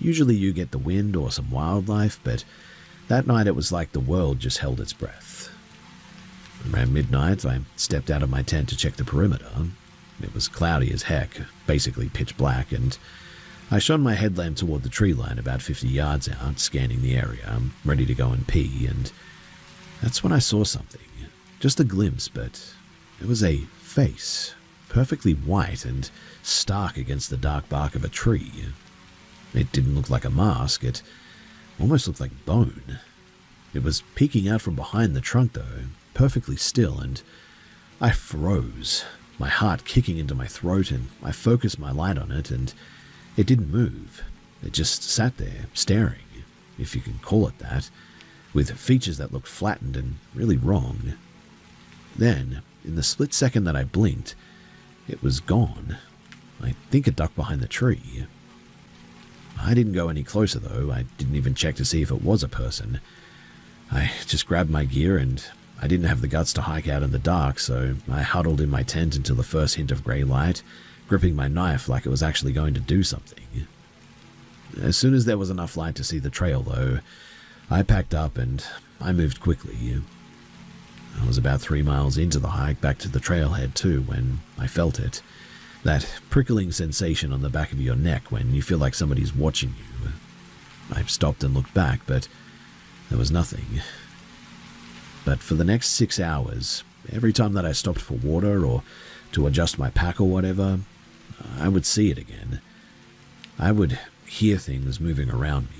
Usually you get the wind or some wildlife, but that night it was like the world just held its breath. Around midnight, I stepped out of my tent to check the perimeter. It was cloudy as heck, basically pitch black, and I shone my headlamp toward the tree line about 50 yards out, scanning the area, ready to go and pee, and that's when I saw something. Just a glimpse, but it was a face, perfectly white and stark against the dark bark of a tree. It didn't look like a mask, it almost looked like bone. It was peeking out from behind the trunk, though, perfectly still, and I froze, my heart kicking into my throat, and I focused my light on it, and it didn't move. It just sat there, staring, if you can call it that, with features that looked flattened and really wrong. Then, in the split second that I blinked, it was gone. I think it ducked behind the tree. I didn't go any closer, though. I didn't even check to see if it was a person. I just grabbed my gear, and I didn't have the guts to hike out in the dark, so I huddled in my tent until the first hint of grey light, gripping my knife like it was actually going to do something. As soon as there was enough light to see the trail, though, I packed up and I moved quickly. I was about 3 miles into the hike back to the trailhead too when I felt it. That prickling sensation on the back of your neck when you feel like somebody's watching you. I stopped and looked back, but there was nothing. But for the next 6 hours, every time that I stopped for water or to adjust my pack or whatever, I would see it again. I would hear things moving around me.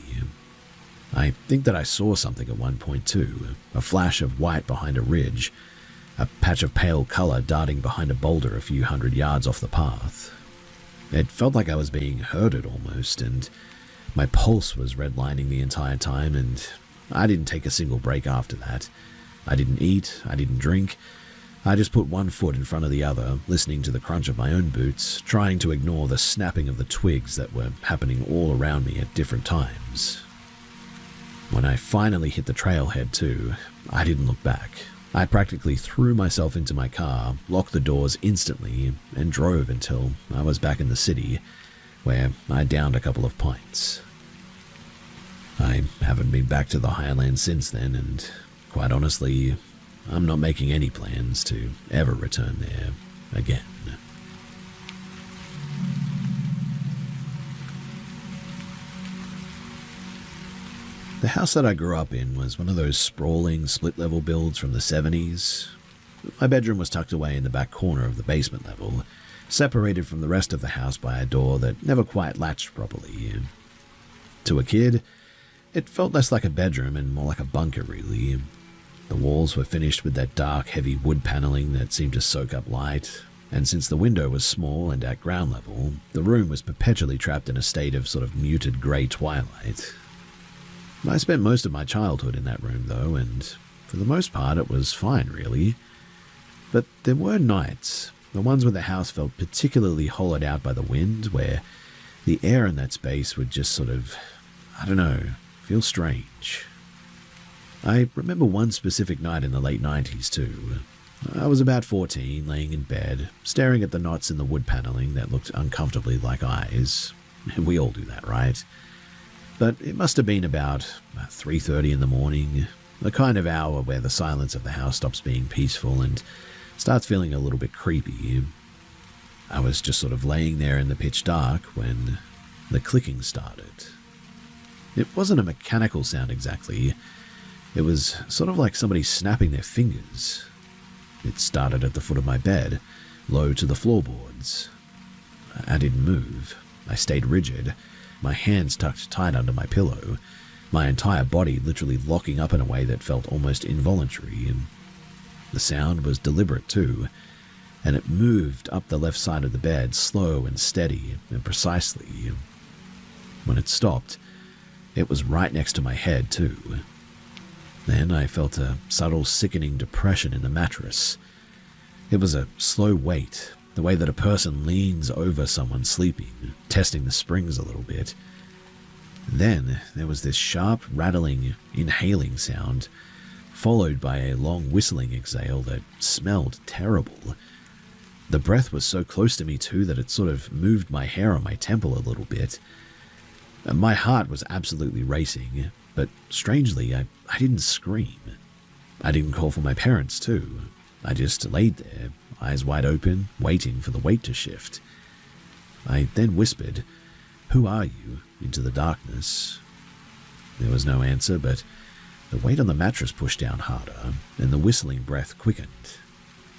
I think that I saw something at one point too, a flash of white behind a ridge, a patch of pale color darting behind a boulder a few hundred yards off the path. It felt like I was being herded almost, and my pulse was redlining the entire time, and I didn't take a single break after that. I didn't eat, I didn't drink. I just put one foot in front of the other, listening to the crunch of my own boots, trying to ignore the snapping of the twigs that were happening all around me at different times. When I finally hit the trailhead too, I didn't look back. I practically threw myself into my car, locked the doors instantly, and drove until I was back in the city, where I downed a couple of pints. I haven't been back to the Highlands since then, and quite honestly, I'm not making any plans to ever return there again. The house that I grew up in was one of those sprawling, split-level builds from the 70s. My bedroom was tucked away in the back corner of the basement level, separated from the rest of the house by a door that never quite latched properly. To a kid, it felt less like a bedroom and more like a bunker, really. The walls were finished with that dark, heavy wood paneling that seemed to soak up light, and since the window was small and at ground level, the room was perpetually trapped in a state of sort of muted grey twilight. I spent most of my childhood in that room, though, and for the most part it was fine, really. But there were nights, the ones where the house felt particularly hollowed out by the wind, where the air in that space would just sort of, I don't know, feel strange. I remember one specific night in the late 90s, too. I was about 14, laying in bed, staring at the knots in the wood paneling that looked uncomfortably like eyes. We all do that, right? But it must have been about 3:30 in the morning, the kind of hour where the silence of the house stops being peaceful and starts feeling a little bit creepy. I was just sort of laying there in the pitch dark when the clicking started. It wasn't a mechanical sound exactly. It was sort of like somebody snapping their fingers. It started at the foot of my bed, low to the floorboards. I didn't move. I stayed rigid, my hands tucked tight under my pillow, my entire body literally locking up in a way that felt almost involuntary. The sound was deliberate too, and it moved up the left side of the bed, slow and steady and precisely. When it stopped, it was right next to my head too. Then I felt a subtle sickening depression in the mattress. It was a slow weight, the way that a person leans over someone sleeping, testing the springs a little bit. Then there was this sharp, rattling, inhaling sound, followed by a long whistling exhale that smelled terrible. The breath was so close to me too that it sort of moved my hair on my temple a little bit. My heart was absolutely racing, but strangely, I didn't scream. I didn't call for my parents, too. I just laid there, eyes wide open, waiting for the weight to shift. I then whispered, "Who are you?" into the darkness. There was no answer, but the weight on the mattress pushed down harder, and the whistling breath quickened.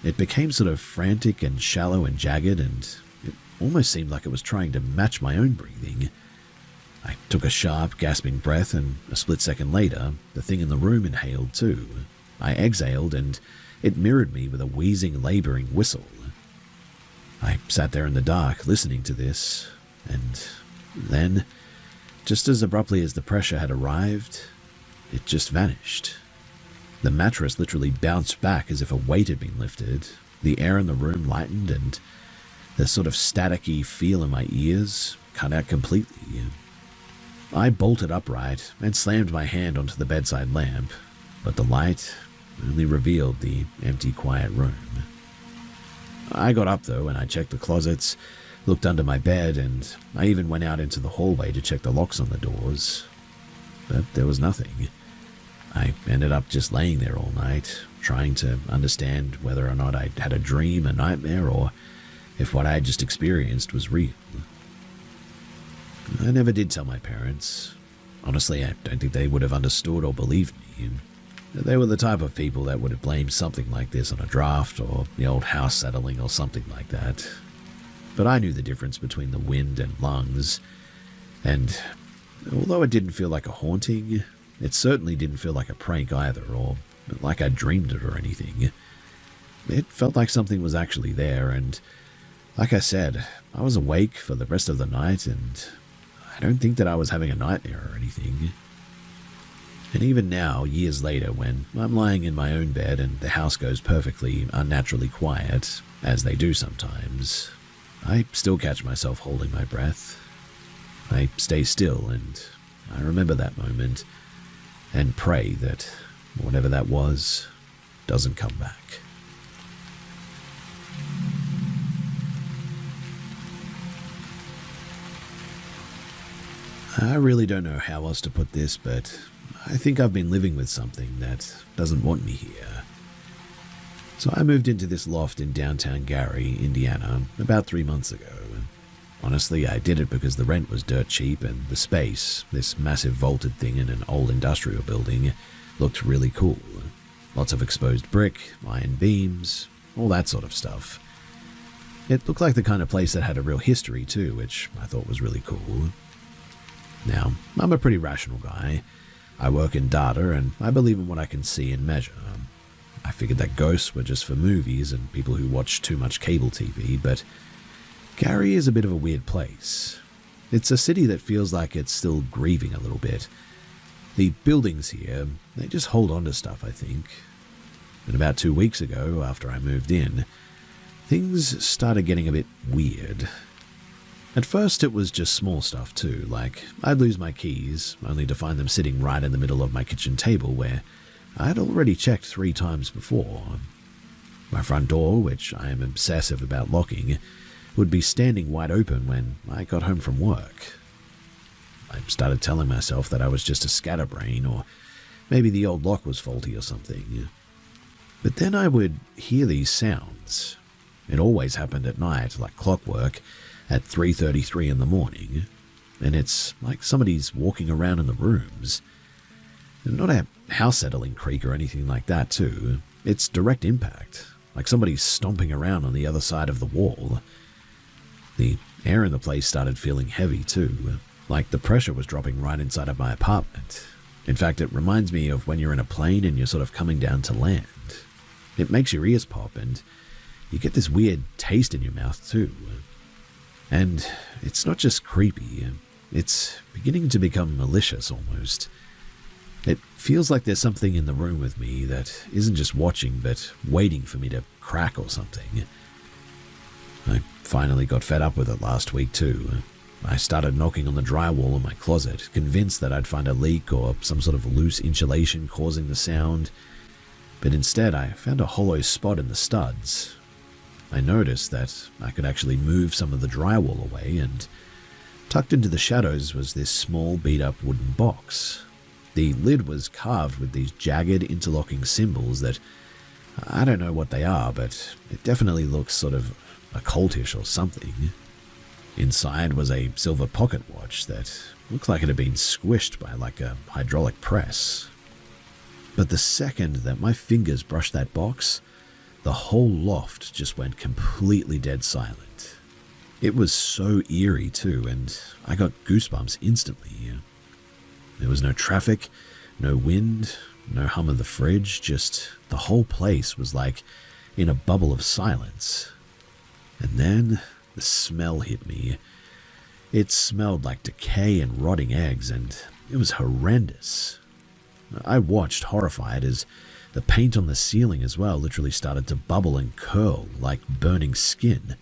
It became sort of frantic and shallow and jagged, and it almost seemed like it was trying to match my own breathing. I took a sharp, gasping breath, and a split second later, the thing in the room inhaled too. I exhaled, and it mirrored me with a wheezing, laboring whistle. I sat there in the dark, listening to this, and then, just as abruptly as the pressure had arrived, it just vanished. The mattress literally bounced back as if a weight had been lifted. The air in the room lightened, and the sort of staticky feel in my ears cut out completely. I bolted upright and slammed my hand onto the bedside lamp, but the light only revealed the empty, quiet room. I got up, though, and I checked the closets, looked under my bed, and I even went out into the hallway to check the locks on the doors. But there was nothing. I ended up just laying there all night, trying to understand whether or not I'd had a dream, a nightmare, or if what I had just experienced was real. I never did tell my parents. Honestly, I don't think they would have understood or believed me. They were the type of people that would have blamed something like this on a draft or the old house settling or something like that. But I knew the difference between the wind and lungs, and although it didn't feel like a haunting, it certainly didn't feel like a prank either, or like I dreamed it or anything. It felt like something was actually there, and like I said, I was awake for the rest of the night, and I don't think that I was having a nightmare or anything. And even now, years later, when I'm lying in my own bed and the house goes perfectly unnaturally quiet, as they do sometimes, I still catch myself holding my breath. I stay still, and I remember that moment and pray that whatever that was doesn't come back. I really don't know how else to put this, but I think I've been living with something that doesn't want me here. So I moved into this loft in downtown Gary, Indiana, about 3 months ago. Honestly, I did it because the rent was dirt cheap and the space, this massive vaulted thing in an old industrial building, looked really cool. Lots of exposed brick, iron beams, all that sort of stuff. It looked like the kind of place that had a real history too, which I thought was really cool. Now, I'm a pretty rational guy. I work in data and I believe in what I can see and measure. I figured that ghosts were just for movies and people who watch too much cable TV, but Gary is a bit of a weird place. It's a city that feels like it's still grieving a little bit. The buildings here, they just hold on to stuff, I think. And about 2 weeks ago, after I moved in, things started getting a bit weird. At first, it was just small stuff too, like I'd lose my keys, only to find them sitting right in the middle of my kitchen table where I'd already checked 3 times before. My front door, which I am obsessive about locking, would be standing wide open when I got home from work. I started telling myself that I was just a scatterbrain, or maybe the old lock was faulty or something. But then I would hear these sounds. It always happened at night, like clockwork, at 3:33 in the morning, and it's like somebody's walking around in the rooms. Not a house settling creak or anything like that too. It's direct impact, like somebody's stomping around on the other side of the wall. The air in the place started feeling heavy too, like the pressure was dropping right inside of my apartment. In fact, it reminds me of when you're in a plane and you're sort of coming down to land. It makes your ears pop and you get this weird taste in your mouth too. And it's not just creepy, it's beginning to become malicious almost. It feels like there's something in the room with me that isn't just watching but waiting for me to crack or something. I finally got fed up with it last week too. I started knocking on the drywall in my closet, convinced that I'd find a leak or some sort of loose insulation causing the sound. But instead I found a hollow spot in the studs. I noticed that I could actually move some of the drywall away and Tucked into the shadows was this small beat-up wooden box. The lid was carved with these jagged interlocking symbols that I don't know what they are, but it definitely looks sort of occultish or something. Inside was a silver pocket watch that looked like it had been squished by like a hydraulic press. But the second that my fingers brushed that box, the whole loft just went completely dead silent. It was so eerie too, and I got goosebumps instantly. There was no traffic, no wind, no hum of the fridge, just the whole place was like in a bubble of silence. And then the smell hit me. It smelled like decay and rotting eggs, and it was horrendous. I watched horrified as the paint on the ceiling as well literally started to bubble and curl like burning skin.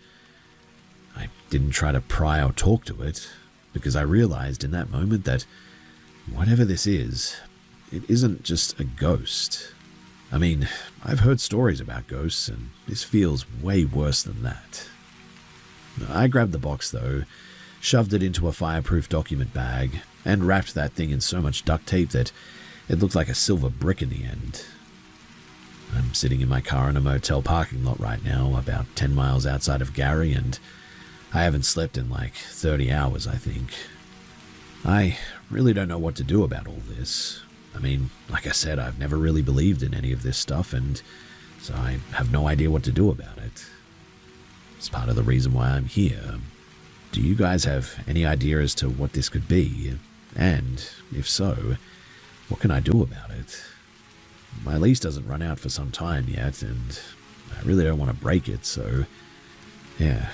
I didn't try to pry or talk to it, because I realized in that moment that whatever this is, it isn't just a ghost. I mean, I've heard stories about ghosts, and this feels way worse than that. I grabbed the box though, shoved it into a fireproof document bag, and wrapped that thing in so much duct tape that it looked like a silver brick in the end. I'm sitting in my car in a motel parking lot right now, about 10 miles outside of Gary, and I haven't slept in like 30 hours, I think. I really don't know what to do about all this. I mean, like I said, I've never really believed in any of this stuff, and so I have no idea what to do about it. It's part of the reason why I'm here. Do you guys have any idea as to what this could be? And, if so, what can I do about it? My lease doesn't run out for some time yet, and I really don't want to break it, so yeah,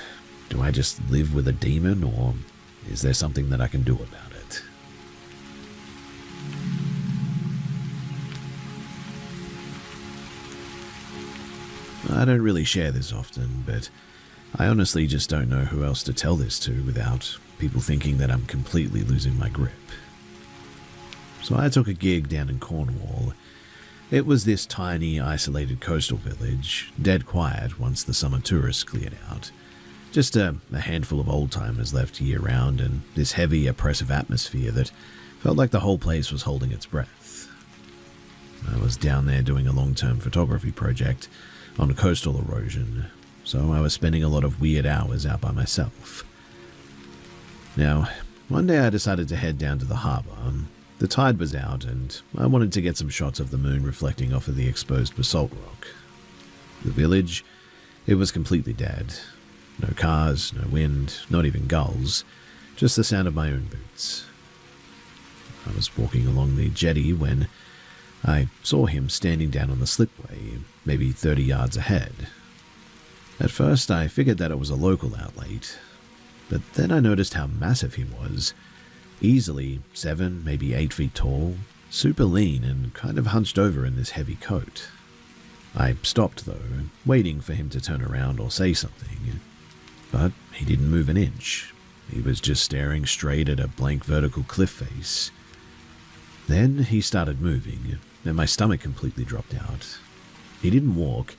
do I just live with a demon, or is there something that I can do about it? I don't really share this often, but I honestly just don't know who else to tell this to without people thinking that I'm completely losing my grip. So I took a gig down in Cornwall. It was this tiny, isolated coastal village, dead quiet once the summer tourists cleared out. Just a handful of old-timers left year-round, and this heavy, oppressive atmosphere that felt like the whole place was holding its breath. I was down there doing a long-term photography project on coastal erosion, so I was spending a lot of weird hours out by myself. Now, one day I decided to head down to the harbour. The tide was out, and I wanted to get some shots of the moon reflecting off of the exposed basalt rock. The village, it was completely dead. No cars, no wind, not even gulls, just the sound of my own boots. I was walking along the jetty when I saw him standing down on the slipway, maybe 30 yards ahead. At first, I figured that it was a local out late, but then I noticed how massive he was. Easily 7, maybe 8 feet tall, super lean and kind of hunched over in this heavy coat. I stopped though, waiting for him to turn around or say something, but he didn't move an inch. He was just staring straight at a blank vertical cliff face. Then he started moving, and my stomach completely dropped out. He didn't walk.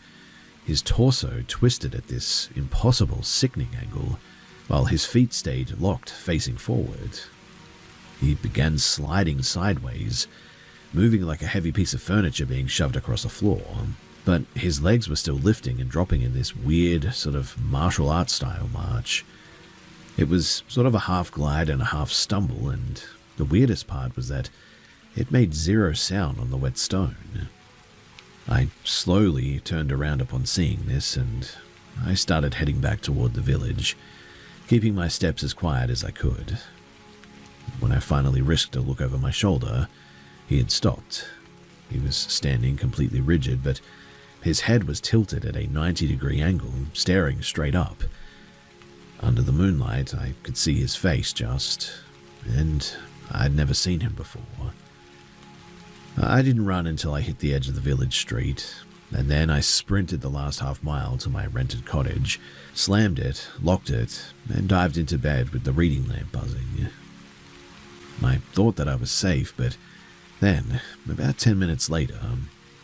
His torso twisted at this impossible, sickening angle, while his feet stayed locked, facing forward. He began sliding sideways, moving like a heavy piece of furniture being shoved across a floor, but his legs were still lifting and dropping in this weird, sort of martial arts style march. It was sort of a half glide and a half stumble, and the weirdest part was that it made zero sound on the wet stone. I slowly turned around upon seeing this, and I started heading back toward the village, keeping my steps as quiet as I could. When I finally risked a look over my shoulder, he had stopped. He was standing completely rigid, but his head was tilted at a 90-degree angle, staring straight up. Under the moonlight, I could see his face and I'd never seen him before. I didn't run until I hit the edge of the village street, and then I sprinted the last half mile to my rented cottage, slammed it, locked it, and dived into bed with the reading lamp buzzing. I thought that I was safe, but then, about 10 minutes later,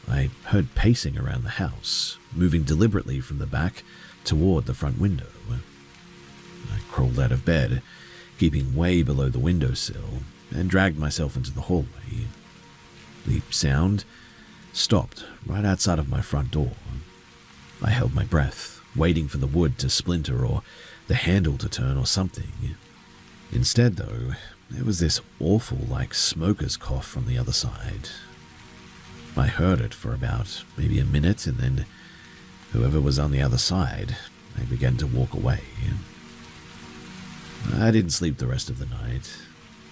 I heard pacing around the house, moving deliberately from the back toward the front window. I crawled out of bed, keeping way below the windowsill, and dragged myself into the hallway. The sound stopped right outside of my front door. I held my breath, waiting for the wood to splinter or the handle to turn or something. Instead, though, there was this awful, smoker's cough from the other side. I heard it for about maybe a minute, and then whoever was on the other side, they began to walk away. I didn't sleep the rest of the night,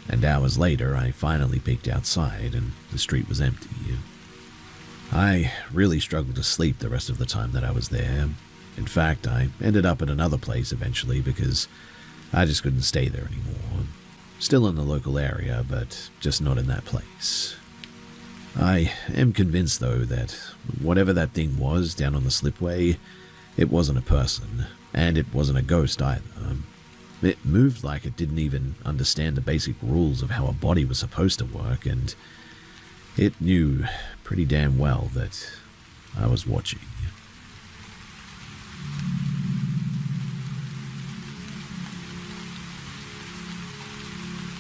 and hours later I finally peeked outside and the street was empty. I really struggled to sleep the rest of the time that I was there. In fact, I ended up at another place eventually because I just couldn't stay there anymore. Still in the local area, but just not in that place. I am convinced, though, that whatever that thing was down on the slipway, it wasn't a person, and it wasn't a ghost either. It moved like it didn't even understand the basic rules of how a body was supposed to work, and it knew pretty damn well that I was watching.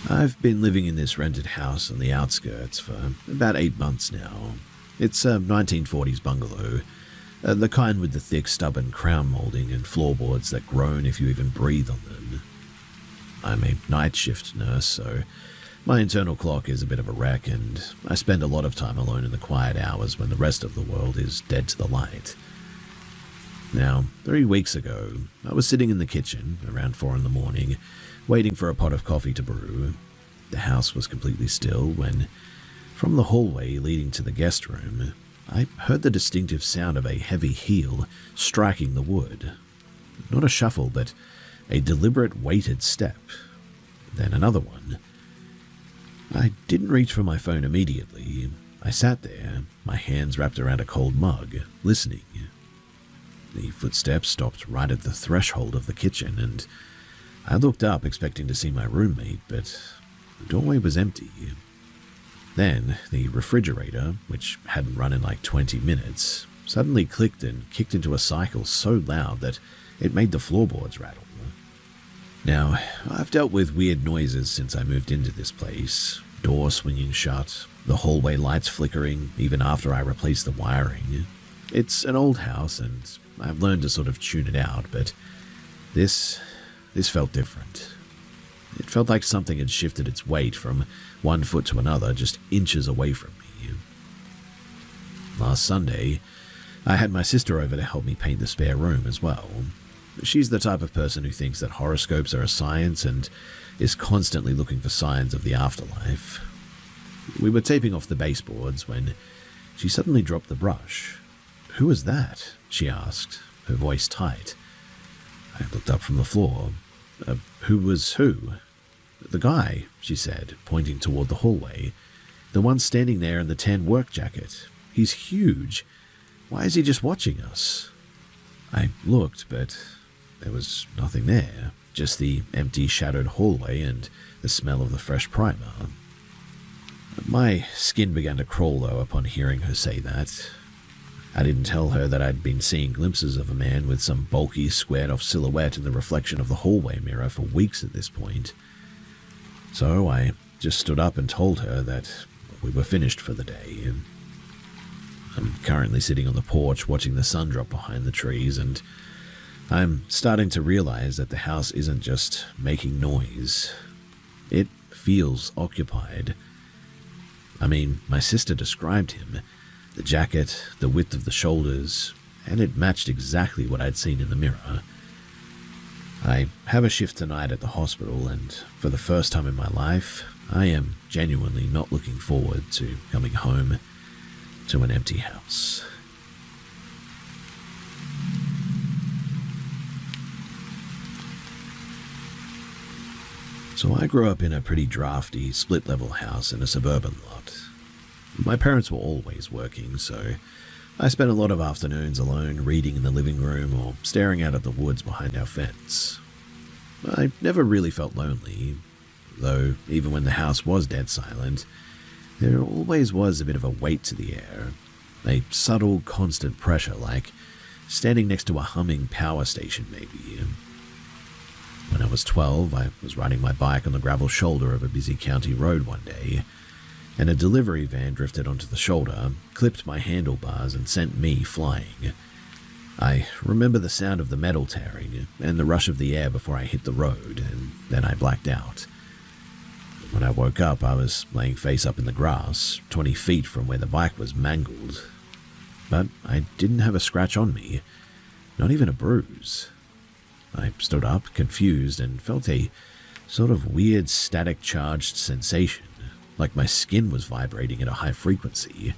I've been living in this rented house on the outskirts for about 8 months now. It's a 1940s bungalow, the kind with the thick, stubborn crown molding and floorboards that groan if you even breathe on them. I'm a night shift nurse, so my internal clock is a bit of a wreck, and I spend a lot of time alone in the quiet hours when the rest of the world is dead to the light. Now, 3 weeks ago, I was sitting in the kitchen around 4 in the morning, waiting for a pot of coffee to brew. The house was completely still when, from the hallway leading to the guest room, I heard the distinctive sound of a heavy heel striking the wood. Not a shuffle, but a deliberate weighted step. Then another one. I didn't reach for my phone immediately. I sat there, my hands wrapped around a cold mug, listening. The footsteps stopped right at the threshold of the kitchen, and I looked up expecting to see my roommate, but the doorway was empty. Then the refrigerator, which hadn't run in 20 minutes, suddenly clicked and kicked into a cycle so loud that it made the floorboards rattle. Now, I've dealt with weird noises since I moved into this place. Door swinging shut, the hallway lights flickering even after I replaced the wiring. It's an old house and I've learned to sort of tune it out, but this felt different. It felt like something had shifted its weight from one foot to another, just inches away from me. Last Sunday, I had my sister over to help me paint the spare room as well. She's the type of person who thinks that horoscopes are a science and is constantly looking for signs of the afterlife. We were taping off the baseboards when she suddenly dropped the brush. "Who was that?" she asked, her voice tight. I looked up from the floor. Who was who?" "The guy," she said, pointing toward the hallway. "The one standing there in the tan work jacket. He's huge. Why is he just watching us?" I looked, but there was nothing there, just the empty, shadowed hallway and the smell of the fresh primer. My skin began to crawl, though, upon hearing her say that. I didn't tell her that I'd been seeing glimpses of a man with some bulky, squared-off silhouette in the reflection of the hallway mirror for weeks at this point. So I just stood up and told her that we were finished for the day. I'm currently sitting on the porch watching the sun drop behind the trees, and I'm starting to realize that the house isn't just making noise. It feels occupied. I mean, my sister described him. The jacket, the width of the shoulders, and it matched exactly what I'd seen in the mirror. I have a shift tonight at the hospital, and for the first time in my life, I am genuinely not looking forward to coming home to an empty house. So I grew up in a pretty drafty, split-level house in a suburban lot. My parents were always working, so I spent a lot of afternoons alone reading in the living room or staring out at the woods behind our fence. I never really felt lonely, though even when the house was dead silent, there always was a bit of a weight to the air, a subtle, constant pressure, like standing next to a humming power station maybe. When I was 12, I was riding my bike on the gravel shoulder of a busy county road one day, and a delivery van drifted onto the shoulder, clipped my handlebars, and sent me flying. I remember the sound of the metal tearing and the rush of the air before I hit the road, and then I blacked out. When I woke up, I was laying face up in the grass, 20 feet from where the bike was mangled. But I didn't have a scratch on me, not even a bruise. I stood up, confused, and felt a sort of weird static-charged sensation, like my skin was vibrating at a high frequency.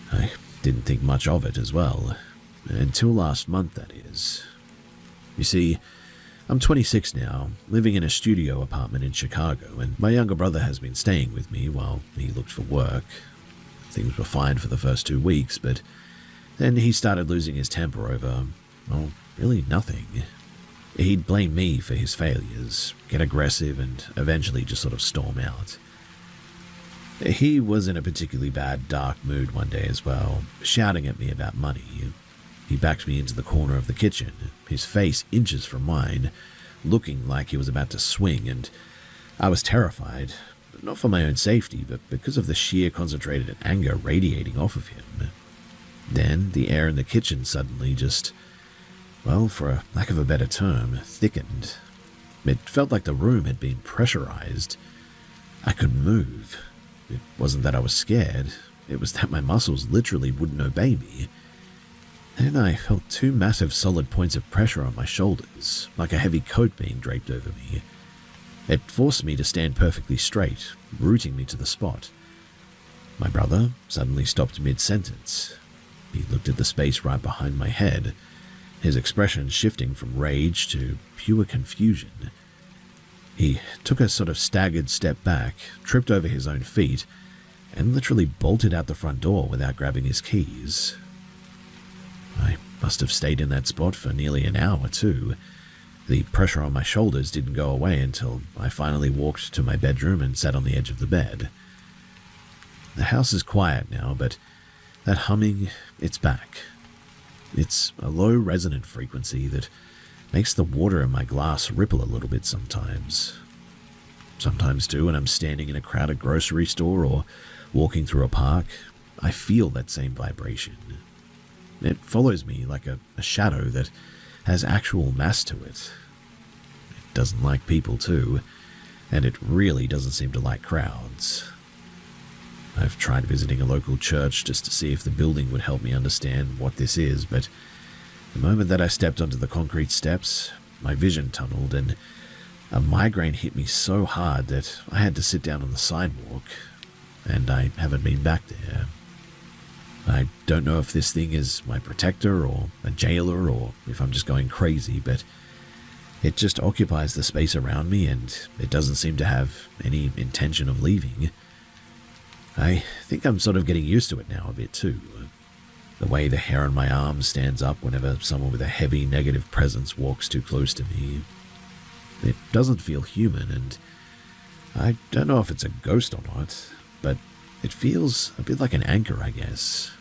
I didn't think much of it as well, until last month, that is. You see, I'm 26 now, living in a studio apartment in Chicago, and my younger brother has been staying with me while he looked for work. Things were fine for the first 2 weeks, but then he started losing his temper over, well, really nothing. He'd blame me for his failures, get aggressive, and eventually just sort of storm out. He was in a particularly bad, dark mood one day as well, shouting at me about money. He backed me into the corner of the kitchen, his face inches from mine, looking like he was about to swing, and I was terrified, not for my own safety, but because of the sheer concentrated anger radiating off of him. Then the air in the kitchen suddenly just, well, for a lack of a better term, thickened. It felt like the room had been pressurized. I couldn't move. It wasn't that I was scared, it was that my muscles literally wouldn't obey me. Then I felt 2 massive solid points of pressure on my shoulders, like a heavy coat being draped over me. It forced me to stand perfectly straight, rooting me to the spot. My brother suddenly stopped mid-sentence. He looked at the space right behind my head, his expression shifting from rage to pure confusion. He took a sort of staggered step back, tripped over his own feet, and literally bolted out the front door without grabbing his keys. I must have stayed in that spot for nearly an hour, too. The pressure on my shoulders didn't go away until I finally walked to my bedroom and sat on the edge of the bed. The house is quiet now, but that humming, it's back. It's a low resonant frequency that makes the water in my glass ripple a little bit sometimes. Sometimes, too, when I'm standing in a crowded grocery store or walking through a park, I feel that same vibration. It follows me like a shadow that has actual mass to it. It doesn't like people, too, and it really doesn't seem to like crowds. I've tried visiting a local church just to see if the building would help me understand what this is, but the moment that I stepped onto the concrete steps, my vision tunneled, and a migraine hit me so hard that I had to sit down on the sidewalk, and I haven't been back there. I don't know if this thing is my protector or a jailer or if I'm just going crazy, but it just occupies the space around me and it doesn't seem to have any intention of leaving. I think I'm sort of getting used to it now a bit too. The way the hair on my arm stands up whenever someone with a heavy negative presence walks too close to me. It doesn't feel human, and I don't know if it's a ghost or not, but it feels a bit like an anchor, I guess.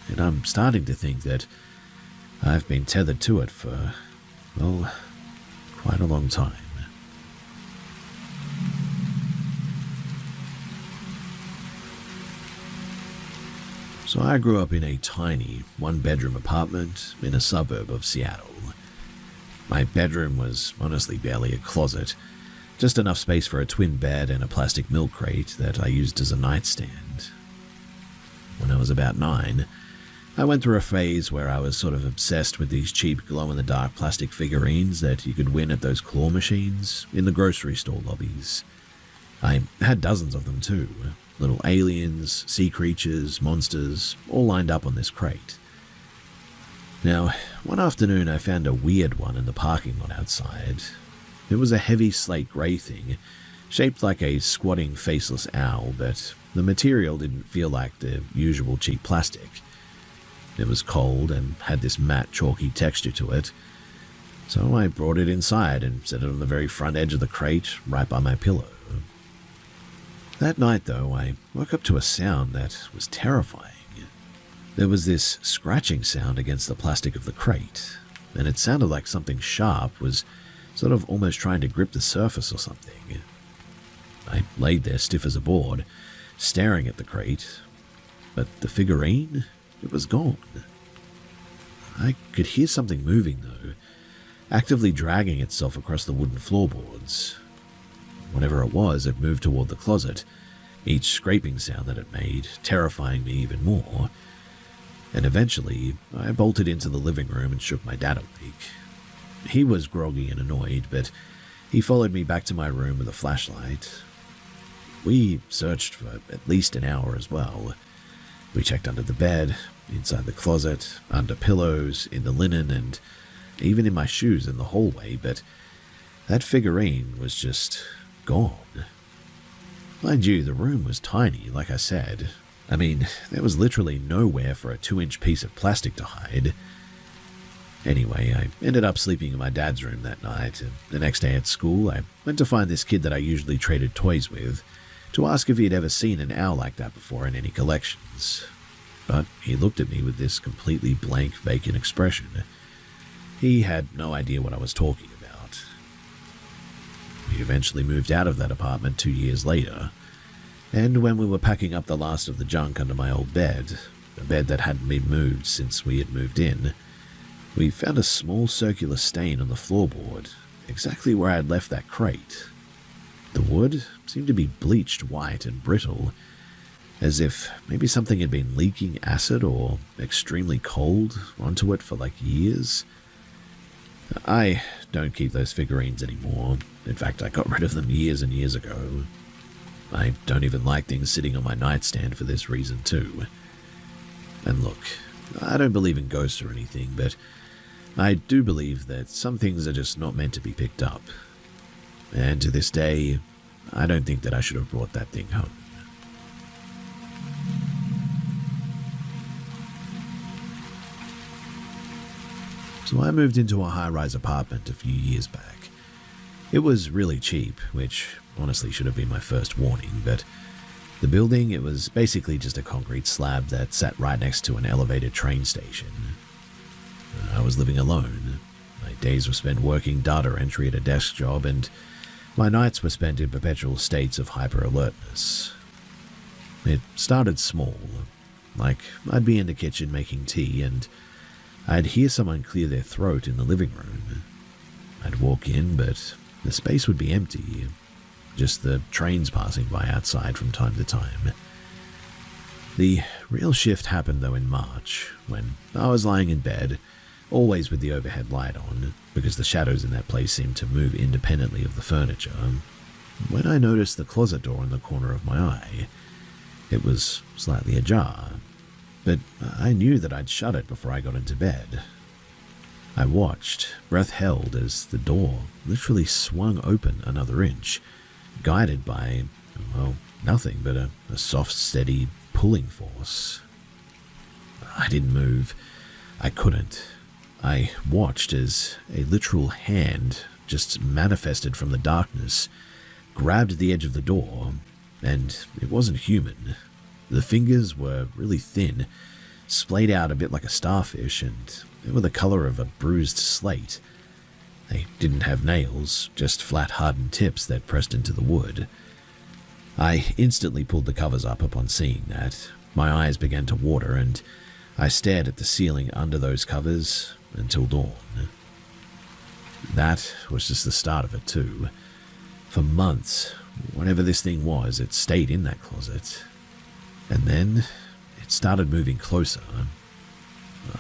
And I'm starting to think that I've been tethered to it for, well, quite a long time. So I grew up in a tiny, one-bedroom apartment in a suburb of Seattle. My bedroom was honestly barely a closet, just enough space for a twin bed and a plastic milk crate that I used as a nightstand. When I was about 9, I went through a phase where I was sort of obsessed with these cheap glow-in-the-dark plastic figurines that you could win at those claw machines in the grocery store lobbies. I had dozens of them too, little aliens, sea creatures, monsters, all lined up on this crate. Now, one afternoon I found a weird one in the parking lot outside. It was a heavy slate grey thing, shaped like a squatting faceless owl, but the material didn't feel like the usual cheap plastic. It was cold and had this matte, chalky texture to it, so I brought it inside and set it on the very front edge of the crate, right by my pillow. That night, though, I woke up to a sound that was terrifying. There was this scratching sound against the plastic of the crate, and it sounded like something sharp was sort of almost trying to grip the surface or something. I laid there stiff as a board, staring at the crate, but the figurine, it was gone. I could hear something moving though, actively dragging itself across the wooden floorboards. Whatever it was, it moved toward the closet, each scraping sound that it made terrifying me even more. And eventually, I bolted into the living room and shook my dad awake. He was groggy and annoyed, but he followed me back to my room with a flashlight. We searched for at least an hour as well. We checked under the bed, inside the closet, under pillows, in the linen, and even in my shoes in the hallway, but that figurine was just gone. Mind you, the room was tiny, like I said. I mean, there was literally nowhere for a 2-inch piece of plastic to hide. Anyway, I ended up sleeping in my dad's room that night, and the next day at school, I went to find this kid that I usually traded toys with, to ask if he had ever seen an owl like that before in any collections. But he looked at me with this completely blank, vacant expression. He had no idea what I was talking about. We eventually moved out of that apartment 2 years later, and when we were packing up the last of the junk under my old bed, a bed that hadn't been moved since we had moved in, we found a small circular stain on the floorboard, exactly where I had left that crate. The wood seemed to be bleached white and brittle, as if maybe something had been leaking acid or extremely cold onto it for like years. I don't keep those figurines anymore. In fact, I got rid of them years and years ago. I don't even like things sitting on my nightstand for this reason too. And look, I don't believe in ghosts or anything, but I do believe that some things are just not meant to be picked up. And to this day, I don't think that I should have brought that thing home. So I moved into a high-rise apartment a few years back. It was really cheap, which honestly should have been my first warning, but the building, it was basically just a concrete slab that sat right next to an elevated train station. I was living alone. My days were spent working data entry at a desk job, and my nights were spent in perpetual states of hyper-alertness. It started small, like I'd be in the kitchen making tea, and I'd hear someone clear their throat in the living room. I'd walk in, but the space would be empty, just the trains passing by outside from time to time. The real shift happened, though, in March, when I was lying in bed, always with the overhead light on, because the shadows in that place seemed to move independently of the furniture, when I noticed the closet door in the corner of my eye. It was slightly ajar, but I knew that I'd shut it before I got into bed. I watched, breath held, as the door literally swung open another inch, guided by, well, nothing but a soft, steady pulling force. I didn't move. I couldn't. I watched as a literal hand just manifested from the darkness, grabbed the edge of the door, and it wasn't human. The fingers were really thin, splayed out a bit like a starfish, and they were the color of a bruised slate. They didn't have nails, just flat hardened tips that pressed into the wood. I instantly pulled the covers up upon seeing that. My eyes began to water, and I stared at the ceiling under those covers until dawn. That was just the start of it too. For months, whatever this thing was, it stayed in that closet. And then it started moving closer.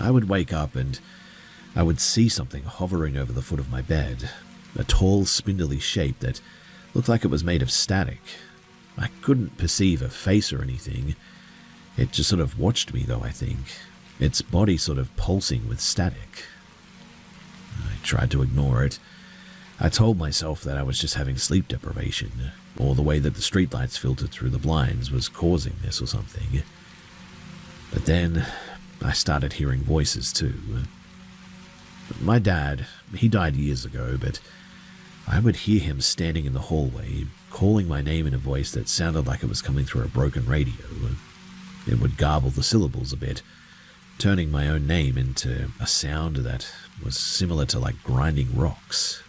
I would wake up and I would see something hovering over the foot of my bed, a tall, spindly shape that looked like it was made of static. I couldn't perceive a face or anything. It just sort of watched me, though, I think, its body sort of pulsing with static. I tried to ignore it. I told myself that I was just having sleep deprivation, or the way that the streetlights filtered through the blinds was causing this or something. But then I started hearing voices too. My dad, he died years ago, but I would hear him standing in the hallway, calling my name in a voice that sounded like it was coming through a broken radio. It would garble the syllables a bit, turning my own name into a sound that was similar to like grinding rocks.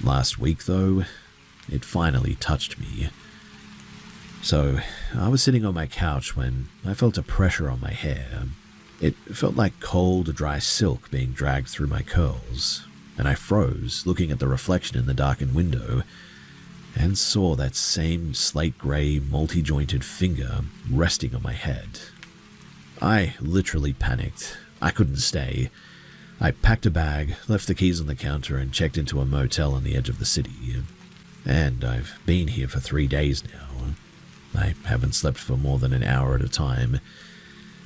Last week, though, it finally touched me. So, I was sitting on my couch when I felt a pressure on my hair. It felt like cold, dry silk being dragged through my curls, and I froze, looking at the reflection in the darkened window, and saw that same slate-grey, multi-jointed finger resting on my head. I literally panicked. I couldn't stay. I packed a bag, left the keys on the counter, and checked into a motel on the edge of the city. And I've been here for 3 days now. I haven't slept for more than an hour at a time,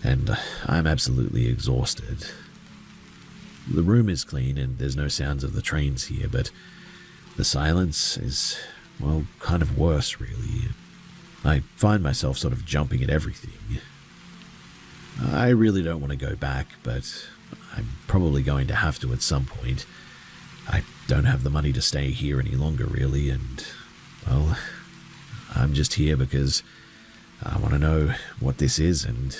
and I'm absolutely exhausted. The room is clean and there's no sounds of the trains here, but the silence is, well, kind of worse, really. I find myself sort of jumping at everything. I really don't want to go back, but I'm probably going to have to at some point. I don't have the money to stay here any longer, really, and, well, I'm just here because I want to know what this is and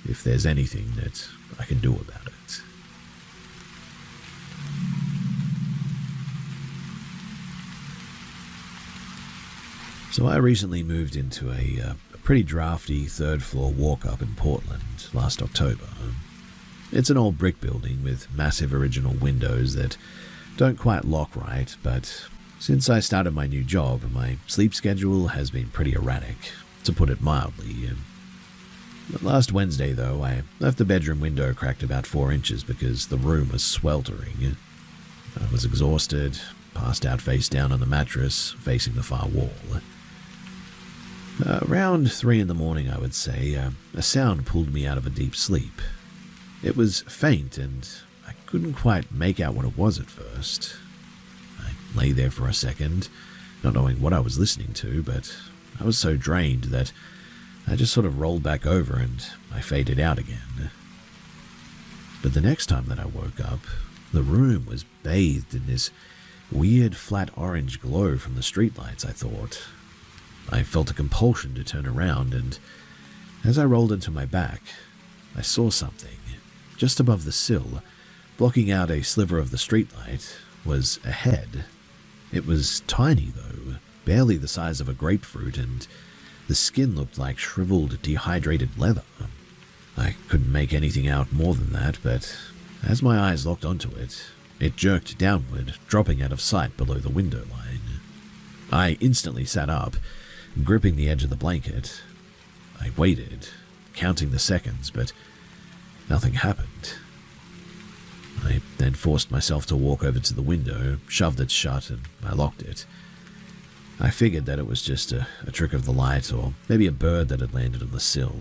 if there's anything that I can do about it. So I recently moved into a pretty drafty third-floor walk-up in Portland last October. It's an old brick building with massive original windows that don't quite lock right, but since I started my new job, my sleep schedule has been pretty erratic, to put it mildly. Last Wednesday, though, I left the bedroom window cracked about 4 inches because the room was sweltering. I was exhausted, passed out face down on the mattress, facing the far wall. Around 3 in the morning, I would say, a sound pulled me out of a deep sleep. It was faint, and I couldn't quite make out what it was at first. I lay there for a second, not knowing what I was listening to, but I was so drained that I just sort of rolled back over and I faded out again. But the next time that I woke up, the room was bathed in this weird flat orange glow from the streetlights, I thought. I felt a compulsion to turn around, and as I rolled into my back, I saw something. Just above the sill, blocking out a sliver of the streetlight, was a head. It was tiny, though, barely the size of a grapefruit, and the skin looked like shriveled, dehydrated leather. I couldn't make anything out more than that, but as my eyes locked onto it, it jerked downward, dropping out of sight below the window line. I instantly sat up, gripping the edge of the blanket. I waited, counting the seconds, but nothing happened. I then forced myself to walk over to the window, shoved it shut, and I locked it. I figured that it was just a trick of the light, or maybe a bird that had landed on the sill.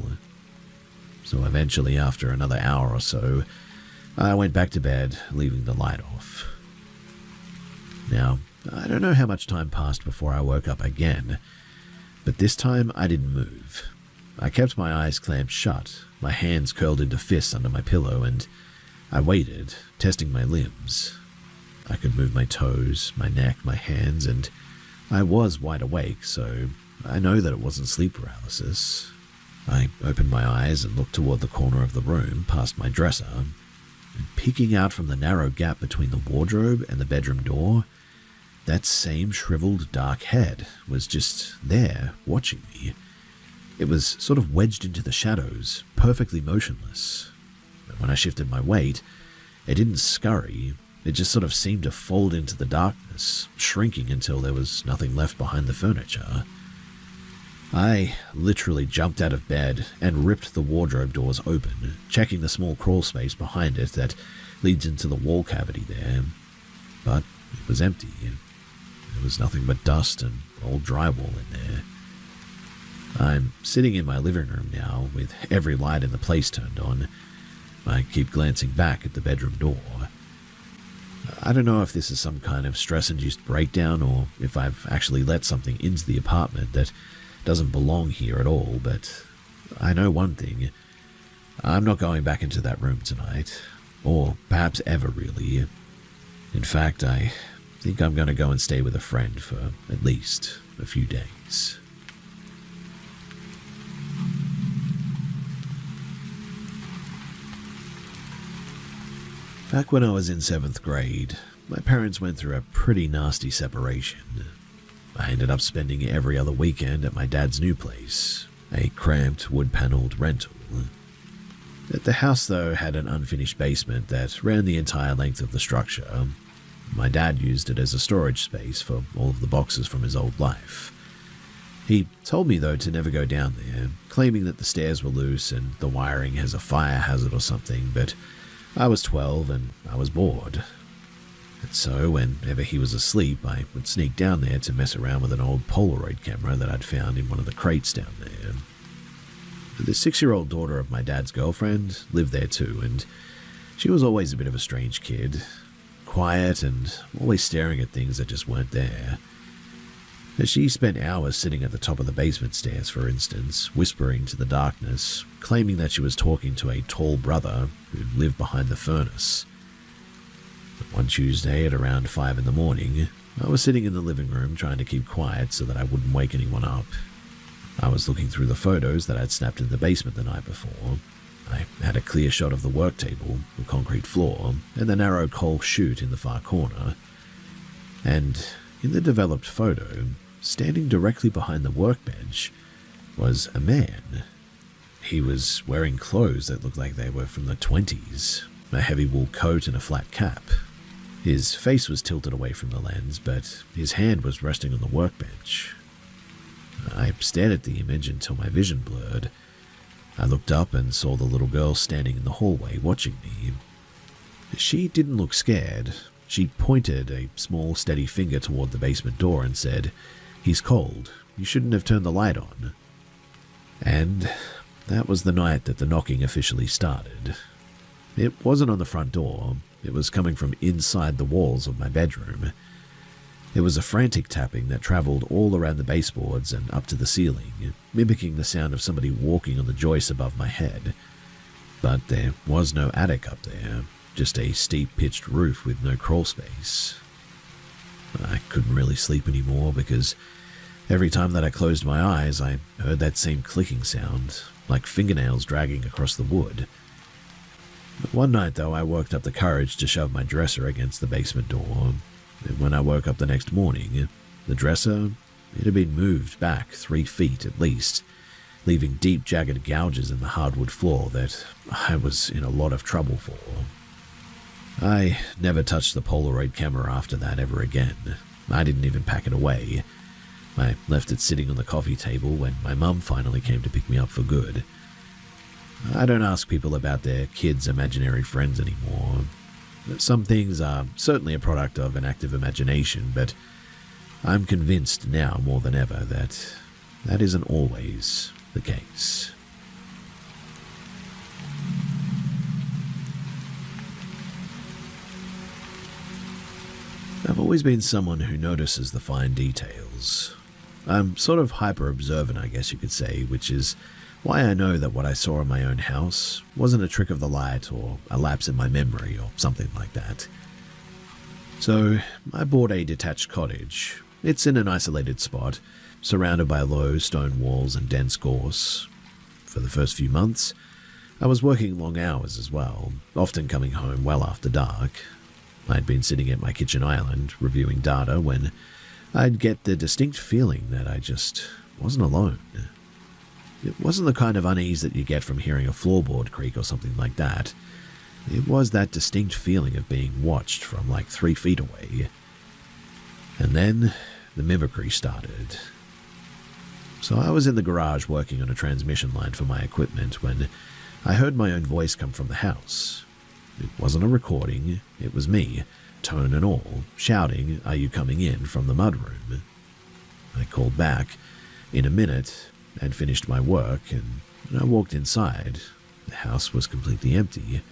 So eventually, after another hour or so, I went back to bed, leaving the light off. Now, I don't know how much time passed before I woke up again, but this time I didn't move. I kept my eyes clamped shut, my hands curled into fists under my pillow, and I waited, testing my limbs. I could move my toes, my neck, my hands, and I was wide awake, so I know that it wasn't sleep paralysis. I opened my eyes and looked toward the corner of the room, past my dresser, and peeking out from the narrow gap between the wardrobe and the bedroom door, that same shriveled dark head was just there, watching me. It was sort of wedged into the shadows, perfectly motionless. But when I shifted my weight, it didn't scurry. It just sort of seemed to fold into the darkness, shrinking until there was nothing left behind the furniture. I literally jumped out of bed and ripped the wardrobe doors open, checking the small crawl space behind it that leads into the wall cavity there. But it was empty. There was nothing but dust and old drywall in there. I'm sitting in my living room now, with every light in the place turned on. I keep glancing back at the bedroom door. I don't know if this is some kind of stress-induced breakdown or if I've actually let something into the apartment that doesn't belong here at all, but I know one thing. I'm not going back into that room tonight, or perhaps ever really. In fact, I think I'm going to go and stay with a friend for at least a few days. Back when I was in 7th grade, my parents went through a pretty nasty separation. I ended up spending every other weekend at my dad's new place, a cramped wood-paneled rental. The house, though, had an unfinished basement that ran the entire length of the structure. My dad used it as a storage space for all of the boxes from his old life. He told me, though, to never go down there, claiming that the stairs were loose and the wiring has a fire hazard or something, but I was 12 and I was bored. And so, whenever he was asleep, I would sneak down there to mess around with an old Polaroid camera that I'd found in one of the crates down there. The 6-year-old daughter of my dad's girlfriend lived there too, and she was always a bit of a strange kid. Quiet and always staring at things that just weren't there. She spent hours sitting at the top of the basement stairs, for instance, whispering to the darkness, claiming that she was talking to a tall brother who lived behind the furnace. One Tuesday at around 5 in the morning, I was sitting in the living room trying to keep quiet so that I wouldn't wake anyone up. I was looking through the photos that I'd snapped in the basement the night before. I had a clear shot of the work table, the concrete floor, and the narrow coal chute in the far corner. And in the developed photo, standing directly behind the workbench, was a man. He was wearing clothes that looked like they were from the 20s, a heavy wool coat and a flat cap. His face was tilted away from the lens, but his hand was resting on the workbench. I stared at the image until my vision blurred. I looked up and saw the little girl standing in the hallway watching me. She didn't look scared. She pointed a small, steady finger toward the basement door and said, "He's cold. You shouldn't have turned the light on." And that was the night that the knocking officially started. It wasn't on the front door. It was coming from inside the walls of my bedroom. It was a frantic tapping that traveled all around the baseboards and up to the ceiling, mimicking the sound of somebody walking on the joist above my head. But there was no attic up there, just a steep pitched roof with no crawl space. I couldn't really sleep anymore because every time that I closed my eyes, I heard that same clicking sound, like fingernails dragging across the wood. But one night, though, I worked up the courage to shove my dresser against the basement door. And when I woke up the next morning, the dresser, it had been moved back 3 feet at least, leaving deep jagged gouges in the hardwood floor that I was in a lot of trouble for. I never touched the Polaroid camera after that ever again. I didn't even pack it away. I left it sitting on the coffee table when my mum finally came to pick me up for good. I don't ask people about their kids' imaginary friends anymore. Some things are certainly a product of an active imagination, but I'm convinced now more than ever that that isn't always the case. I've always been someone who notices the fine details. I'm sort of hyper-observant, I guess you could say, which is why I know that what I saw in my own house wasn't a trick of the light or a lapse in my memory or something like that. So I bought a detached cottage. It's in an isolated spot, surrounded by low stone walls and dense gorse. For the first few months, I was working long hours as well, often coming home well after dark. I'd been sitting at my kitchen island, reviewing data, when I'd get the distinct feeling that I just wasn't alone. It wasn't the kind of unease that you get from hearing a floorboard creak or something like that. It was that distinct feeling of being watched from like 3 feet away. And then the mimicry started. So I was in the garage working on a transmission line for my equipment when I heard my own voice come from the house. It wasn't a recording, it was me, tone and all, shouting, "Are you coming in?" from the mudroom. I called back in a minute and finished my work, and when I walked inside, the house was completely empty.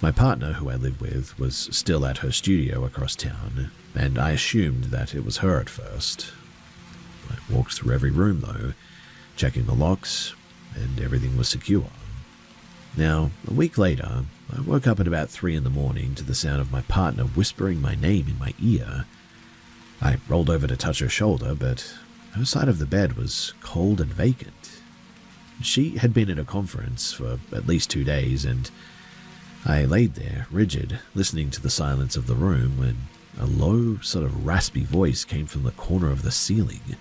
My partner, who I lived with, was still at her studio across town, and I assumed that it was her at first. I walked through every room, though, checking the locks, and everything was secure. Now, a week later, I woke up at about 3 in the morning to the sound of my partner whispering my name in my ear. I rolled over to touch her shoulder, but her side of the bed was cold and vacant. She had been at a conference for at least 2 days, and I laid there, rigid, listening to the silence of the room when a low, sort of raspy voice came from the corner of the ceiling.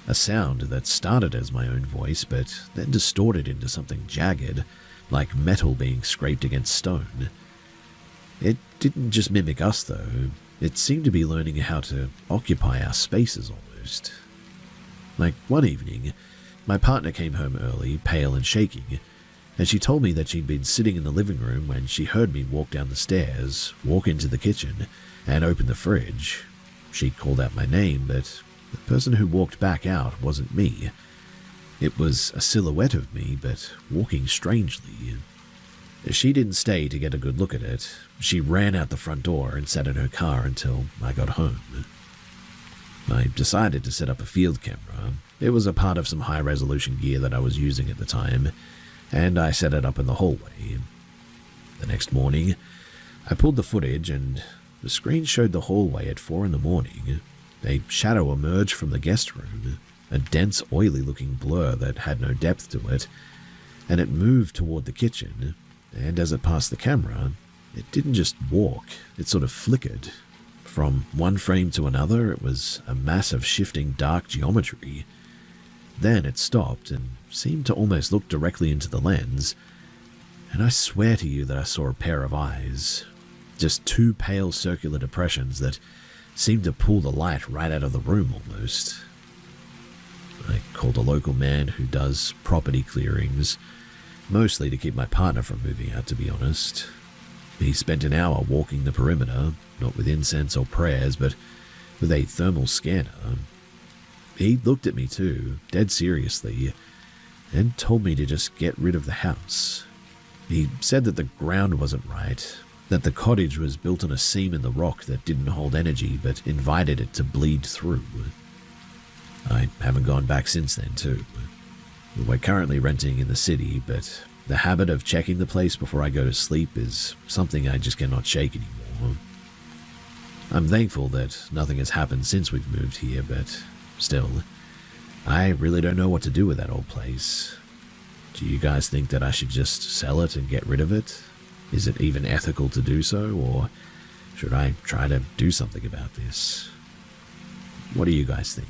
A sound that started as my own voice, but then distorted into something jagged, like metal being scraped against stone. It didn't just mimic us, though. It seemed to be learning how to occupy our spaces almost. Like one evening, my partner came home early, pale and shaking, and she told me that she'd been sitting in the living room when she heard me walk down the stairs, walk into the kitchen, and open the fridge. She called out my name, but the person who walked back out wasn't me. It was a silhouette of me, but walking strangely. She didn't stay to get a good look at it. She ran out the front door and sat in her car until I got home. I decided to set up a field camera. It was a part of some high-resolution gear that I was using at the time, and I set it up in the hallway. The next morning, I pulled the footage, and the screen showed the hallway at 4 a.m. A shadow emerged from the guest room, a dense, oily-looking blur that had no depth to it, and it moved toward the kitchen, and as it passed the camera, it didn't just walk, it sort of flickered. From one frame to another, it was a mass of shifting dark geometry. Then it stopped and seemed to almost look directly into the lens, and I swear to you that I saw a pair of eyes, just two pale circular depressions that seemed to pull the light right out of the room almost. I called a local man who does property clearings, mostly to keep my partner from moving out, to be honest. He spent an hour walking the perimeter, not with incense or prayers, but with a thermal scanner. He looked at me too, dead seriously, and told me to just get rid of the house. He said that the ground wasn't right, that the cottage was built on a seam in the rock that didn't hold energy but invited it to bleed through. I haven't gone back since then too. We're currently renting in the city, but the habit of checking the place before I go to sleep is something I just cannot shake anymore. I'm thankful that nothing has happened since we've moved here, but still, I really don't know what to do with that old place. Do you guys think that I should just sell it and get rid of it? Is it even ethical to do so, or should I try to do something about this? What do you guys think?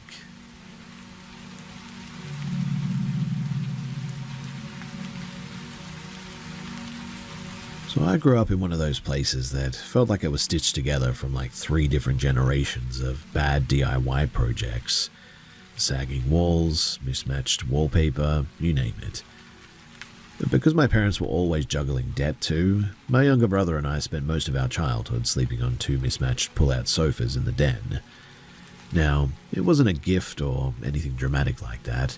So I grew up in one of those places that felt like it was stitched together from like 3 different generations of bad DIY projects. Sagging walls, mismatched wallpaper, you name it. But because my parents were always juggling debt too, my younger brother and I spent most of our childhood sleeping on 2 mismatched pull-out sofas in the den. Now, it wasn't a gift or anything dramatic like that.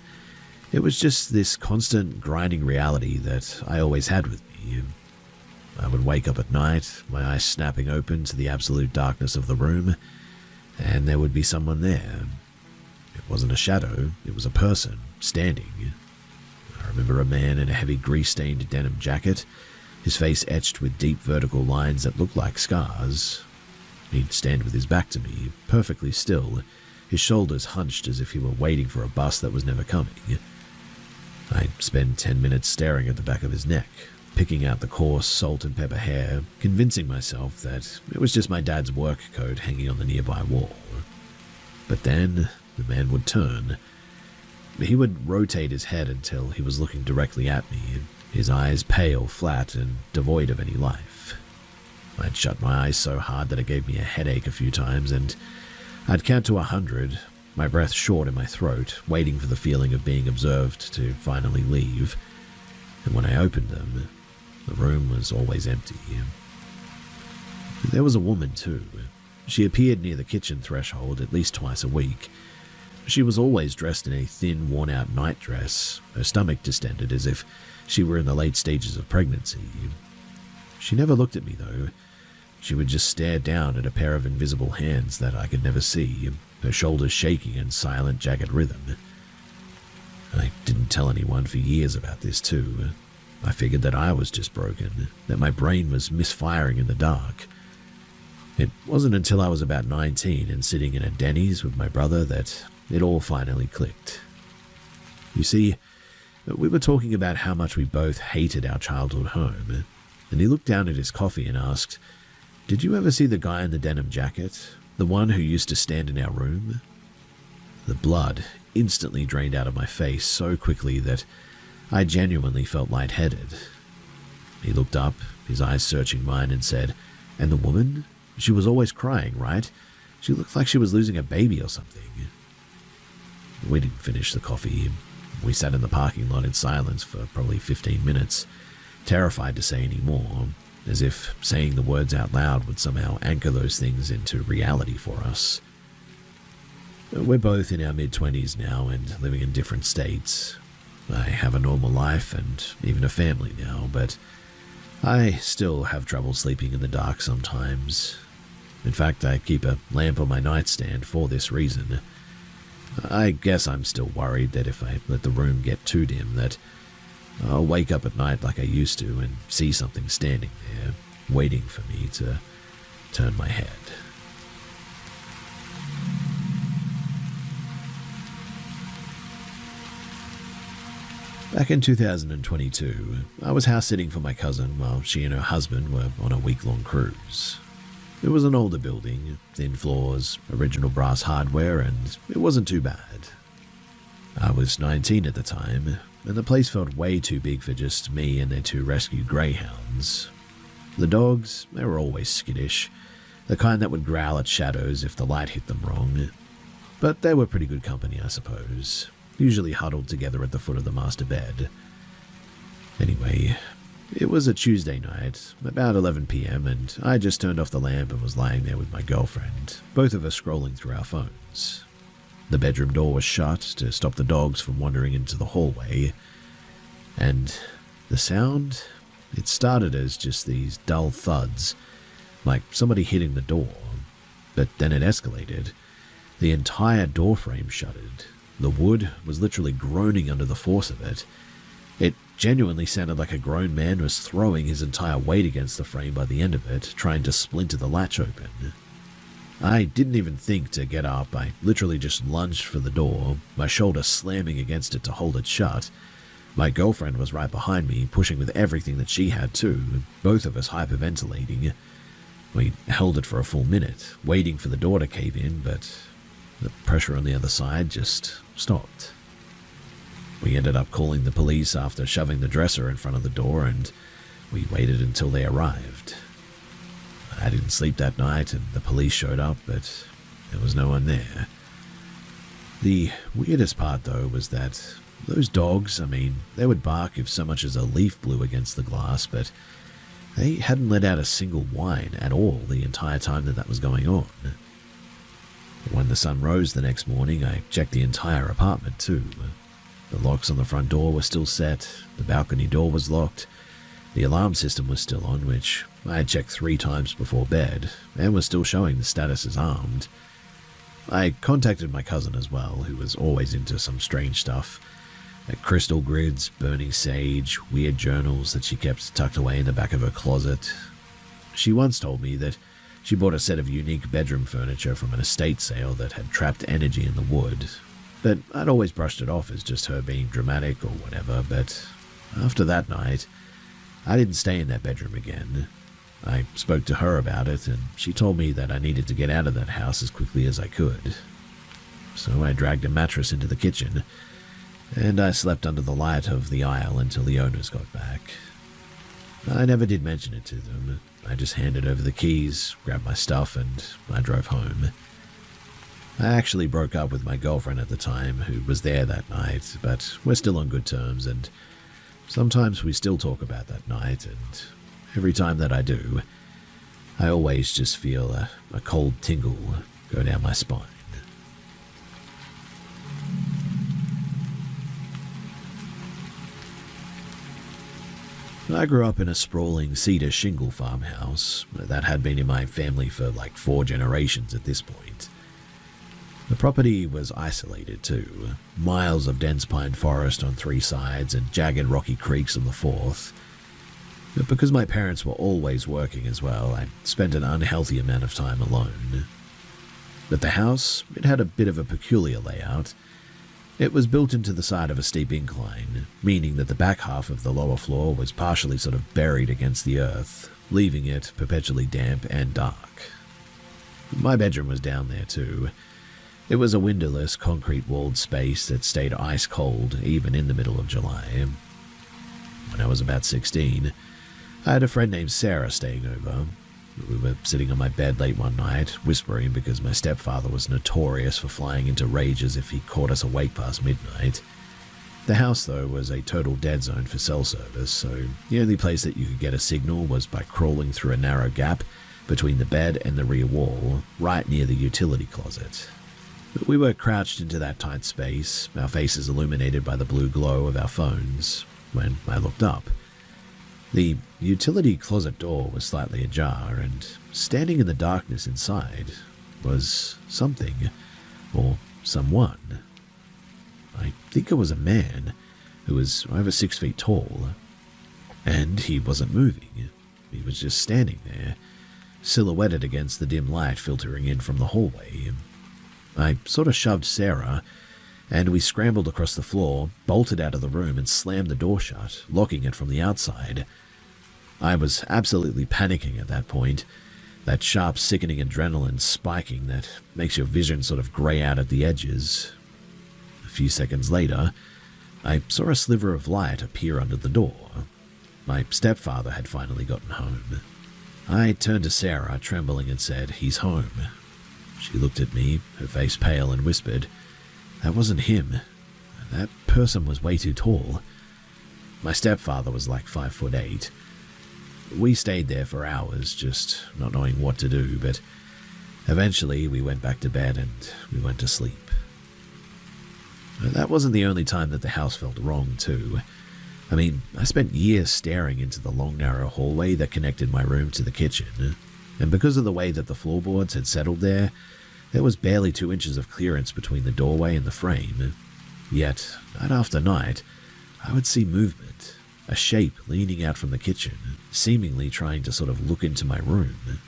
It was just this constant grinding reality that I always had with me. I would wake up at night, my eyes snapping open to the absolute darkness of the room, and there would be someone there. It wasn't a shadow, it was a person, standing. I remember a man in a heavy grease-stained denim jacket, his face etched with deep vertical lines that looked like scars. He'd stand with his back to me, perfectly still, his shoulders hunched as if he were waiting for a bus that was never coming. I'd spend 10 minutes staring at the back of his neck, picking out the coarse salt and pepper hair, convincing myself that it was just my dad's work coat hanging on the nearby wall. But then the man would turn. He would rotate his head until he was looking directly at me, his eyes pale, flat, and devoid of any life. I'd shut my eyes so hard that it gave me a headache a few times, and I'd count to 100, my breath short in my throat, waiting for the feeling of being observed to finally leave. And when I opened them, the room was always empty. There was a woman too. She appeared near the kitchen threshold at least twice a week. She was always dressed in a thin, worn-out nightdress, her stomach distended as if she were in the late stages of pregnancy. She never looked at me, though. She would just stare down at a pair of invisible hands that I could never see, her shoulders shaking in silent, jagged rhythm. I didn't tell anyone for years about this, too. I figured that I was just broken, that my brain was misfiring in the dark. It wasn't until I was about 19 and sitting in a Denny's with my brother that it all finally clicked. You see, we were talking about how much we both hated our childhood home. and he looked down at his coffee and asked, "Did you ever see the guy in the denim jacket? The one who used to stand in our room?" The blood instantly drained out of my face so quickly that I genuinely felt lightheaded. He looked up, his eyes searching mine, and said, "And the woman? She was always crying, right? She looked like she was losing a baby or something." We didn't finish the coffee. We sat in the parking lot in silence for probably 15 minutes, terrified to say any more, as if saying the words out loud would somehow anchor those things into reality for us. We're both in our mid-20s now and living in different states. I have a normal life and even a family now, but I still have trouble sleeping in the dark sometimes. In fact, I keep a lamp on my nightstand for this reason. I guess I'm still worried that if I let the room get too dim, that I'll wake up at night like I used to and see something standing there, waiting for me to turn my head. Back in 2022, I was house-sitting for my cousin while she and her husband were on a week-long cruise. It was an older building, thin floors, original brass hardware, and it wasn't too bad. I was 19 at the time, and the place felt way too big for just me and their 2 rescued greyhounds. The dogs, they were always skittish, the kind that would growl at shadows if the light hit them wrong. But they were pretty good company, I suppose, usually huddled together at the foot of the master bed. Anyway, it was a Tuesday night, about 11 p.m, and I just turned off the lamp and was lying there with my girlfriend, both of us scrolling through our phones. The bedroom door was shut to stop the dogs from wandering into the hallway, and the sound, it started as just these dull thuds, like somebody hitting the door, but then it escalated. The entire door frame shuddered. The wood was literally groaning under the force of it. It genuinely sounded like a grown man was throwing his entire weight against the frame by the end of it, trying to splinter the latch open. I didn't even think to get up. I literally just lunged for the door, my shoulder slamming against it to hold it shut. My girlfriend was right behind me, pushing with everything that she had too, both of us hyperventilating. We held it for a full minute, waiting for the door to cave in, but the pressure on the other side just stopped. We ended up calling the police after shoving the dresser in front of the door, and we waited until they arrived. I didn't sleep that night, and the police showed up, but there was no one there. The weirdest part, though, was that those dogs, they would bark if so much as a leaf blew against the glass, but they hadn't let out a single whine at all the entire time that was going on. When the sun rose the next morning, I checked the entire apartment too. The locks on the front door were still set, the balcony door was locked, the alarm system was still on, which I had checked 3 times before bed, and was still showing the status as armed. I contacted my cousin as well, who was always into some strange stuff. Crystal grids, burning sage, weird journals that she kept tucked away in the back of her closet. She once told me that she bought a set of unique bedroom furniture from an estate sale that had trapped energy in the wood, but I'd always brushed it off as just her being dramatic or whatever. But after that night, I didn't stay in that bedroom again. I spoke to her about it, and she told me that I needed to get out of that house as quickly as I could. So I dragged a mattress into the kitchen, and I slept under the light of the aisle until the owners got back. I never did mention it to them. I just handed over the keys, grabbed my stuff, and I drove home. I actually broke up with my girlfriend at the time, who was there that night, but we're still on good terms, and sometimes we still talk about that night, and every time that I do, I always just feel a cold tingle go down my spine. I grew up in a sprawling cedar shingle farmhouse that had been in my family for like 4 generations at this point. The property was isolated too, miles of dense pine forest on 3 sides and jagged rocky creeks on the 4th. But because my parents were always working as well, I spent an unhealthy amount of time alone. But the house, it had a bit of a peculiar layout. It was built into the side of a steep incline, meaning that the back half of the lower floor was partially sort of buried against the earth, leaving it perpetually damp and dark. My bedroom was down there too. It was a windowless, concrete-walled space that stayed ice cold even in the middle of July. When I was about 16, I had a friend named Sarah staying over. We were sitting on my bed late one night, whispering because my stepfather was notorious for flying into rages if he caught us awake past midnight. The house, though, was a total dead zone for cell service, so the only place that you could get a signal was by crawling through a narrow gap between the bed and the rear wall, right near the utility closet. We were crouched into that tight space, our faces illuminated by the blue glow of our phones, when I looked up. The utility closet door was slightly ajar, and standing in the darkness inside was something, or someone. I think it was a man who was over 6 feet tall, and he wasn't moving. He was just standing there, silhouetted against the dim light filtering in from the hallway. I sort of shoved Sarah, and we scrambled across the floor, bolted out of the room, and slammed the door shut, locking it from the outside. I was absolutely panicking at that point, that sharp, sickening adrenaline spiking that makes your vision sort of grey out at the edges. A few seconds later, I saw a sliver of light appear under the door. My stepfather had finally gotten home. I turned to Sarah, trembling, and said, "He's home." She looked at me, her face pale, and whispered, "That wasn't him. That person was way too tall." My stepfather was like 5'8". We stayed there for hours, just not knowing what to do, but eventually we went back to bed and we went to sleep. That wasn't the only time that the house felt wrong, too. I mean, I spent years staring into the long, narrow hallway that connected my room to the kitchen, and because of the way that the floorboards had settled there was barely 2 inches of clearance between the doorway and the frame. Yet, night after night, I would see movement, a shape leaning out from the kitchen, seemingly trying to sort of look into my room.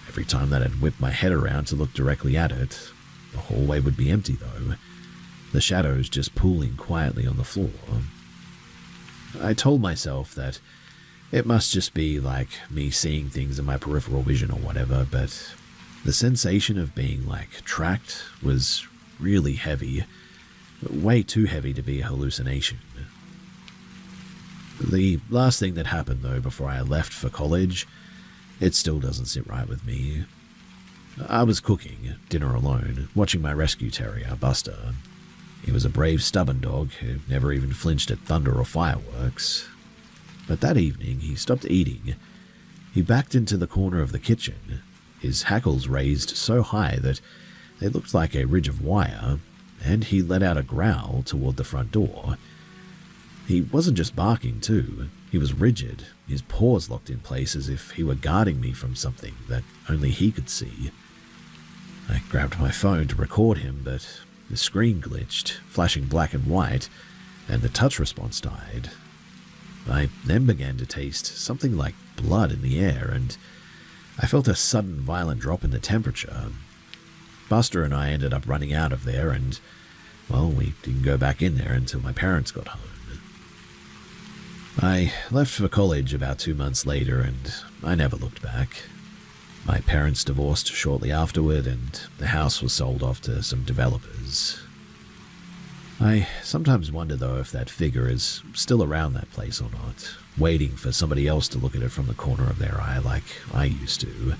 Every time that I'd whip my head around to look directly at it, the hallway would be empty though, the shadows just pooling quietly on the floor. I told myself that it must just be like me seeing things in my peripheral vision or whatever, but the sensation of being like tracked was really heavy, way too heavy to be a hallucination. The last thing that happened though before I left for college, it still doesn't sit right with me. I was cooking dinner alone, watching my rescue terrier, Buster. He was a brave, stubborn dog who never even flinched at thunder or fireworks. But that evening, he stopped eating. He backed into the corner of the kitchen, his hackles raised so high that they looked like a ridge of wire, and he let out a growl toward the front door. He wasn't just barking, too. He was rigid, his paws locked in place as if he were guarding me from something that only he could see. I grabbed my phone to record him, but the screen glitched, flashing black and white, and the touch response died. I then began to taste something like blood in the air, and I felt a sudden violent drop in the temperature. Buster and I ended up running out of there, and, well, we didn't go back in there until my parents got home. I left for college about 2 months later, and I never looked back. My parents divorced shortly afterward, and the house was sold off to some developers. I sometimes wonder, though, if that figure is still around that place or not, waiting for somebody else to look at it from the corner of their eye like I used to.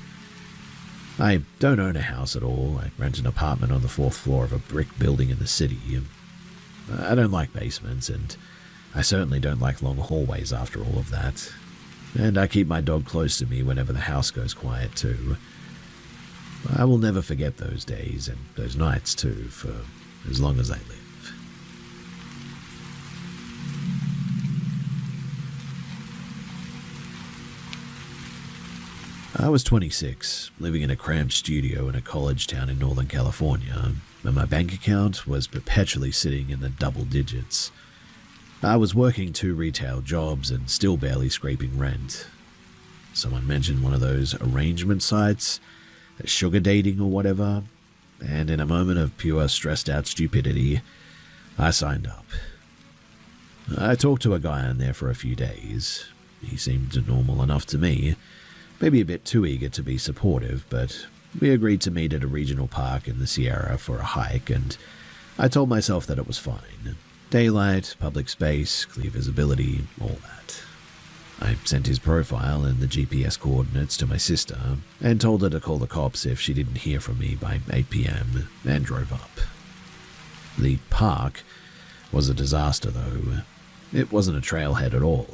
I don't own a house at all. I rent an apartment on the 4th floor of a brick building in the city. I don't like basements, and I certainly don't like long hallways after all of that. And I keep my dog close to me whenever the house goes quiet too. I will never forget those days, and those nights too, for as long as I live. I was 26, living in a cramped studio in a college town in Northern California, and my bank account was perpetually sitting in the double digits. I was working 2 retail jobs and still barely scraping rent. Someone mentioned one of those arrangement sites, sugar dating or whatever, and in a moment of pure stressed out stupidity, I signed up. I talked to a guy in there for a few days. He seemed normal enough to me, maybe a bit too eager to be supportive, but we agreed to meet at a regional park in the Sierra for a hike, and I told myself that it was fine. Daylight, public space, clear visibility, all that. I sent his profile and the GPS coordinates to my sister and told her to call the cops if she didn't hear from me by 8 p.m. and drove up. The park was a disaster, though. It wasn't a trailhead at all.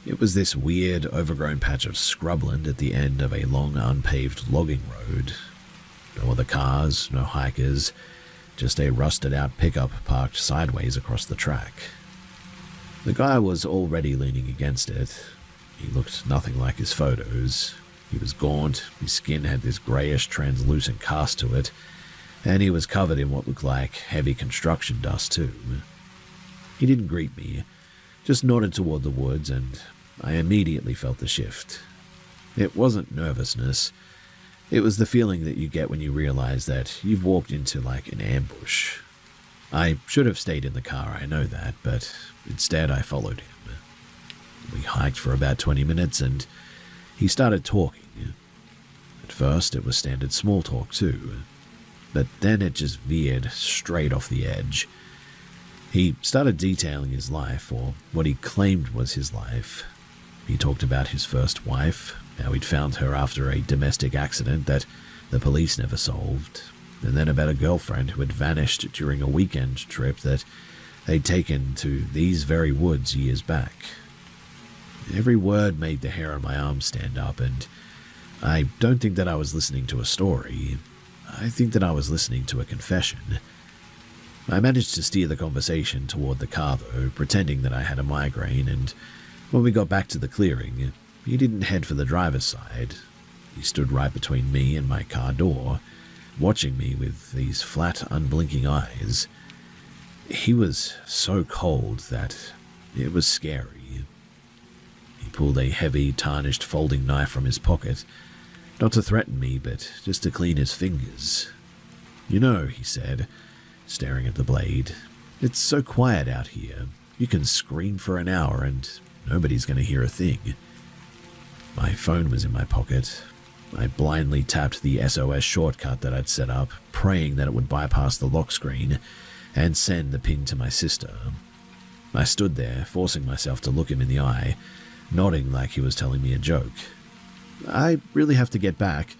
It was this weird, overgrown patch of scrubland at the end of a long, unpaved logging road. No other cars, no hikers, just a rusted-out pickup parked sideways across the track. The guy was already leaning against it. He looked nothing like his photos. He was gaunt, his skin had this greyish, translucent cast to it, and he was covered in what looked like heavy construction dust too. He didn't greet me, just nodded toward the woods, and I immediately felt the shift. It wasn't nervousness. It was the feeling that you get when you realize that you've walked into like an ambush. I should have stayed in the car, I know that, but instead I followed him. We hiked for about 20 minutes and he started talking. At first it was standard small talk too, but then it just veered straight off the edge. He started detailing his life, or what he claimed was his life. He talked about his first wife, how he'd found her after a domestic accident that the police never solved, and then about a girlfriend who had vanished during a weekend trip that they'd taken to these very woods years back. Every word made the hair on my arm stand up, and I don't think that I was listening to a story. I think that I was listening to a confession. I managed to steer the conversation toward the car, though, pretending that I had a migraine, and when we got back to the clearing, he didn't head for the driver's side. He stood right between me and my car door, watching me with these flat, unblinking eyes. He was so cold that it was scary. He pulled a heavy, tarnished folding knife from his pocket, not to threaten me, but just to clean his fingers. "You know," he said, staring at the blade, "it's so quiet out here. You can scream for an hour and nobody's going to hear a thing." My phone was in my pocket. I blindly tapped the SOS shortcut that I'd set up, praying that it would bypass the lock screen and send the ping to my sister. I stood there, forcing myself to look him in the eye, nodding like he was telling me a joke. "I really have to get back,"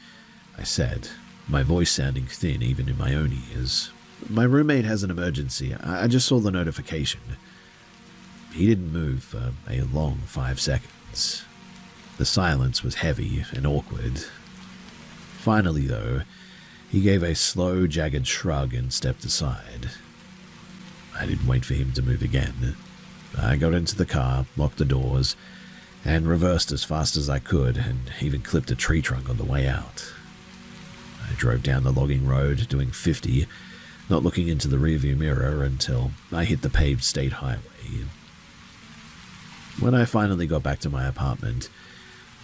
I said, my voice sounding thin even in my own ears. "My roommate has an emergency. I just saw the notification." He didn't move for a long 5 seconds. The silence was heavy and awkward. Finally, though, he gave a slow, jagged shrug and stepped aside. I didn't wait for him to move again. I got into the car, locked the doors, and reversed as fast as I could, and even clipped a tree trunk on the way out. I drove down the logging road, doing 50, not looking into the rearview mirror until I hit the paved state highway. When I finally got back to my apartment,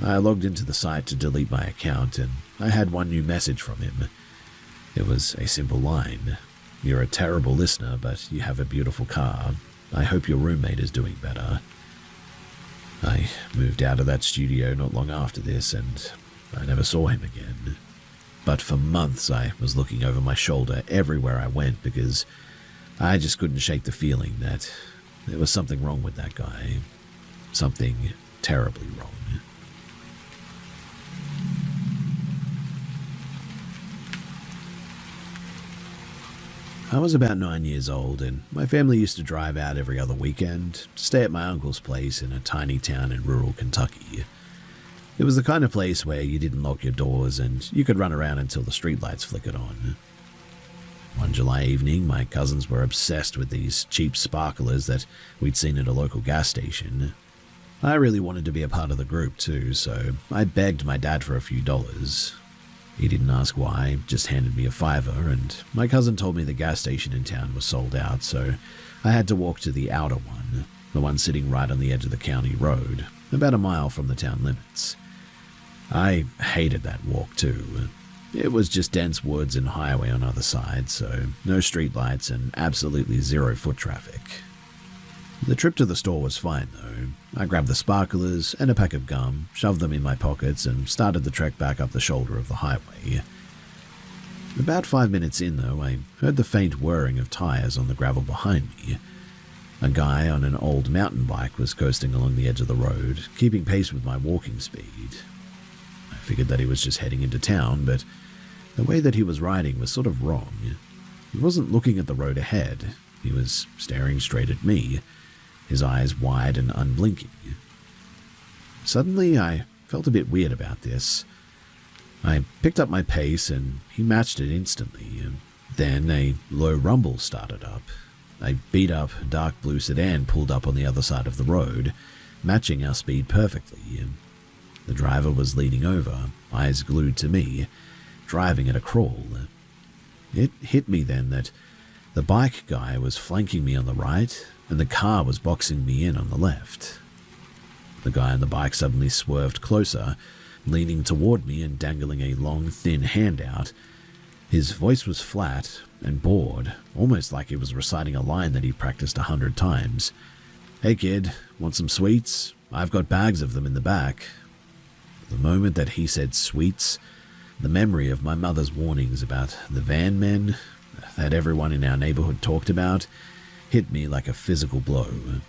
I logged into the site to delete my account, and I had one new message from him. It was a simple line: "You're a terrible listener, but you have a beautiful car. I hope your roommate is doing better." I moved out of that studio not long after this, and I never saw him again. But for months I was looking over my shoulder everywhere I went because I just couldn't shake the feeling that there was something wrong with that guy. Something terribly wrong. I was about 9 years old, and my family used to drive out every other weekend to stay at my uncle's place in a tiny town in rural Kentucky. It was the kind of place where you didn't lock your doors and you could run around until the streetlights flickered on. One July evening, my cousins were obsessed with these cheap sparklers that we'd seen at a local gas station. I really wanted to be a part of the group too, so I begged my dad for a few dollars. He didn't ask why, just handed me a $5, and my cousin told me the gas station in town was sold out, so I had to walk to the outer one, the one sitting right on the edge of the county road, about a mile from the town limits. I hated that walk too. It was just dense woods and highway on either side, so no streetlights and absolutely zero foot traffic. The trip to the store was fine though. I grabbed the sparklers and a pack of gum, shoved them in my pockets, and started the trek back up the shoulder of the highway. About 5 minutes in though, I heard the faint whirring of tires on the gravel behind me. A guy on an old mountain bike was coasting along the edge of the road, keeping pace with my walking speed. I figured that he was just heading into town, but the way that he was riding was sort of wrong. He wasn't looking at the road ahead. He was staring straight at me, his eyes wide and unblinking. Suddenly, I felt a bit weird about this. I picked up my pace and he matched it instantly. Then a low rumble started up. A beat-up, dark blue sedan pulled up on the other side of the road, matching our speed perfectly. The driver was leaning over, eyes glued to me, driving at a crawl. It hit me then that the bike guy was flanking me on the right, and the car was boxing me in on the left. The guy on the bike suddenly swerved closer, leaning toward me and dangling a long, thin hand out. His voice was flat and bored, almost like he was reciting a line that he'd practiced 100 times. "Hey kid, want some sweets? I've got bags of them in the back." The moment that he said sweets, the memory of my mother's warnings about the van men that everyone in our neighborhood talked about hit me like a physical blow.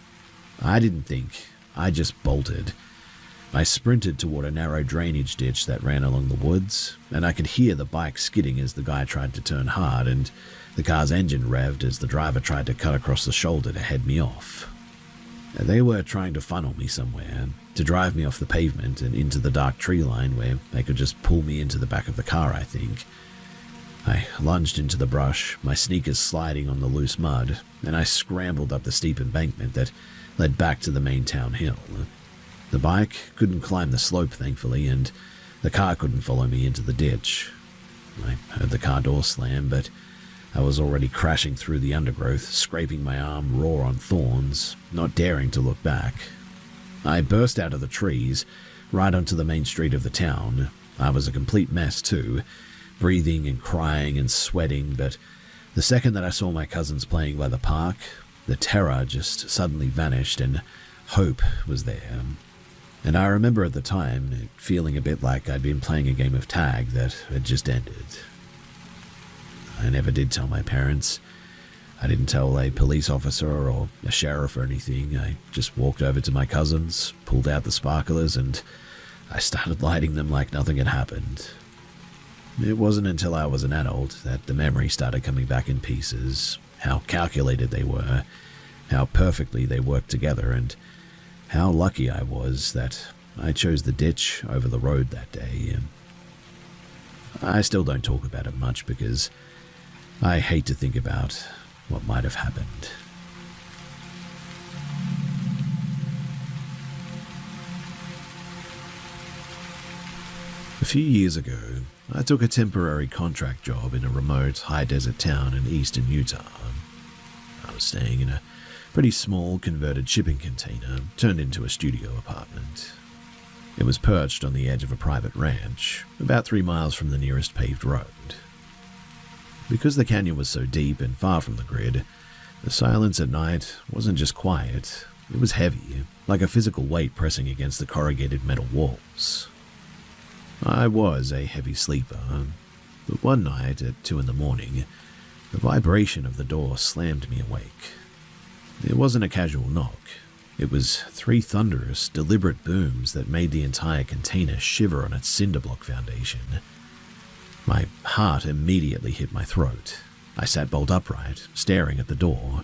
I didn't think, I just bolted. I sprinted toward a narrow drainage ditch that ran along the woods, and I could hear the bike skidding as the guy tried to turn hard, and the car's engine revved as the driver tried to cut across the shoulder to head me off. They were trying to funnel me somewhere, to drive me off the pavement and into the dark tree line where they could just pull me into the back of the car, I think. I lunged into the brush, my sneakers sliding on the loose mud, and I scrambled up the steep embankment that led back to the main town hill. The bike couldn't climb the slope, thankfully, and the car couldn't follow me into the ditch. I heard the car door slam, but I was already crashing through the undergrowth, scraping my arm raw on thorns, not daring to look back. I burst out of the trees, right onto the main street of the town. I was a complete mess, too, breathing and crying and sweating, but the second that I saw my cousins playing by the park, the terror just suddenly vanished and hope was there. And I remember at the time it feeling a bit like I'd been playing a game of tag that had just ended. I never did tell my parents. I didn't tell a police officer or a sheriff or anything. I just walked over to my cousins, pulled out the sparklers, and I started lighting them like nothing had happened. It wasn't until I was an adult that the memory started coming back in pieces, how calculated they were, how perfectly they worked together, and how lucky I was that I chose the ditch over the road that day. I still don't talk about it much because I hate to think about what might have happened. A few years ago, I took a temporary contract job in a remote, high-desert town in eastern Utah. I was staying in a pretty small, converted shipping container turned into a studio apartment. It was perched on the edge of a private ranch, about 3 miles from the nearest paved road. Because the canyon was so deep and far from the grid, the silence at night wasn't just quiet, it was heavy, like a physical weight pressing against the corrugated metal walls. I was a heavy sleeper, but one night at 2 a.m, the vibration of the door slammed me awake. It wasn't a casual knock. It was 3 thunderous, deliberate booms that made the entire container shiver on its cinder block foundation. My heart immediately hit my throat. I sat bolt upright, staring at the door.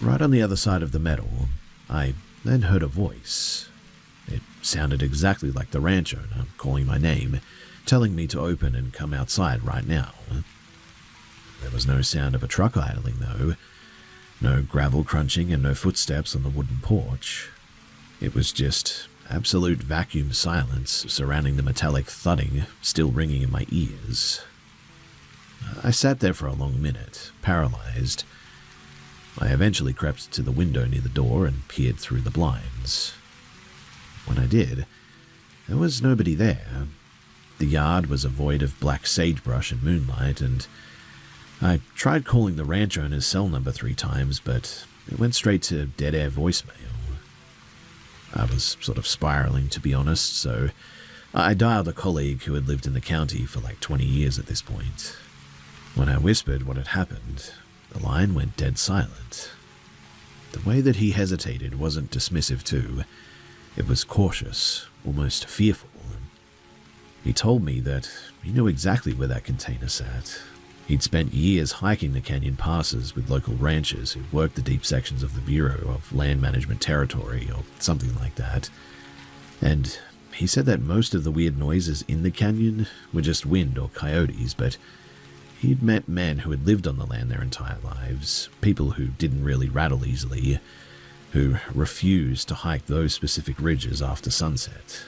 Right on the other side of the metal, I then heard a voice. It sounded exactly like the ranch owner calling my name, telling me to open and come outside right now. There was no sound of a truck idling, though. No gravel crunching and no footsteps on the wooden porch. It was just absolute vacuum silence surrounding the metallic thudding still ringing in my ears. I sat there for a long minute, paralyzed. I eventually crept to the window near the door and peered through the blinds. When I did, there was nobody there. The yard was void of black sagebrush and moonlight, and I tried calling the ranch owner's cell number 3 times, but it went straight to dead air voicemail. I was sort of spiraling, to be honest, so I dialed a colleague who had lived in the county for like 20 years at this point. When I whispered what had happened, the line went dead silent. The way that he hesitated wasn't dismissive too. It was cautious, almost fearful. He told me that he knew exactly where that container sat. He'd spent years hiking the canyon passes with local ranchers who worked the deep sections of the Bureau of Land Management Territory or something like that. And he said that most of the weird noises in the canyon were just wind or coyotes, but he'd met men who had lived on the land their entire lives, people who didn't really rattle easily, who refused to hike those specific ridges after sunset.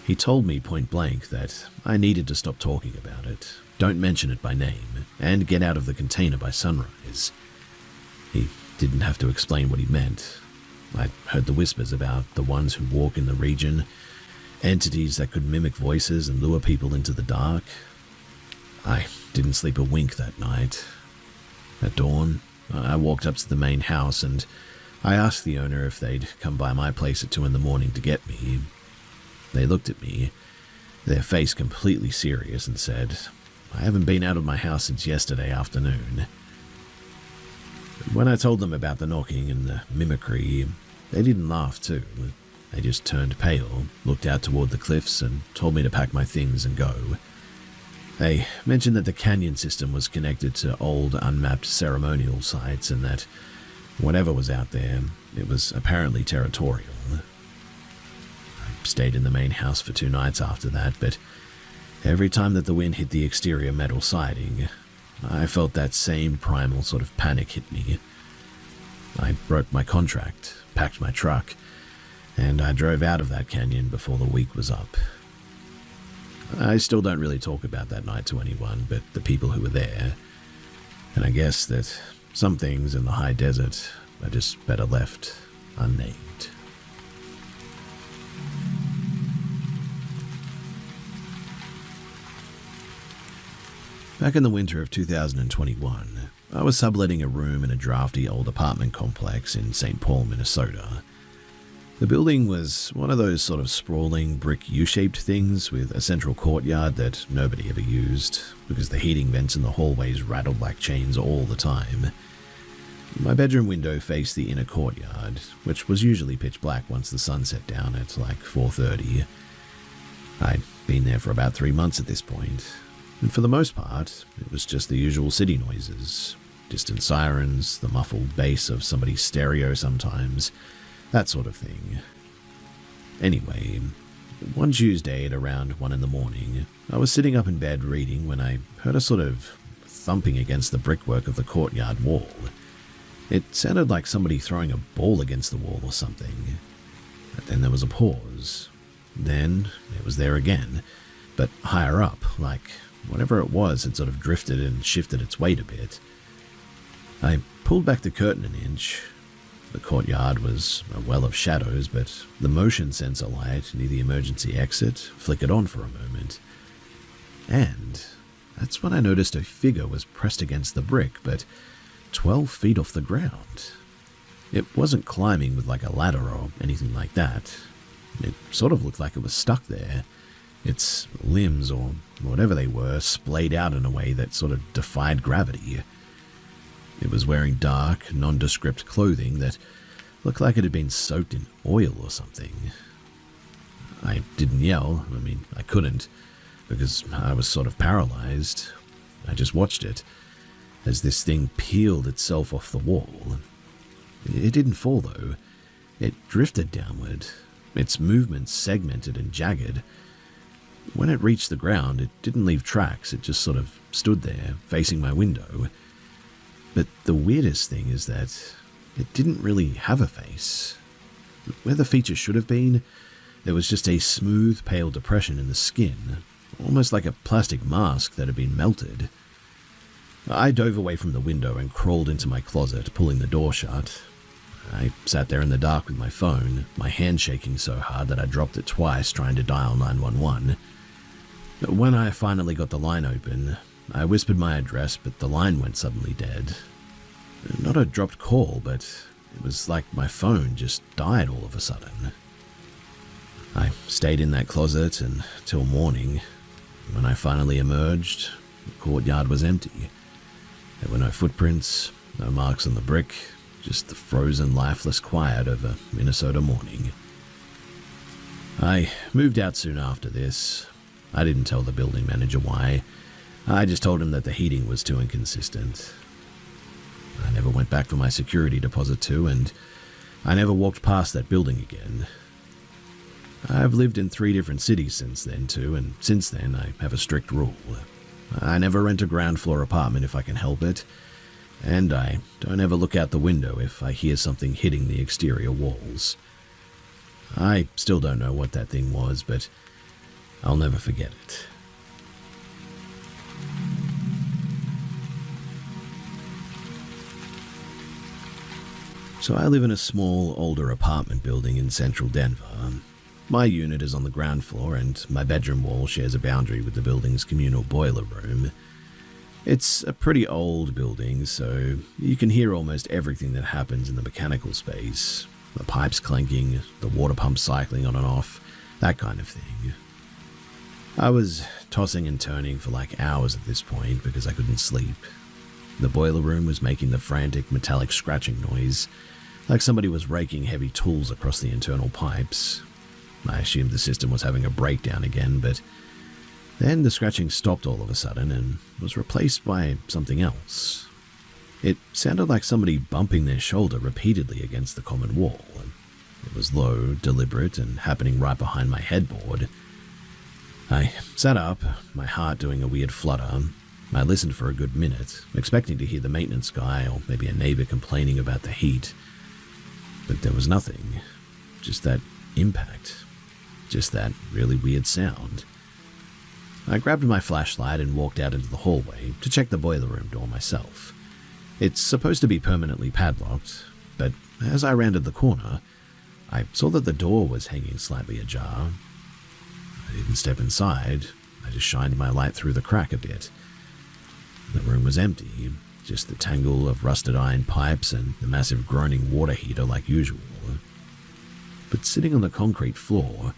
He told me point blank that I needed to stop talking about it, don't mention it by name, and get out of the container by sunrise. He didn't have to explain what he meant. I heard the whispers about the ones who walk in the region, entities that could mimic voices and lure people into the dark. I didn't sleep a wink that night. At dawn, I walked up to the main house and I asked the owner if they'd come by my place at 2 a.m. to get me. They looked at me, their face completely serious, and said, "I haven't been out of my house since yesterday afternoon." When I told them about the knocking and the mimicry, they didn't laugh too. They just turned pale, looked out toward the cliffs, and told me to pack my things and go. They mentioned that the canyon system was connected to old, unmapped ceremonial sites and that whatever was out there, it was apparently territorial. I stayed in the main house for 2 nights after that, but every time that the wind hit the exterior metal siding, I felt that same primal sort of panic hit me. I broke my contract, packed my truck, and I drove out of that canyon before the week was up. I still don't really talk about that night to anyone but the people who were there, and I guess that some things in the high desert are just better left unnamed. Back in the winter of 2021, I was subletting a room in a drafty old apartment complex in St. Paul, Minnesota. The building was one of those sort of sprawling brick U-shaped things with a central courtyard that nobody ever used because the heating vents in the hallways rattled like chains all the time. My bedroom window faced the inner courtyard, which was usually pitch black once the sun set down at like 4:30. I'd been there for about 3 months at this point, and for the most part, it was just the usual city noises. Distant sirens, the muffled bass of somebody's stereo sometimes, that sort of thing. Anyway, one Tuesday at around 1 a.m, I was sitting up in bed reading when I heard a sort of thumping against the brickwork of the courtyard wall. It sounded like somebody throwing a ball against the wall or something. But then there was a pause. Then it was there again, but higher up, like whatever it was had sort of drifted and shifted its weight a bit. I pulled back the curtain an inch. The courtyard was a well of shadows, but the motion sensor light near the emergency exit flickered on for a moment. And that's when I noticed a figure was pressed against the brick, but 12 feet off the ground. It wasn't climbing with like a ladder or anything like that. It sort of looked like it was stuck there. Its limbs, or whatever they were, splayed out in a way that sort of defied gravity. It was wearing dark, nondescript clothing that looked like it had been soaked in oil or something. I didn't yell. I couldn't, because I was sort of paralyzed. I just watched it, as this thing peeled itself off the wall. It didn't fall, though. It drifted downward, its movements segmented and jagged. When it reached the ground, it didn't leave tracks. It just sort of stood there, facing my window. But the weirdest thing is that it didn't really have a face. Where the features should have been, there was just a smooth, pale depression in the skin, almost like a plastic mask that had been melted. I dove away from the window and crawled into my closet, pulling the door shut. I sat there in the dark with my phone, my hand shaking so hard that I dropped it twice trying to dial 911. When I finally got the line open, I whispered my address, but the line went suddenly dead. Not a dropped call, but it was like my phone just died all of a sudden. I stayed in that closet until morning. When I finally emerged, the courtyard was empty. There were no footprints, no marks on the brick, just the frozen, lifeless quiet of a Minnesota morning. I moved out soon after this. I didn't tell the building manager why. I just told him that the heating was too inconsistent. I never went back for my security deposit too, and I never walked past that building again. I've lived in 3 different cities since then too, and since then I have a strict rule. I never rent a ground floor apartment if I can help it, and I don't ever look out the window if I hear something hitting the exterior walls. I still don't know what that thing was, but I'll never forget it. So I live in a small, older apartment building in central Denver. My unit is on the ground floor, and my bedroom wall shares a boundary with the building's communal boiler room. It's a pretty old building, so you can hear almost everything that happens in the mechanical space. The pipes clanking, the water pump cycling on and off, that kind of thing. I was tossing and turning for like hours at this point because I couldn't sleep. The boiler room was making the frantic metallic scratching noise, like somebody was raking heavy tools across the internal pipes. I assumed the system was having a breakdown again, but then the scratching stopped all of a sudden and was replaced by something else. It sounded like somebody bumping their shoulder repeatedly against the common wall. It was low, deliberate, and happening right behind my headboard. I sat up, my heart doing a weird flutter. I listened for a good minute, expecting to hear the maintenance guy or maybe a neighbor complaining about the heat. But there was nothing. Just that impact. Just that really weird sound. I grabbed my flashlight and walked out into the hallway to check the boiler room door myself. It's supposed to be permanently padlocked, but as I rounded the corner, I saw that the door was hanging slightly ajar. I didn't step inside, I just shined my light through the crack a bit. The room was empty, just the tangle of rusted iron pipes and the massive groaning water heater like usual. But sitting on the concrete floor,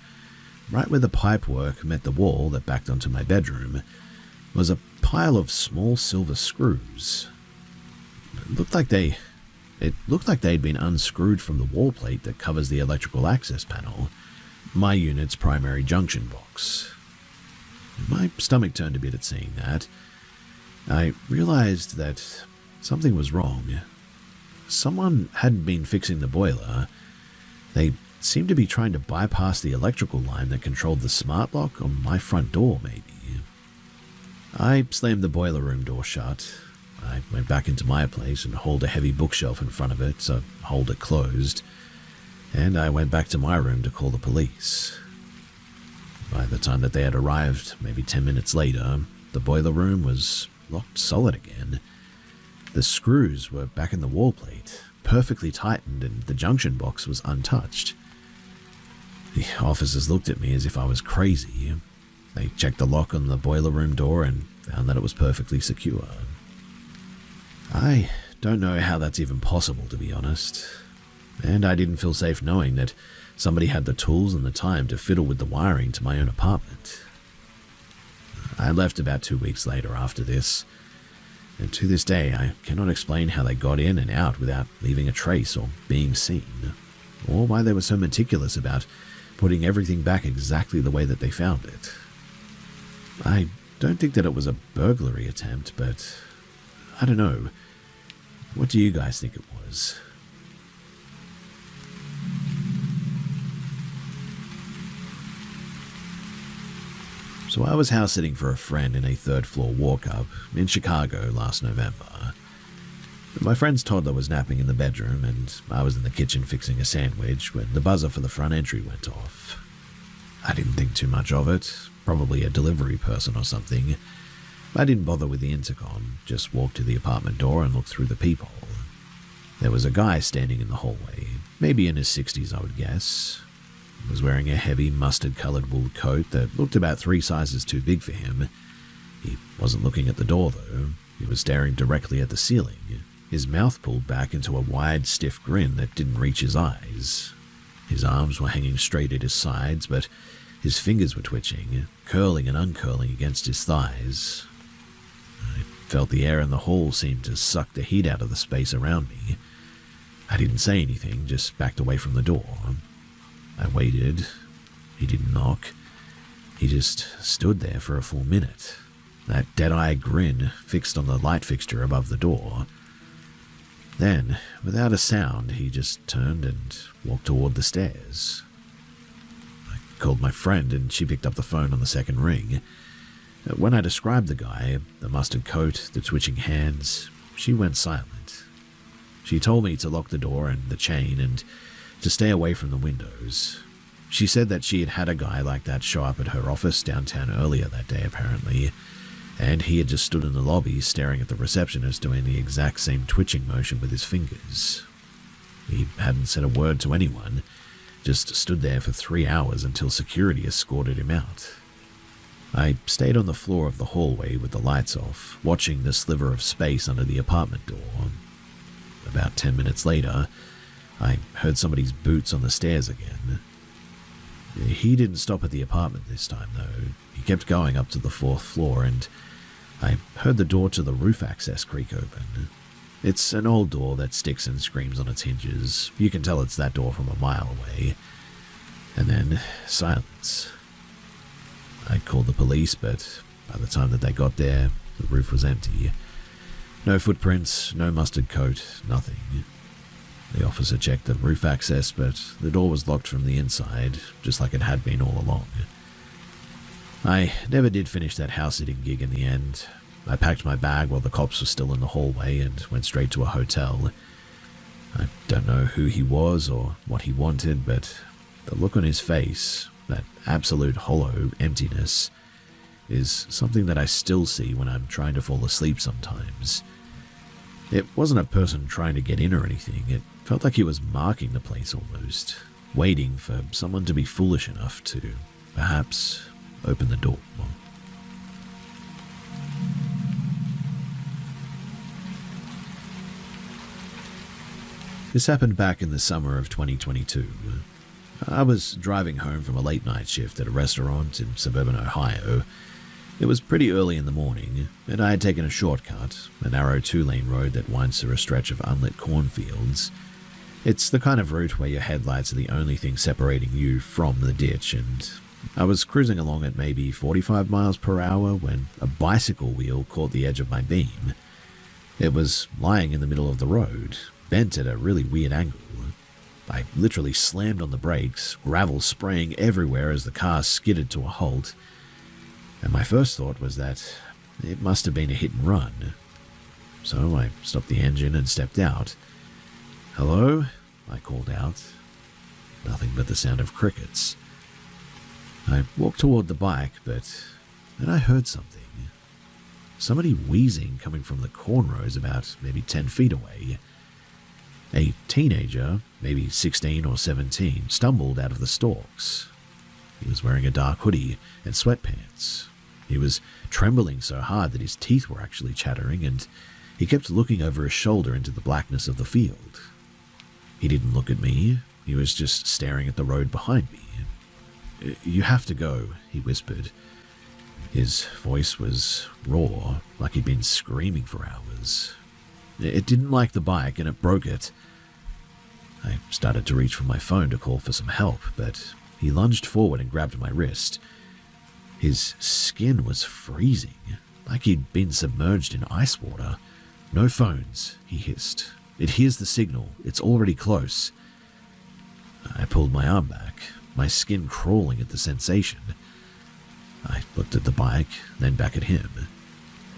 right where the pipework met the wall that backed onto my bedroom, was a pile of small silver screws. It looked like they'd been unscrewed from the wall plate that covers the electrical access panel, my unit's primary junction box. My stomach turned a bit at seeing that. I realized that something was wrong. Someone hadn't been fixing the boiler. They seemed to be trying to bypass the electrical line that controlled the smart lock on my front door, maybe. I slammed the boiler room door shut. I went back into my place and hauled a heavy bookshelf in front of it to hold it closed, and I went back to my room to call the police. By the time that they had arrived, maybe 10 minutes later, the boiler room was locked solid again. The screws were back in the wall plate, perfectly tightened, and the junction box was untouched. The officers looked at me as if I was crazy. They checked the lock on the boiler room door and found that it was perfectly secure. I don't know how that's even possible, to be honest. And I didn't feel safe knowing that somebody had the tools and the time to fiddle with the wiring to my own apartment. I left about 2 weeks later after this, and to this day I cannot explain how they got in and out without leaving a trace or being seen, or why they were so meticulous about putting everything back exactly the way that they found it. I don't think that it was a burglary attempt, but I don't know. What do you guys think it was? So I was house sitting for a friend in a third-floor walk-up in Chicago last November. My friend's toddler was napping in the bedroom, and I was in the kitchen fixing a sandwich when the buzzer for the front entry went off. I didn't think too much of it, probably a delivery person or something. I didn't bother with the intercom, just walked to the apartment door and looked through the peephole. There was a guy standing in the hallway, maybe in his 60s I would guess. He was wearing a heavy mustard-colored wool coat that looked about 3 sizes too big for him. He wasn't looking at the door, though. He was staring directly at the ceiling, his mouth pulled back into a wide, stiff grin that didn't reach his eyes. His arms were hanging straight at his sides, but his fingers were twitching, curling and uncurling against his thighs. I felt the air in the hall seemed to suck the heat out of the space around me. I didn't say anything, just backed away from the door. I waited. He didn't knock. He just stood there for a full minute, that dead-eyed grin fixed on the light fixture above the door. Then, without a sound, he just turned and walked toward the stairs. I called my friend and she picked up the phone on the second ring. When I described the guy, the mustard coat, the twitching hands, she went silent. She told me to lock the door and the chain and to stay away from the windows. She said that she had had a guy like that show up at her office downtown earlier that day, apparently, and he had just stood in the lobby staring at the receptionist doing the exact same twitching motion with his fingers. He hadn't said a word to anyone, just stood there for 3 hours until security escorted him out. I stayed on the floor of the hallway with the lights off, watching the sliver of space under the apartment door. About 10 minutes later, I heard somebody's boots on the stairs again. He didn't stop at the apartment this time, though. He kept going up to the 4th floor, and I heard the door to the roof access creak open. It's an old door that sticks and screams on its hinges. You can tell it's that door from a mile away. And then, silence. I called the police, but by the time that they got there, the roof was empty. No footprints, no mustard coat, nothing. The officer checked the roof access, but the door was locked from the inside, just like it had been all along. I never did finish that house-sitting gig in the end. I packed my bag while the cops were still in the hallway and went straight to a hotel. I don't know who he was or what he wanted, but the look on his face, that absolute hollow emptiness, is something that I still see when I'm trying to fall asleep sometimes. It wasn't a person trying to get in or anything. It felt like he was marking the place almost, waiting for someone to be foolish enough to, perhaps, open the door. This happened back in the summer of 2022. I was driving home from a late-night shift at a restaurant in suburban Ohio. It was pretty early in the morning, and I had taken a shortcut, a narrow 2-lane road that winds through a stretch of unlit cornfields. It's the kind of route where your headlights are the only thing separating you from the ditch, and I was cruising along at maybe 45 miles per hour when a bicycle wheel caught the edge of my beam. It was lying in the middle of the road, bent at a really weird angle. I literally slammed on the brakes, gravel spraying everywhere as the car skidded to a halt. And my first thought was that it must have been a hit and run. So I stopped the engine and stepped out. "Hello?" I called out. Nothing but the sound of crickets. I walked toward the bike, but then I heard something. Somebody wheezing coming from the cornrows about maybe 10 feet away. A teenager, maybe 16 or 17, stumbled out of the stalks. He was wearing a dark hoodie and sweatpants. He was trembling so hard that his teeth were actually chattering, and he kept looking over his shoulder into the blackness of the field. He didn't look at me. He was just staring at the road behind me. "You have to go," he whispered. His voice was raw, like he'd been screaming for hours. It didn't like the bike, and it broke it. I started to reach for my phone to call for some help, but he lunged forward and grabbed my wrist. His skin was freezing, like he'd been submerged in ice water. "No phones," he hissed. "It hears the signal. It's already close." I pulled my arm back, my skin crawling at the sensation. I looked at the bike, then back at him.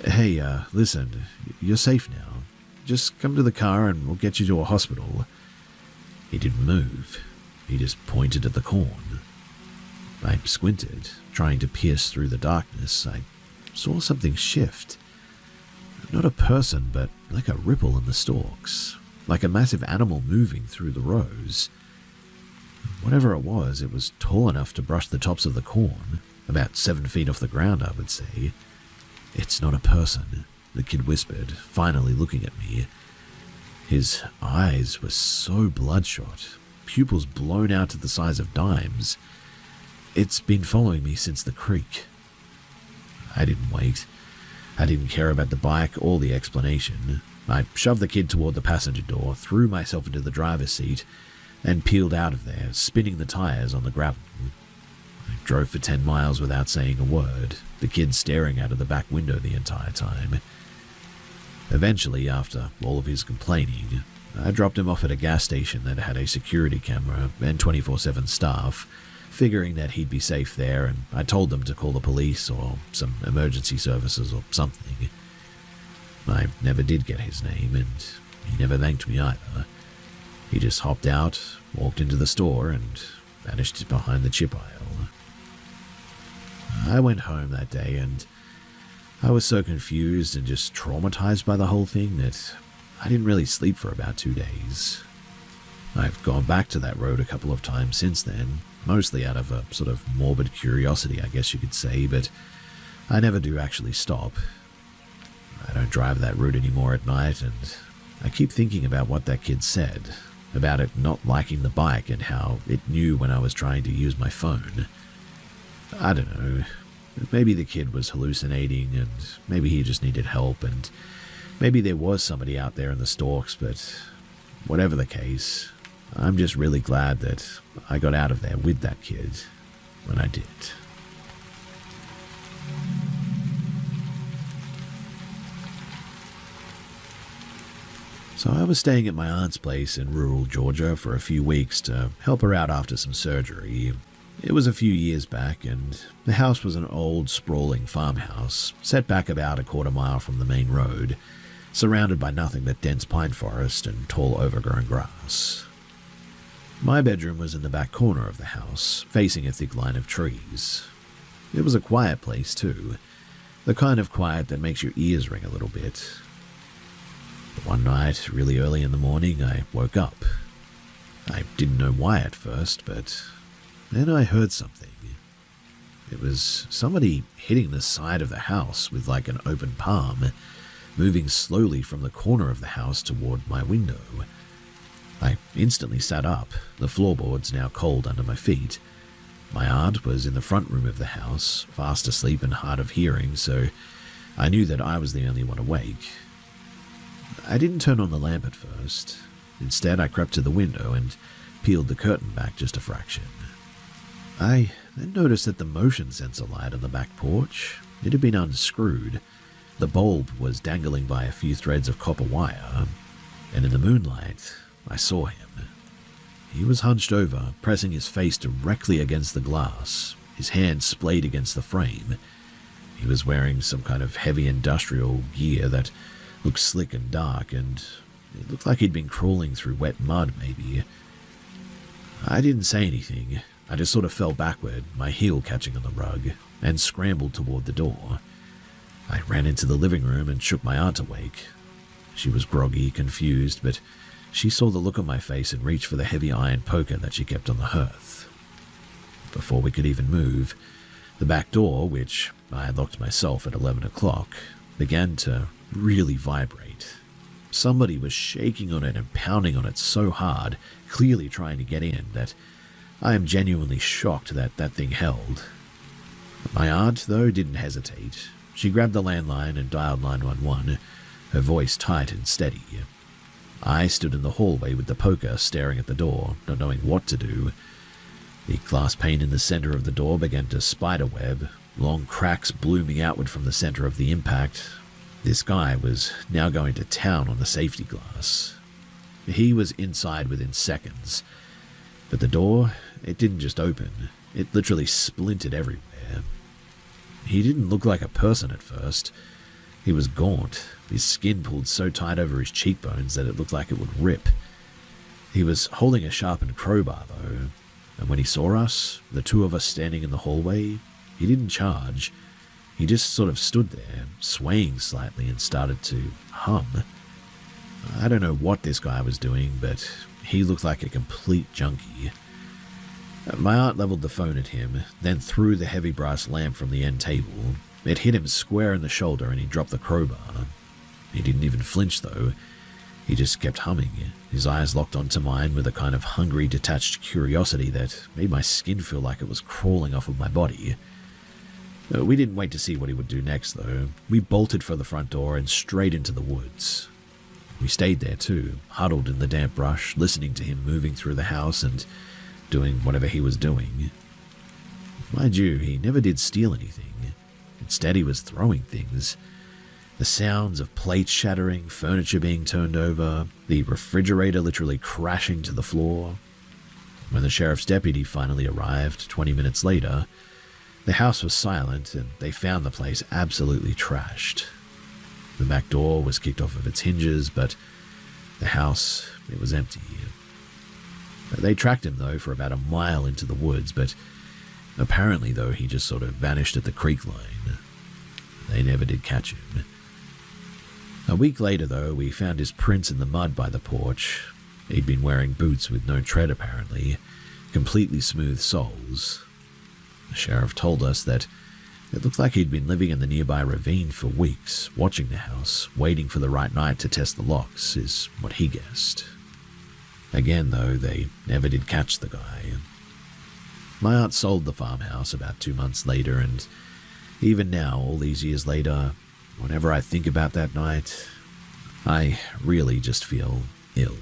"Hey, listen, you're safe now. Just come to the car and we'll get you to a hospital." He didn't move. He just pointed at the corn. I squinted, trying to pierce through the darkness. I saw something shift. Not a person, but like a ripple in the stalks, like a massive animal moving through the rows. Whatever it was tall enough to brush the tops of the corn, about 7 feet off the ground, I would say. "It's not a person," the kid whispered, finally looking at me. His eyes were so bloodshot, pupils blown out to the size of dimes. "It's been following me since the creek." I didn't wait. I didn't care about the bike or the explanation. I shoved the kid toward the passenger door, threw myself into the driver's seat, and peeled out of there, spinning the tires on the gravel. I drove for 10 miles without saying a word, the kid staring out of the back window the entire time. Eventually, after all of his complaining, I dropped him off at a gas station that had a security camera and 24/7 staff, figuring that he'd be safe there, and I told them to call the police or some emergency services or something. I never did get his name, and he never thanked me either. He just hopped out, walked into the store, and vanished behind the chip aisle. I went home that day, and I was so confused and just traumatized by the whole thing that I didn't really sleep for about 2 days. I've gone back to that road a couple of times since then, mostly out of a sort of morbid curiosity, I guess you could say, but I never do actually stop. I don't drive that route anymore at night, and I keep thinking about what that kid said, about it not liking the bike and how it knew when I was trying to use my phone. I don't know. Maybe the kid was hallucinating, and maybe he just needed help, and maybe there was somebody out there in the stalks, but whatever the case, I'm just really glad that I got out of there with that kid when I did. So I was staying at my aunt's place in rural Georgia for a few weeks to help her out after some surgery. It was a few years back, and the house was an old, sprawling farmhouse, set back about a quarter mile from the main road, surrounded by nothing but dense pine forest and tall overgrown grass. My bedroom was in the back corner of the house, facing a thick line of trees. It was a quiet place, too, the kind of quiet that makes your ears ring a little bit. But one night, really early in the morning, I woke up. I didn't know why at first, but then I heard something. It was somebody hitting the side of the house with like an open palm, moving slowly from the corner of the house toward my window. I instantly sat up, the floorboards now cold under my feet. My aunt was in the front room of the house, fast asleep and hard of hearing, so I knew that I was the only one awake. I didn't turn on the lamp at first. Instead, I crept to the window and peeled the curtain back just a fraction. I then noticed that the motion sensor light on the back porch, it had been unscrewed. The bulb was dangling by a few threads of copper wire, and in the moonlight, I saw him. He was hunched over, pressing his face directly against the glass, his hand splayed against the frame. He was wearing some kind of heavy industrial gear that looked slick and dark, and it looked like he'd been crawling through wet mud, maybe. I didn't say anything. I just sort of fell backward, my heel catching on the rug, and scrambled toward the door. I ran into the living room and shook my aunt awake. She was groggy, confused, but she saw the look on my face and reached for the heavy iron poker that she kept on the hearth. Before we could even move, the back door, which I had locked myself at 11 o'clock, began to really vibrate. Somebody was shaking on it and pounding on it so hard, clearly trying to get in, that I am genuinely shocked that that thing held. My aunt, though, didn't hesitate. She grabbed the landline and dialed 911, her voice tight and steady. I stood in the hallway with the poker staring at the door, not knowing what to do. The glass pane in the center of the door began to spiderweb, long cracks blooming outward from the center of the impact. This guy was now going to town on the safety glass. He was inside within seconds, but the door, it didn't just open, it literally splintered everywhere. He didn't look like a person at first. He was gaunt, his skin pulled so tight over his cheekbones that it looked like it would rip. He was holding a sharpened crowbar, though, and when he saw us, the two of us standing in the hallway, he didn't charge. He just sort of stood there, swaying slightly, and started to hum. I don't know what this guy was doing, but he looked like a complete junkie. My aunt leveled the phone at him, then threw the heavy brass lamp from the end table. It hit him square in the shoulder and he dropped the crowbar. He didn't even flinch though. He just kept humming, his eyes locked onto mine with a kind of hungry, detached curiosity that made my skin feel like it was crawling off of my body. We didn't wait to see what he would do next though. We bolted for the front door and straight into the woods. We stayed there too, huddled in the damp brush, listening to him moving through the house and doing whatever he was doing. Mind you, he never did steal anything. Instead, he was throwing things. The sounds of plates shattering, furniture being turned over, the refrigerator literally crashing to the floor. When the sheriff's deputy finally arrived 20 minutes later, the house was silent and they found the place absolutely trashed. The back door was kicked off of its hinges, but the house, it was empty. They tracked him, though, for about a mile into the woods, but apparently, though, he just sort of vanished at the creek line. They never did catch him. A week later, though, we found his prints in the mud by the porch. He'd been wearing boots with no tread, apparently, completely smooth soles. The sheriff told us that it looked like he'd been living in the nearby ravine for weeks, watching the house, waiting for the right night to test the locks, is what he guessed. Again, though, they never did catch the guy. My aunt sold the farmhouse about 2 months later, and even now, all these years later, whenever I think about that night, I really just feel ill.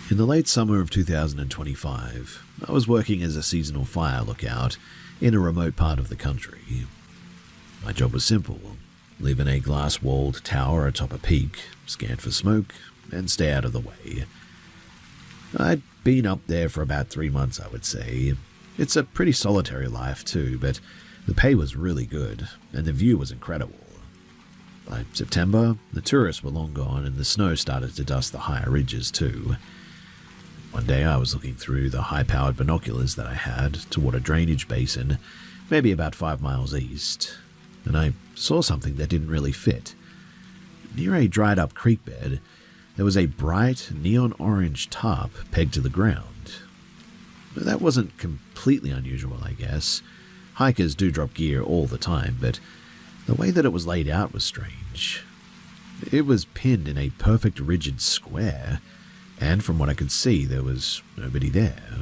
In the late summer of 2025, I was working as a seasonal fire lookout in a remote part of the country. My job was simple: live in a glass-walled tower atop a peak, scan for smoke, and stay out of the way. I'd been up there for about 3 months, I would say. It's a pretty solitary life too, but the pay was really good, and the view was incredible. By September, the tourists were long gone and the snow started to dust the higher ridges too. One day I was looking through the high-powered binoculars that I had toward a drainage basin, maybe about 5 miles east, and I saw something that didn't really fit. Near a dried-up creek bed, there was a bright neon-orange tarp pegged to the ground. That wasn't completely unusual, I guess. Hikers do drop gear all the time, but the way that it was laid out was strange. It was pinned in a perfect rigid square, and from what I could see, there was nobody there.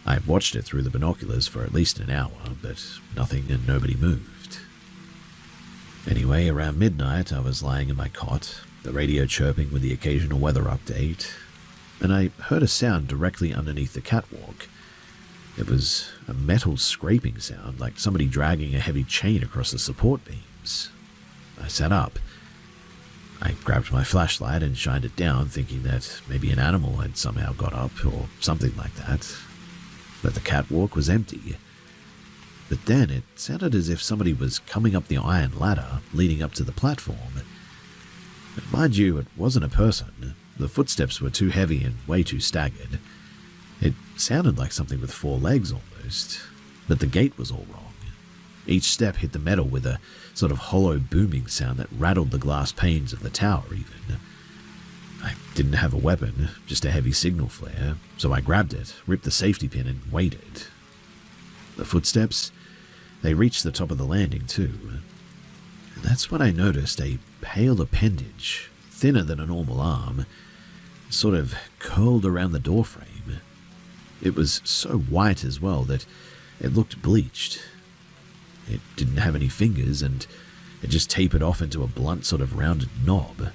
I watched it through the binoculars for at least an hour, but nothing and nobody moved. Anyway, around midnight, I was lying in my cot, the radio chirping with the occasional weather update, and I heard a sound directly underneath the catwalk. It was a metal scraping sound, like somebody dragging a heavy chain across the support beams. I sat up. I grabbed my flashlight and shined it down, thinking that maybe an animal had somehow got up or something like that. But the catwalk was empty. But then it sounded as if somebody was coming up the iron ladder leading up to the platform. But mind you, it wasn't a person. The footsteps were too heavy and way too staggered. It sounded like something with 4 legs almost, but the gait was all wrong. Each step hit the metal with a sort of hollow booming sound that rattled the glass panes of the tower even. I didn't have a weapon, just a heavy signal flare, so I grabbed it, ripped the safety pin and waited. The footsteps, they reached the top of the landing too. And that's when I noticed a pale appendage, thinner than a normal arm, sort of curled around the doorframe. It was so white as well that it looked bleached. It didn't have any fingers, and it just tapered off into a blunt sort of rounded knob.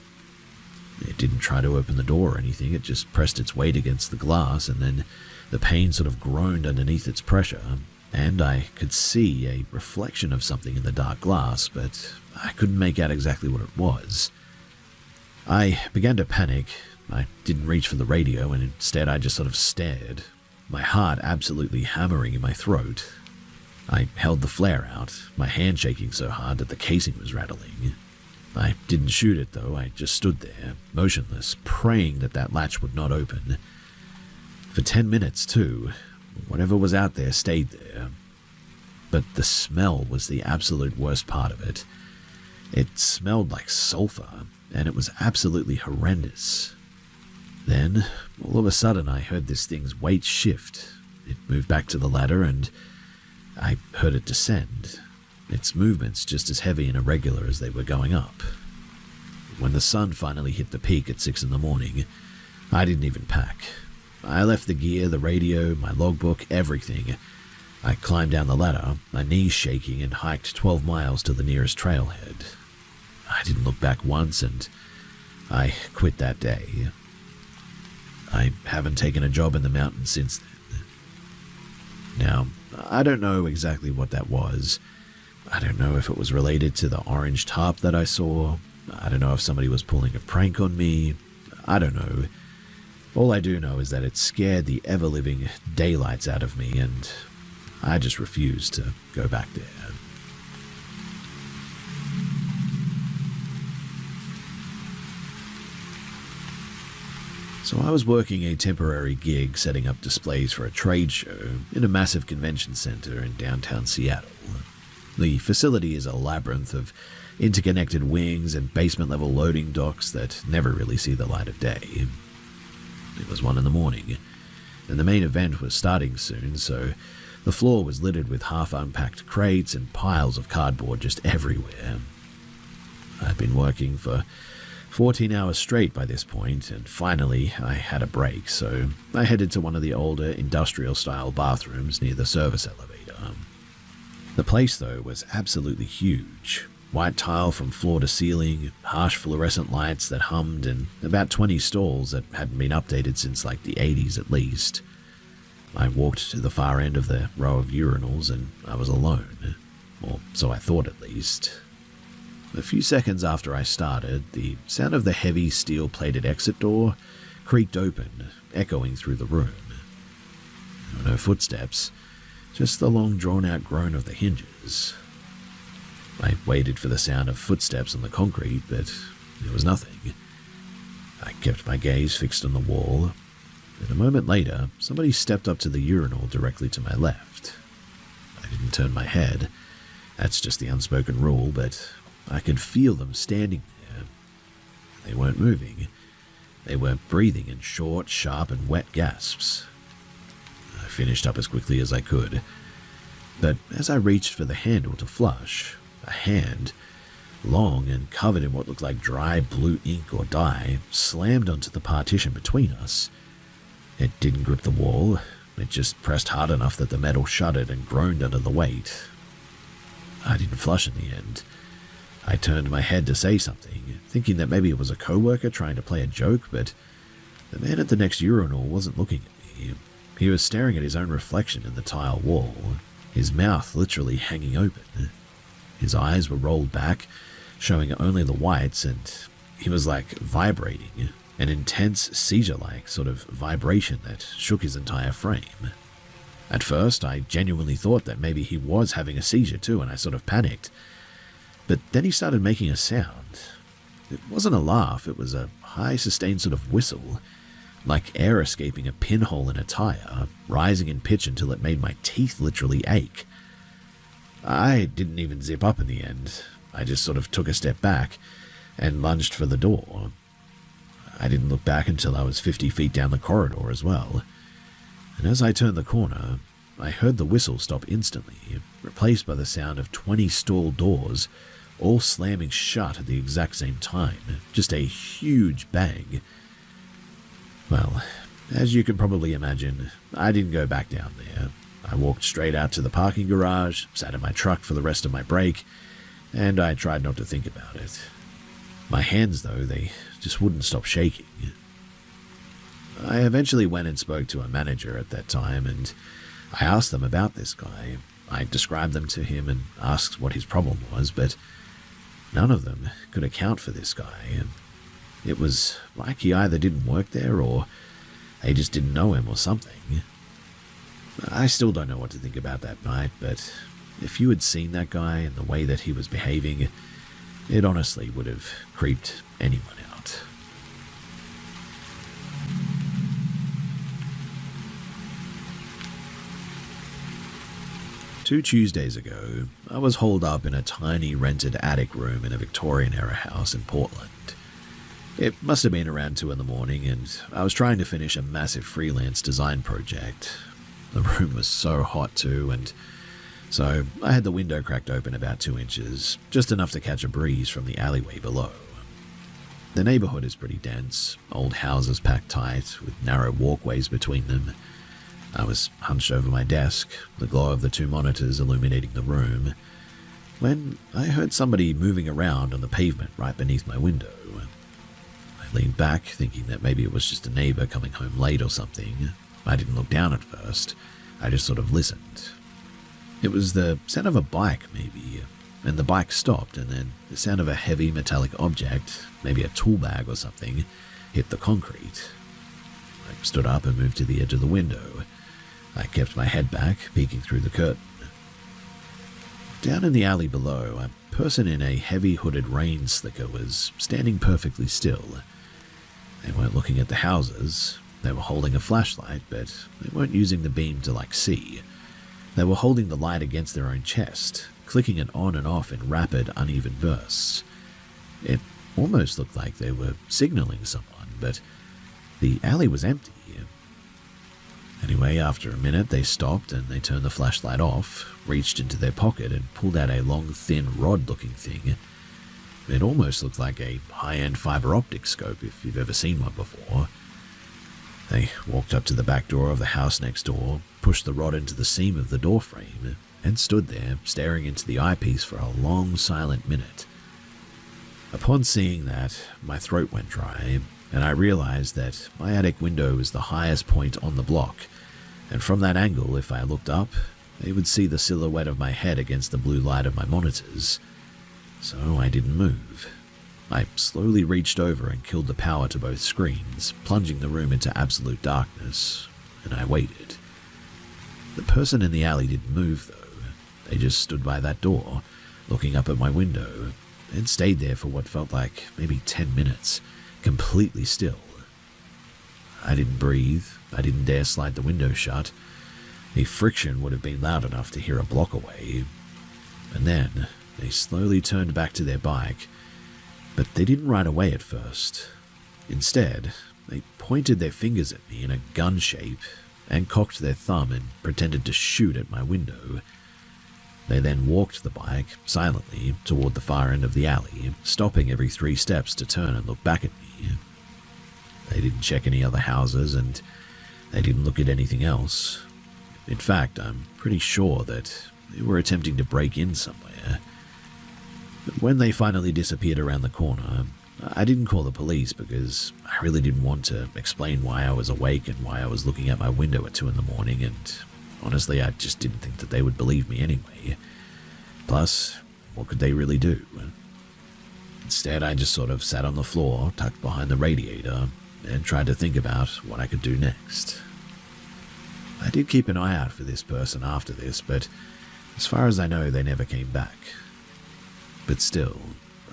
It didn't try to open the door or anything, it just pressed its weight against the glass, and then the pane sort of groaned underneath its pressure, and I could see a reflection of something in the dark glass, but I couldn't make out exactly what it was. I began to panic. I didn't reach for the radio, and instead I just sort of stared, my heart absolutely hammering in my throat. I held the flare out, my hand shaking so hard that the casing was rattling. I didn't shoot it though, I just stood there, motionless, praying that that latch would not open. For 10 minutes too, whatever was out there stayed there. But the smell was the absolute worst part of it. It smelled like sulfur, and it was absolutely horrendous. Then, all of a sudden, I heard this thing's weight shift. It moved back to the ladder, and I heard it descend. Its movements just as heavy and irregular as they were going up. When the sun finally hit the peak at 6 in the morning, I didn't even pack. I left the gear, the radio, my logbook, everything. I climbed down the ladder, my knees shaking, and hiked 12 miles to the nearest trailhead. I didn't look back once, and I quit that day. I haven't taken a job in the mountains since then. Now, I don't know exactly what that was. I don't know if it was related to the orange tarp that I saw. I don't know if somebody was pulling a prank on me. I don't know. All I do know is that it scared the ever-living daylights out of me, and I just refused to go back there. So I was working a temporary gig setting up displays for a trade show in a massive convention center in downtown Seattle. The facility is a labyrinth of interconnected wings and basement-level loading docks that never really see the light of day. It was 1 in the morning, and the main event was starting soon, so the floor was littered with half-unpacked crates and piles of cardboard just everywhere. I'd been working for 14 hours straight by this point, and finally I had a break, so I headed to one of the older industrial-style bathrooms near the service elevator. The place, though, was absolutely huge. White tile from floor to ceiling, harsh fluorescent lights that hummed, and about 20 stalls that hadn't been updated since like the 80s at least. I walked to the far end of the row of urinals and I was alone, or so I thought at least. A few seconds after I started, the sound of the heavy steel-plated exit door creaked open, echoing through the room. There were no footsteps, just the long drawn-out groan of the hinges. I waited for the sound of footsteps on the concrete, but there was nothing. I kept my gaze fixed on the wall, and a moment later, somebody stepped up to the urinal directly to my left. I didn't turn my head. That's just the unspoken rule, but I could feel them standing there. They weren't moving. They weren't breathing in short, sharp, and wet gasps. I finished up as quickly as I could, but as I reached for the handle to flush, a hand, long and covered in what looked like dry blue ink or dye, slammed onto the partition between us. It didn't grip the wall. It just pressed hard enough that the metal shuddered and groaned under the weight. I didn't flush in the end. I turned my head to say something, thinking that maybe it was a coworker trying to play a joke, but the man at the next urinal wasn't looking at me. He was staring at his own reflection in the tile wall, his mouth literally hanging open. His eyes were rolled back, showing only the whites, and he was like vibrating, an intense seizure-like sort of vibration that shook his entire frame. At first, I genuinely thought that maybe he was having a seizure too, and I sort of panicked. But then he started making a sound. It wasn't a laugh, it was a high sustained sort of whistle, like air escaping a pinhole in a tire, rising in pitch until it made my teeth literally ache. I didn't even zip up in the end. I just sort of took a step back and lunged for the door. I didn't look back until I was 50 feet down the corridor as well. And as I turned the corner, I heard the whistle stop instantly, replaced by the sound of 20 stall doors, all slamming shut at the exact same time. Just a huge bang. Well, as you can probably imagine, I didn't go back down there. I walked straight out to the parking garage, sat in my truck for the rest of my break, and I tried not to think about it. My hands, though, they just wouldn't stop shaking. I eventually went and spoke to a manager at that time, and I asked them about this guy. I described them to him and asked what his problem was, but none of them could account for this guy. It was like he either didn't work there or they just didn't know him or something. I still don't know what to think about that night, but if you had seen that guy and the way that he was behaving, it honestly would have creeped anyone out. 2 Tuesdays ago, I was holed up in a tiny rented attic room in a Victorian-era house in Portland. It must have been around 2 in the morning, and I was trying to finish a massive freelance design project. The room was so hot too, and so I had the window cracked open about 2 inches, just enough to catch a breeze from the alleyway below. The neighborhood is pretty dense, old houses packed tight, with narrow walkways between them. I was hunched over my desk, the glow of the 2 monitors illuminating the room, when I heard somebody moving around on the pavement right beneath my window. I leaned back, thinking that maybe it was just a neighbor coming home late or something. I didn't look down at first, I just sort of listened. It was the sound of a bike, maybe, and the bike stopped, and then the sound of a heavy metallic object, maybe a tool bag or something, hit the concrete. I stood up and moved to the edge of the window. I kept my head back, peeking through the curtain. Down in the alley below, a person in a heavy hooded rain slicker was standing perfectly still. They weren't looking at the houses. They were holding a flashlight, but they weren't using the beam to see. They were holding the light against their own chest, clicking it on and off in rapid, uneven bursts. It almost looked like they were signaling someone, but the alley was empty. Anyway, after a minute, they stopped and they turned the flashlight off, reached into their pocket and pulled out a long, thin, rod-looking thing. It almost looked like a high-end fiber optic scope, if you've ever seen one before. They walked up to the back door of the house next door, pushed the rod into the seam of the doorframe, and stood there, staring into the eyepiece for a long, silent minute. Upon seeing that, my throat went dry, and I realized that my attic window was the highest point on the block, and from that angle, if I looked up, they would see the silhouette of my head against the blue light of my monitors. So I didn't move. I slowly reached over and killed the power to both screens, plunging the room into absolute darkness, and I waited. The person in the alley didn't move, though. They just stood by that door, looking up at my window, and stayed there for what felt like maybe 10 minutes, completely still. I didn't breathe. I didn't dare slide the window shut. The friction would have been loud enough to hear a block away. And then they slowly turned back to their bike, but they didn't ride away at first. Instead, they pointed their fingers at me in a gun shape and cocked their thumb and pretended to shoot at my window. They then walked the bike silently toward the far end of the alley, stopping every 3 steps to turn and look back at me. They didn't check any other houses, and they didn't look at anything else. In fact, I'm pretty sure that they were attempting to break in somewhere. But when they finally disappeared around the corner, I didn't call the police because I really didn't want to explain why I was awake and why I was looking at my window at 2 in the morning, and honestly, I just didn't think that they would believe me anyway. Plus, what could they really do? Instead, I just sort of sat on the floor, tucked behind the radiator, and tried to think about what I could do next. I did keep an eye out for this person after this, but as far as I know, they never came back. But still,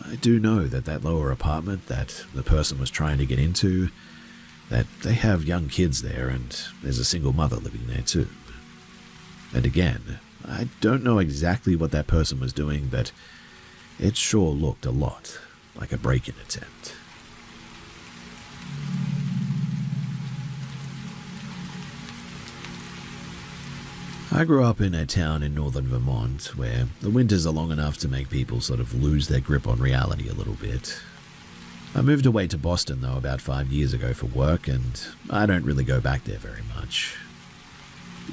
I do know that that lower apartment that the person was trying to get into, that they have young kids there and there's a single mother living there too. And again, I don't know exactly what that person was doing, but it sure looked a lot like a break-in attempt. I grew up in a town in northern Vermont where the winters are long enough to make people sort of lose their grip on reality a little bit. I moved away to Boston, though, about 5 years ago for work, and I don't really go back there very much.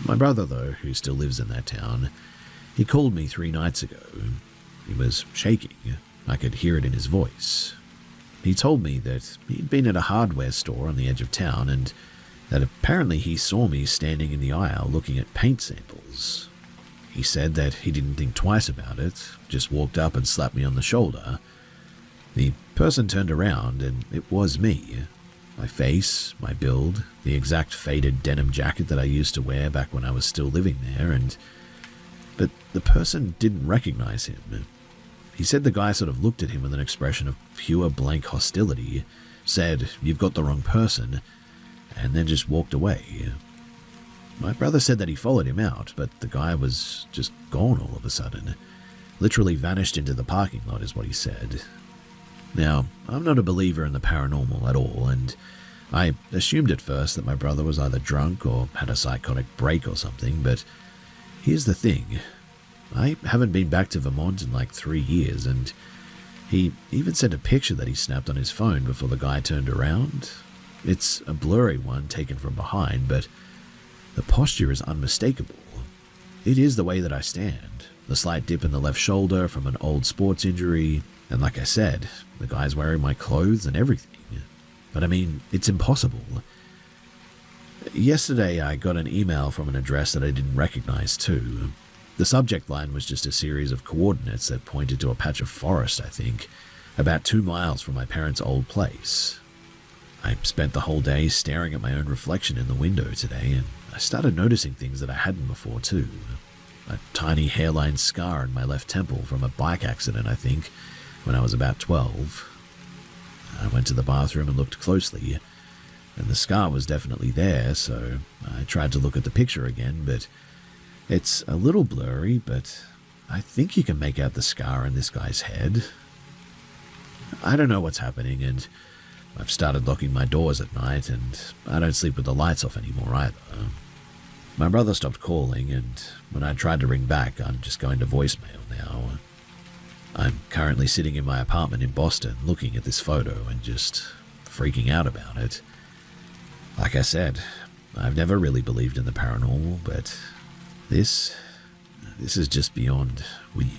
My brother, though, who still lives in that town, he called me 3 nights ago. He was shaking. I could hear it in his voice. He told me that he'd been at a hardware store on the edge of town and that apparently he saw me standing in the aisle looking at paint samples. He said that he didn't think twice about it, just walked up and slapped me on the shoulder. The person turned around and it was me. My face, my build, the exact faded denim jacket that I used to wear back when I was still living there, but the person didn't recognize him. He said the guy sort of looked at him with an expression of pure blank hostility, said, "You've got the wrong person," and then just walked away. My brother said that he followed him out, but the guy was just gone all of a sudden. Literally vanished into the parking lot is what he said. Now, I'm not a believer in the paranormal at all, and I assumed at first that my brother was either drunk or had a psychotic break or something, but here's the thing. I haven't been back to Vermont in like 3 years, and he even sent a picture that he snapped on his phone before the guy turned around. It's a blurry one taken from behind, but the posture is unmistakable. It is the way that I stand. The slight dip in the left shoulder from an old sports injury, and like I said, the guy's wearing my clothes and everything. But I mean, it's impossible. Yesterday I got an email from an address that I didn't recognize too. The subject line was just a series of coordinates that pointed to a patch of forest, I think, about 2 miles from my parents' old place. I spent the whole day staring at my own reflection in the window today, and I started noticing things that I hadn't before too. A tiny hairline scar in my left temple from a bike accident, I think, when I was about 12. I went to the bathroom and looked closely, and the scar was definitely there, so I tried to look at the picture again, but it's a little blurry, but I think you can make out the scar in this guy's head. I don't know what's happening, and I've started locking my doors at night, and I don't sleep with the lights off anymore either. My brother stopped calling, and when I tried to ring back, I'm just going to voicemail now. I'm currently sitting in my apartment in Boston looking at this photo and just freaking out about it. Like I said, I've never really believed in the paranormal, but this is just beyond weird.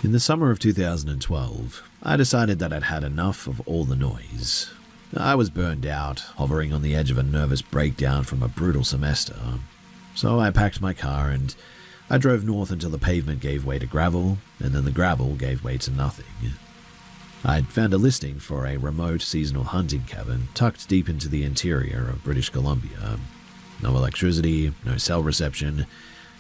In the summer of 2012, I decided that I'd had enough of all the noise. I was burned out, hovering on the edge of a nervous breakdown from a brutal semester. So I packed my car and I drove north until the pavement gave way to gravel, and then the gravel gave way to nothing. I'd found a listing for a remote seasonal hunting cabin tucked deep into the interior of British Columbia. No electricity, no cell reception,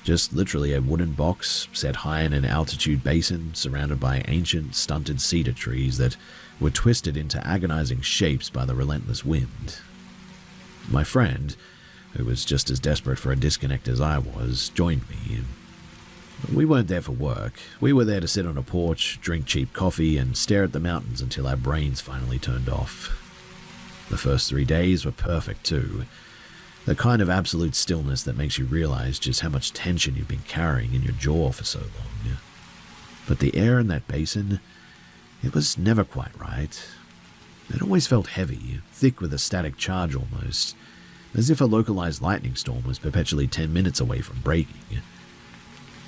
just literally a wooden box set high in an altitude basin surrounded by ancient, stunted cedar trees that were twisted into agonizing shapes by the relentless wind. My friend, who was just as desperate for a disconnect as I was, joined me. We weren't there for work. We were there to sit on a porch, drink cheap coffee, and stare at the mountains until our brains finally turned off. The first 3 days were perfect too. The kind of absolute stillness that makes you realize just how much tension you've been carrying in your jaw for so long. But the air in that basin, it was never quite right. It always felt heavy, thick with a static charge almost, as if a localized lightning storm was perpetually 10 minutes away from breaking.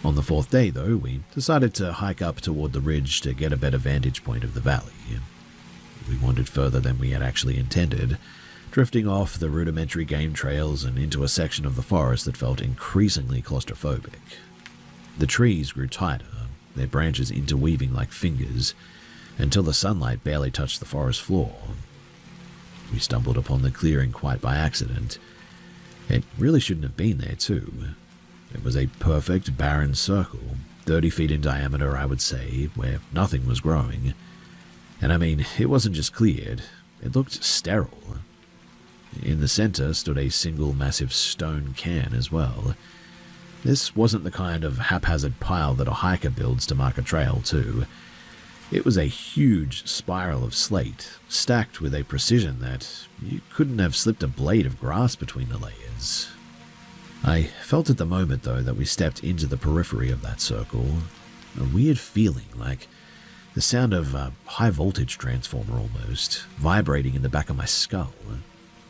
On the 4th day, though, we decided to hike up toward the ridge to get a better vantage point of the valley. We wandered further than we had actually intended, drifting off the rudimentary game trails and into a section of the forest that felt increasingly claustrophobic. The trees grew tighter, their branches interweaving like fingers, until the sunlight barely touched the forest floor. We stumbled upon the clearing quite by accident. It really shouldn't have been there, too. It was a perfect, barren circle, 30 feet in diameter, I would say, where nothing was growing. And I mean, it wasn't just cleared, it looked sterile. In the center stood a single massive stone cairn as well. This wasn't the kind of haphazard pile that a hiker builds to mark a trail to. It was a huge spiral of slate, stacked with a precision that you couldn't have slipped a blade of grass between the layers. I felt at the moment, though, that we stepped into the periphery of that circle. A weird feeling, like the sound of a high-voltage transformer almost, vibrating in the back of my skull.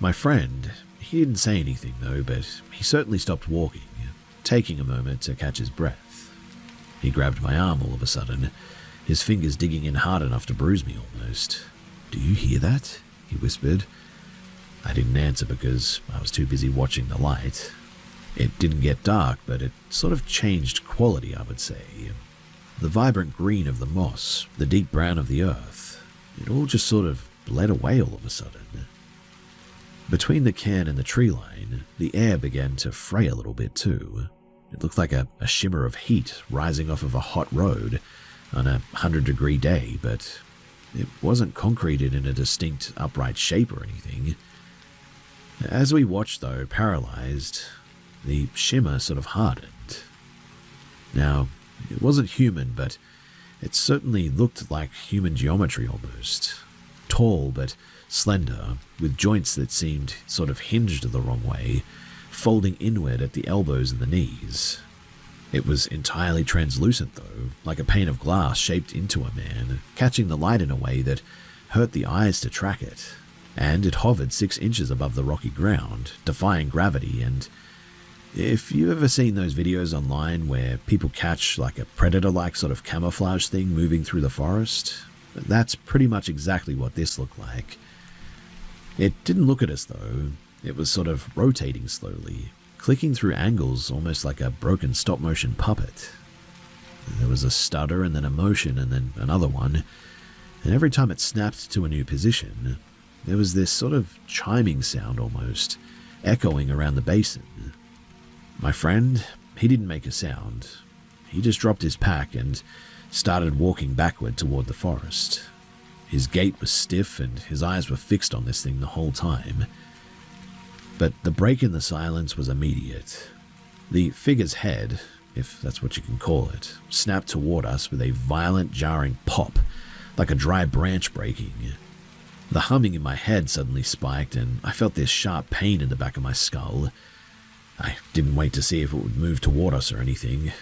My friend, he didn't say anything, though, but he certainly stopped walking, taking a moment to catch his breath. He grabbed my arm all of a sudden, his fingers digging in hard enough to bruise me almost. "Do you hear that?" he whispered. I didn't answer because I was too busy watching the light. It didn't get dark, but it sort of changed quality, I would say. The vibrant green of the moss, the deep brown of the earth, it all just sort of bled away all of a sudden. Between the cairn and the tree line, the air began to fray a little bit too. It looked like a shimmer of heat rising off of a hot road on a 100-degree day, but It wasn't concreted in a distinct upright shape or anything. As we watched, though, paralyzed, the shimmer sort of hardened. Now, it wasn't human, but it certainly looked like human geometry almost. Tall but slender, with joints that seemed sort of hinged the wrong way, folding inward at the elbows and the knees. It was entirely translucent, though, like a pane of glass shaped into a man, catching the light in a way that hurt the eyes to track it. And it hovered 6 inches above the rocky ground, defying gravity. And if you've ever seen those videos online where people catch like a predator-like sort of camouflage thing moving through the forest, that's pretty much exactly what this looked like. It didn't look at us, though. It was sort of rotating slowly, clicking through angles almost like a broken stop-motion puppet. There was a stutter and then a motion and then another one, and every time it snapped to a new position, there was this sort of chiming sound almost, echoing around the basin. My friend, he didn't make a sound. He just dropped his pack and started walking backward toward the forest. His gait was stiff and his eyes were fixed on this thing the whole time. But the break in the silence was immediate. The figure's head, if that's what you can call it, snapped toward us with a violent, jarring pop, like a dry branch breaking. The humming in my head suddenly spiked, and I felt this sharp pain in the back of my skull. I didn't wait to see if it would move toward us or anything.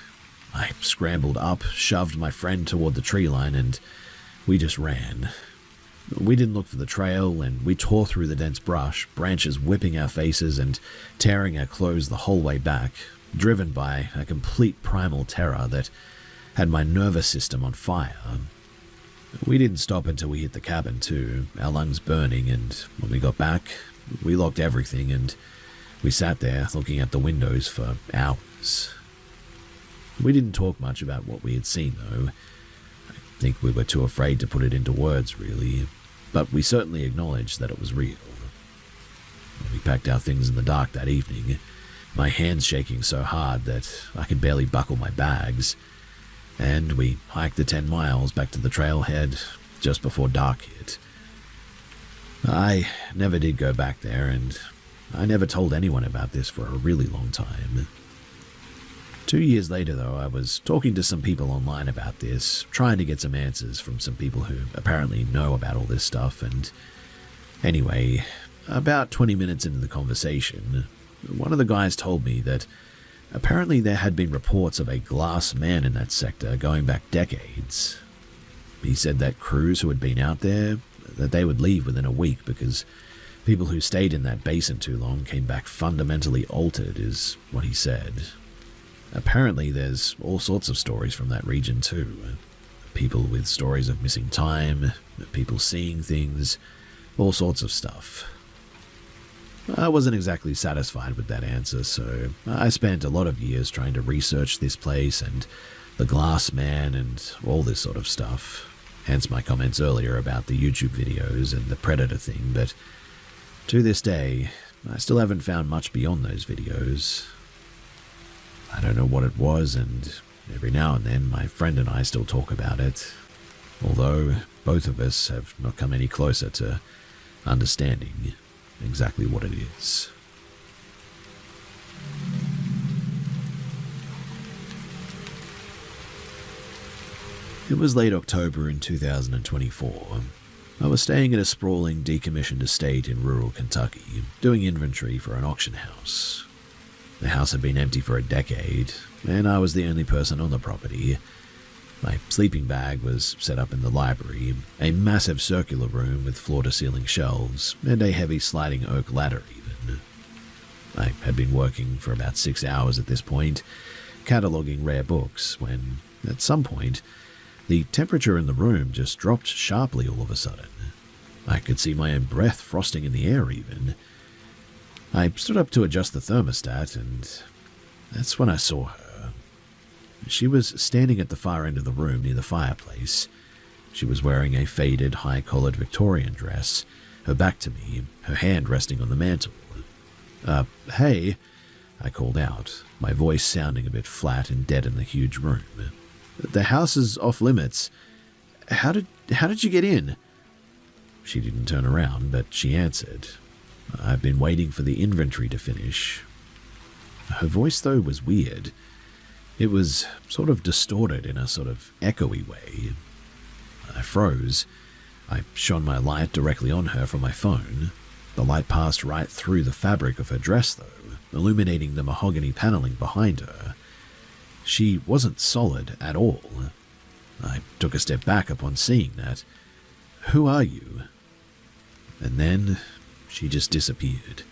I scrambled up, shoved my friend toward the tree line, and we just ran. We didn't look for the trail, and we tore through the dense brush, branches whipping our faces and tearing our clothes the whole way back, driven by a complete primal terror that had my nervous system on fire. We didn't stop until we hit the cabin too, our lungs burning, and when we got back, we locked everything and we sat there looking at the windows for hours. We didn't talk much about what we had seen, though. I think we were too afraid to put it into words, really, but we certainly acknowledged that it was real. We packed our things in the dark that evening, my hands shaking so hard that I could barely buckle my bags, and we hiked the 10 miles back to the trailhead just before dark hit. I never did go back there, and I never told anyone about this for a really long time. 2 years later, though, I was talking to some people online about this, trying to get some answers from some people who apparently know about all this stuff, and anyway, about 20 minutes into the conversation, one of the guys told me that apparently there had been reports of a glass man in that sector going back decades. He said that crews who had been out there, that they would leave within a week because people who stayed in that basin too long came back fundamentally altered, is what he said. Apparently there's all sorts of stories from that region too. People with stories of missing time, people seeing things, all sorts of stuff. I wasn't exactly satisfied with that answer, so I spent a lot of years trying to research this place and the glass man and all this sort of stuff. Hence my comments earlier about the YouTube videos and the predator thing, but to this day, I still haven't found much beyond those videos. I don't know what it was, and every now and then my friend and I still talk about it, although both of us have not come any closer to understanding exactly what it is. It was late October in 2024. I was staying at a sprawling, decommissioned estate in rural Kentucky, doing inventory for an auction house. The house had been empty for a decade, and I was the only person on the property. My sleeping bag was set up in the library, a massive circular room with floor-to-ceiling shelves, and a heavy sliding oak ladder even. I had been working for about 6 hours at this point, cataloguing rare books, when, at some point, the temperature in the room just dropped sharply all of a sudden. I could see my own breath frosting in the air even. I stood up to adjust the thermostat, and that's when I saw her. She was standing at the far end of the room near the fireplace. She was wearing a faded, high-collared Victorian dress, her back to me, her hand resting on the mantel. Hey, I called out, my voice sounding a bit flat and dead in the huge room. The house is off limits. How did you get in?" She didn't turn around, but she answered, "I've been waiting for the inventory to finish." Her voice, though, was weird. It was sort of distorted in a sort of echoey way. I froze. I shone my light directly on her from my phone. The light passed right through the fabric of her dress, though, illuminating the mahogany paneling behind her. She wasn't solid at all. I took a step back upon seeing that. "Who are you?" And then she just disappeared.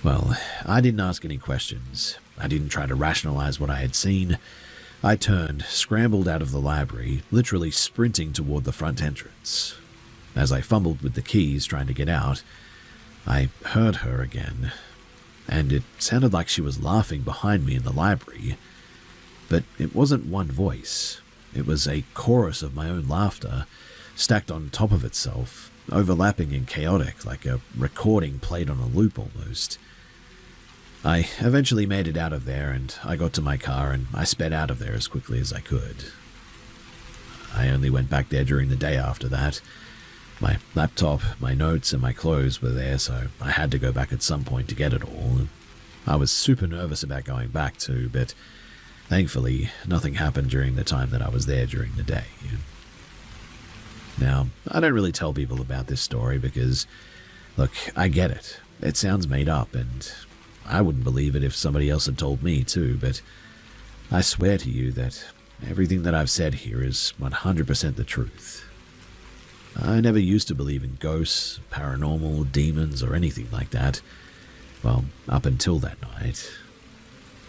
Well, I didn't ask any questions. I didn't try to rationalize what I had seen. I turned, scrambled out of the library, literally sprinting toward the front entrance. As I fumbled with the keys trying to get out, I heard her again, and it sounded like she was laughing behind me in the library. But it wasn't one voice. It was a chorus of my own laughter, stacked on top of itself, overlapping and chaotic, like a recording played on a loop almost. I eventually made it out of there, and I got to my car, and I sped out of there as quickly as I could. I only went back there during the day after that. My laptop, my notes, and my clothes were there, so I had to go back at some point to get it all. I was super nervous about going back too, but thankfully, nothing happened during the time that I was there during the day. Now, I don't really tell people about this story because, look, I get it. It sounds made up, and I wouldn't believe it if somebody else had told me too, but I swear to you that everything that I've said here is 100% the truth. I never used to believe in ghosts, paranormal, demons, or anything like that. Well, up until that night.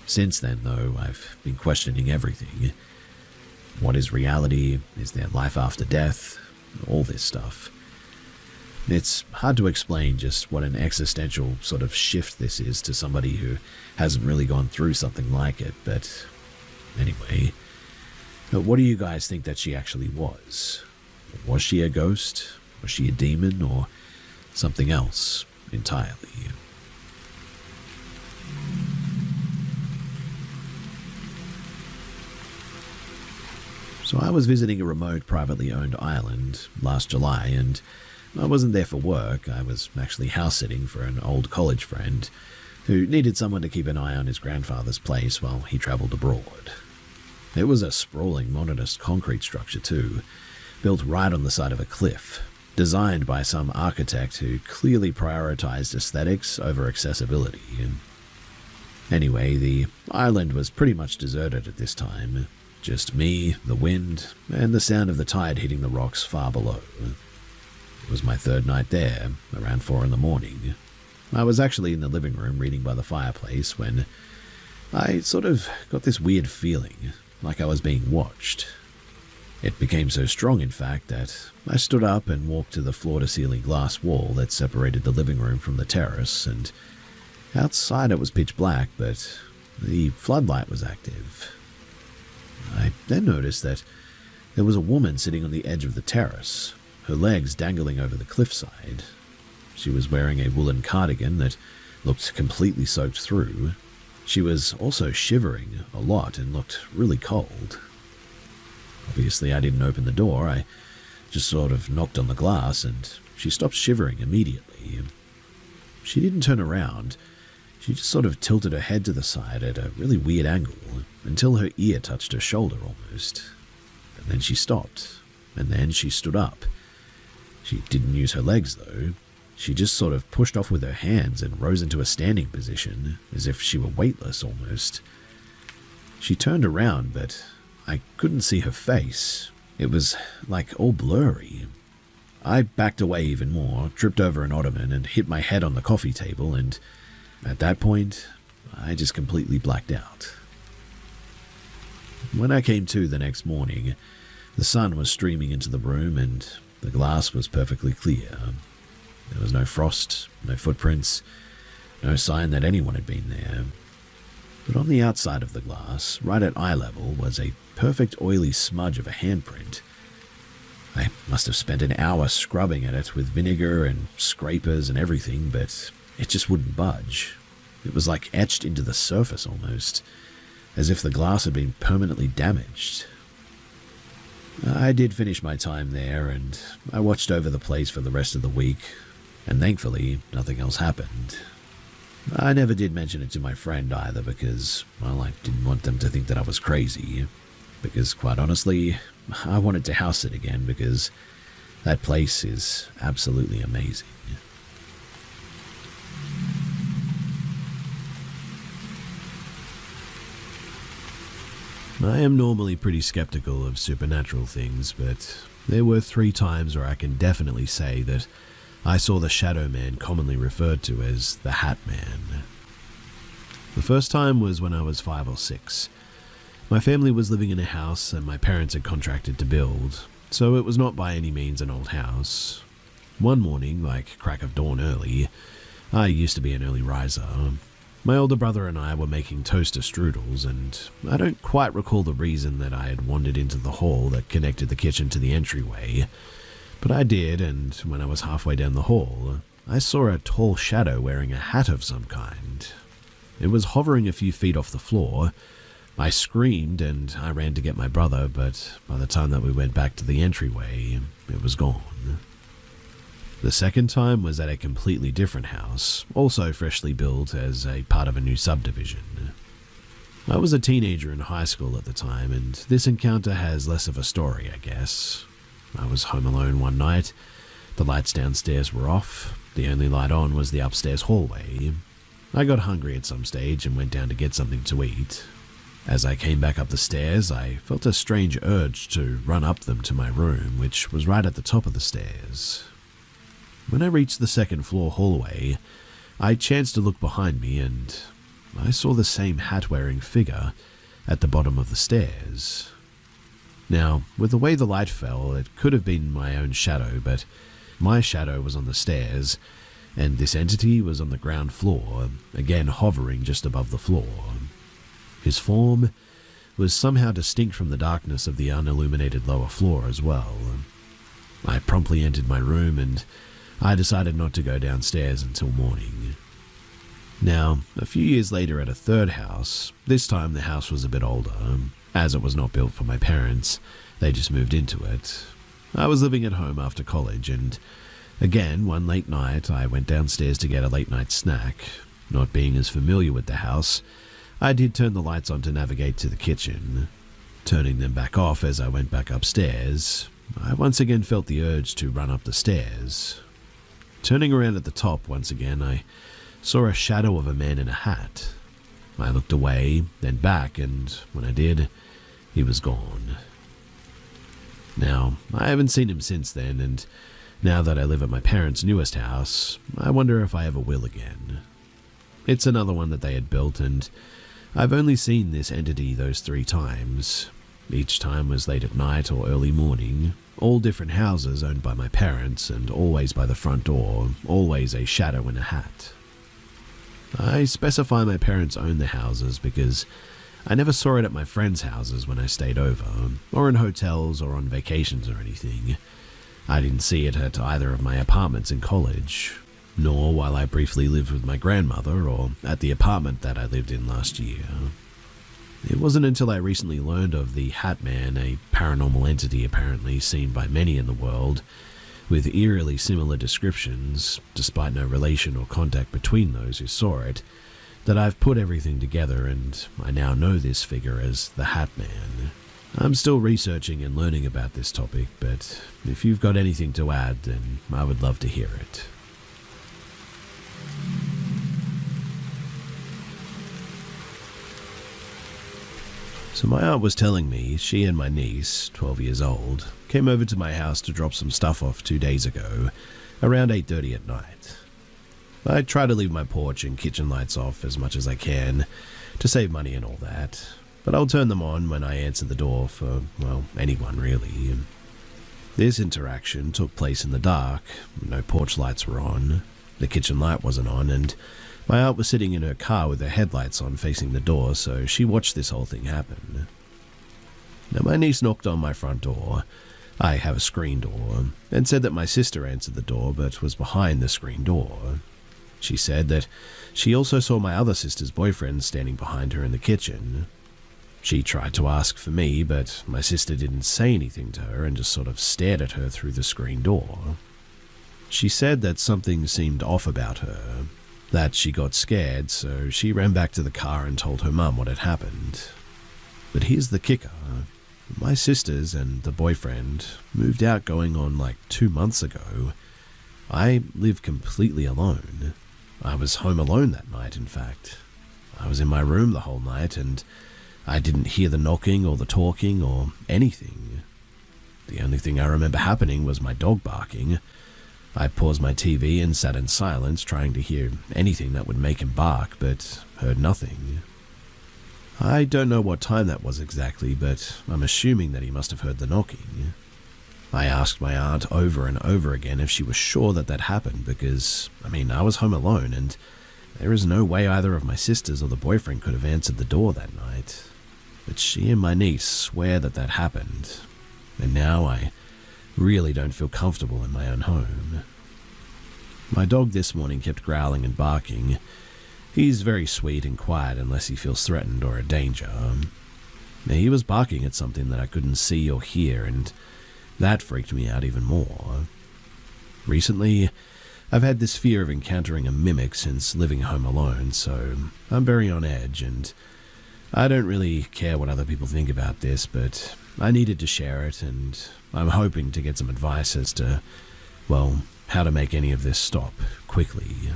Since then, though, I've been questioning everything. What is reality? Is there life after death? All this stuff. It's hard to explain just what an existential sort of shift this is to somebody who hasn't really gone through something like it, but anyway. What do you guys think that she actually was? Was she a ghost? Was she a demon? Or something else entirely? So I was visiting a remote, privately owned island last July, and I wasn't there for work. I was actually house-sitting for an old college friend who needed someone to keep an eye on his grandfather's place while he traveled abroad. It was a sprawling, modernist concrete structure too, built right on the side of a cliff, designed by some architect who clearly prioritized aesthetics over accessibility. Anyway, the island was pretty much deserted at this time. Just me, the wind, and the sound of the tide hitting the rocks far below. It was my third night there, around 4 a.m. I was actually in the living room reading by the fireplace when I sort of got this weird feeling, like I was being watched. It became so strong, in fact, that I stood up and walked to the floor-to-ceiling glass wall that separated the living room from the terrace, and outside it was pitch black, but the floodlight was active. I then noticed that there was a woman sitting on the edge of the terrace, her legs dangling over the cliffside. She was wearing a woolen cardigan that looked completely soaked through. She was also shivering a lot and looked really cold. Obviously, I didn't open the door. I just sort of knocked on the glass, and she stopped shivering immediately. She didn't turn around. She just sort of tilted her head to the side at a really weird angle until her ear touched her shoulder almost. And then she stopped, and then she stood up. She didn't use her legs, though. She just sort of pushed off with her hands and rose into a standing position, as if she were weightless almost. She turned around, but I couldn't see her face. It was, like, all blurry. I backed away even more, tripped over an ottoman, and hit my head on the coffee table, and at that point, I just completely blacked out. When I came to the next morning, the sun was streaming into the room, and the glass was perfectly clear. There was no frost, no footprints, no sign that anyone had been there. But on the outside of the glass, right at eye level, was a perfect oily smudge of a handprint. I must have spent an hour scrubbing at it with vinegar and scrapers and everything, but it just wouldn't budge. It was like etched into the surface almost, as if the glass had been permanently damaged. I did finish my time there, and I watched over the place for the rest of the week, and thankfully, nothing else happened. I never did mention it to my friend either because, well, I didn't want them to think that I was crazy. Because, quite honestly, I wanted to house it again because that place is absolutely amazing. I am normally pretty skeptical of supernatural things, but there were 3 times where I can definitely say that I saw the Shadow Man commonly referred to as the Hat Man. The first time was when I was 5 or 6. My family was living in a house and my parents had contracted to build, so it was not by any means an old house. One morning, like crack of dawn early, I used to be an early riser. My older brother and I were making toaster strudels, and I don't quite recall the reason that I had wandered into the hall that connected the kitchen to the entryway, but I did, and when I was halfway down the hall, I saw a tall shadow wearing a hat of some kind. It was hovering a few feet off the floor. I screamed and I ran to get my brother, but by the time that we went back to the entryway, it was gone. The second time was at a completely different house, also freshly built as a part of a new subdivision. I was a teenager in high school at the time, and this encounter has less of a story, I guess. I was home alone one night. The lights downstairs were off. The only light on was the upstairs hallway. I got hungry at some stage and went down to get something to eat. As I came back up the stairs, I felt a strange urge to run up them to my room, which was right at the top of the stairs. When I reached the second floor hallway, I chanced to look behind me and I saw the same hat-wearing figure at the bottom of the stairs. Now, with the way the light fell, it could have been my own shadow, but my shadow was on the stairs, and this entity was on the ground floor, again hovering just above the floor. His form was somehow distinct from the darkness of the unilluminated lower floor as well. I promptly entered my room and I decided not to go downstairs until morning. Now, a few years later at a third house, this time the house was a bit older. As it was not built for my parents, they just moved into it. I was living at home after college and, again, one late night I went downstairs to get a late night snack. Not being as familiar with the house, I did turn the lights on to navigate to the kitchen. Turning them back off as I went back upstairs, I once again felt the urge to run up the stairs. Turning around at the top once again, I saw a shadow of a man in a hat. I looked away, then back, and when I did, he was gone. Now, I haven't seen him since then, and now that I live at my parents' newest house, I wonder if I ever will again. It's another one that they had built, and I've only seen this entity those 3 times. Each time was late at night or early morning, all different houses owned by my parents, and always by the front door, always a shadow in a hat. I specify my parents own the houses because I never saw it at my friends' houses when I stayed over, or in hotels or on vacations or anything. I didn't see it at either of my apartments in college, nor while I briefly lived with my grandmother or at the apartment that I lived in last year. It wasn't until I recently learned of the Hat Man, a paranormal entity apparently seen by many in the world, with eerily similar descriptions, despite no relation or contact between those who saw it, that I've put everything together and I now know this figure as the Hat Man. I'm still researching and learning about this topic, but if you've got anything to add, then I would love to hear it. So my aunt was telling me she and my niece, 12 years old, came over to my house to drop some stuff off 2 days ago, around 8:30 at night. I try to leave my porch and kitchen lights off as much as I can, to save money and all that, but I'll turn them on when I answer the door for, well, anyone really. This interaction took place in the dark, no porch lights were on, the kitchen light wasn't on, and my aunt was sitting in her car with her headlights on facing the door, so she watched this whole thing happen. Now my niece knocked on my front door, I have a screen door, and said that my sister answered the door but was behind the screen door. She said that she also saw my other sister's boyfriend standing behind her in the kitchen. She tried to ask for me, but my sister didn't say anything to her and just sort of stared at her through the screen door. She said that something seemed off about her, that she got scared, so she ran back to the car and told her mum what had happened. But here's the kicker. My sisters and the boyfriend moved out going on like 2 months ago. I live completely alone. I was home alone that night, in fact. I was in my room the whole night and I didn't hear the knocking or the talking or anything. The only thing I remember happening was my dog barking. I paused my TV and sat in silence, trying to hear anything that would make him bark, but heard nothing. I don't know what time that was exactly, but I'm assuming that he must have heard the knocking. I asked my aunt over and over again if she was sure that that happened because, I was home alone and there is no way either of my sisters or the boyfriend could have answered the door that night. But she and my niece swear that that happened, and now I really don't feel comfortable in my own home. My dog this morning kept growling and barking. He's very sweet and quiet unless he feels threatened or a danger. He was barking at something that I couldn't see or hear, and that freaked me out even more. Recently, I've had this fear of encountering a mimic since living home alone, so I'm very on edge, and I don't really care what other people think about this, but I needed to share it, and I'm hoping to get some advice as to, how to make any of this stop quickly.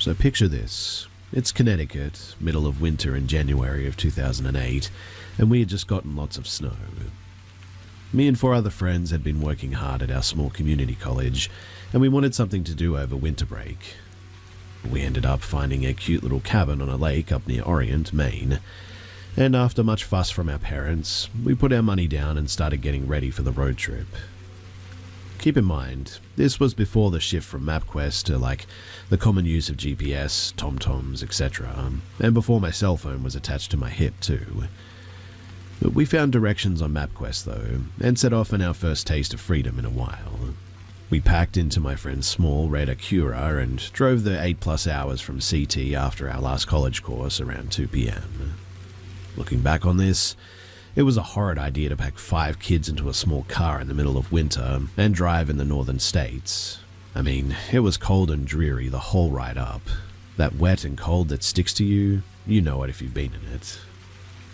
So picture this. It's Connecticut, middle of winter in January of 2008, and we had just gotten lots of snow. Me and 4 other friends had been working hard at our small community college, and we wanted something to do over winter break. We ended up finding a cute little cabin on a lake up near Orient, Maine, and after much fuss from our parents, we put our money down and started getting ready for the road trip. Keep in mind, this was before the shift from MapQuest to the common use of GPS, TomToms, etc., and before my cell phone was attached to my hip too. But we found directions on MapQuest though, and set off on our first taste of freedom in a while. We packed into my friend's small red Acura and drove the 8+ hours from CT after our last college course around 2 p.m. Looking back on this, it was a horrid idea to pack 5 kids into a small car in the middle of winter and drive in the northern states. It was cold and dreary the whole ride up. That wet and cold that sticks to you, you know it if you've been in it.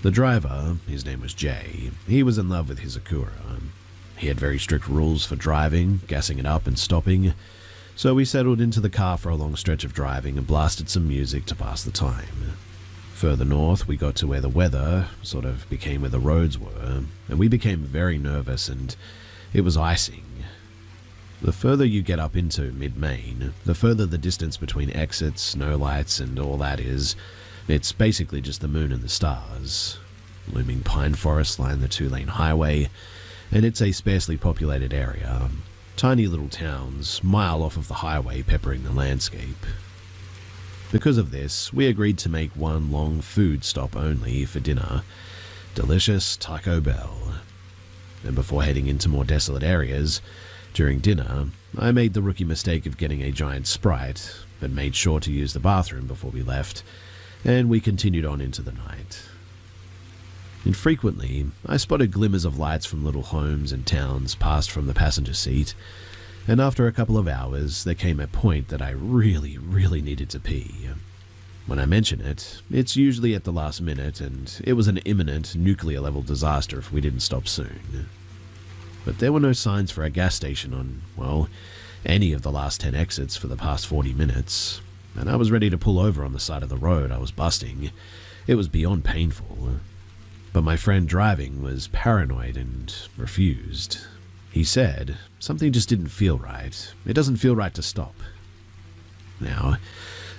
The driver, his name was Jay, he was in love with his Acura. He had very strict rules for driving, gassing it up and stopping, so we settled into the car for a long stretch of driving and blasted some music to pass the time. Further north, we got to where the weather sort of became where the roads were, and we became very nervous and it was icing. The further you get up into mid-Maine, the further the distance between exits, snow lights, and all that is. It's basically just the moon and the stars. Looming pine forests line the 2-lane highway, and it's a sparsely populated area. Tiny little towns, mile off of the highway peppering the landscape. Because of this, we agreed to make one long food stop only for dinner. Delicious Taco Bell. And before heading into more desolate areas, during dinner, I made the rookie mistake of getting a giant Sprite, but made sure to use the bathroom before we left, and we continued on into the night. Infrequently, I spotted glimmers of lights from little homes and towns passed from the passenger seat, and after a couple of hours, there came a point that I really needed to pee. When I mention it, it's usually at the last minute, and it was an imminent nuclear-level disaster if we didn't stop soon. But there were no signs for a gas station on, any of the last 10 exits for the past 40 minutes, and I was ready to pull over on the side of the road I was busting. It was beyond painful. But my friend driving was paranoid and refused. He said, something just didn't feel right. It doesn't feel right to stop. Now,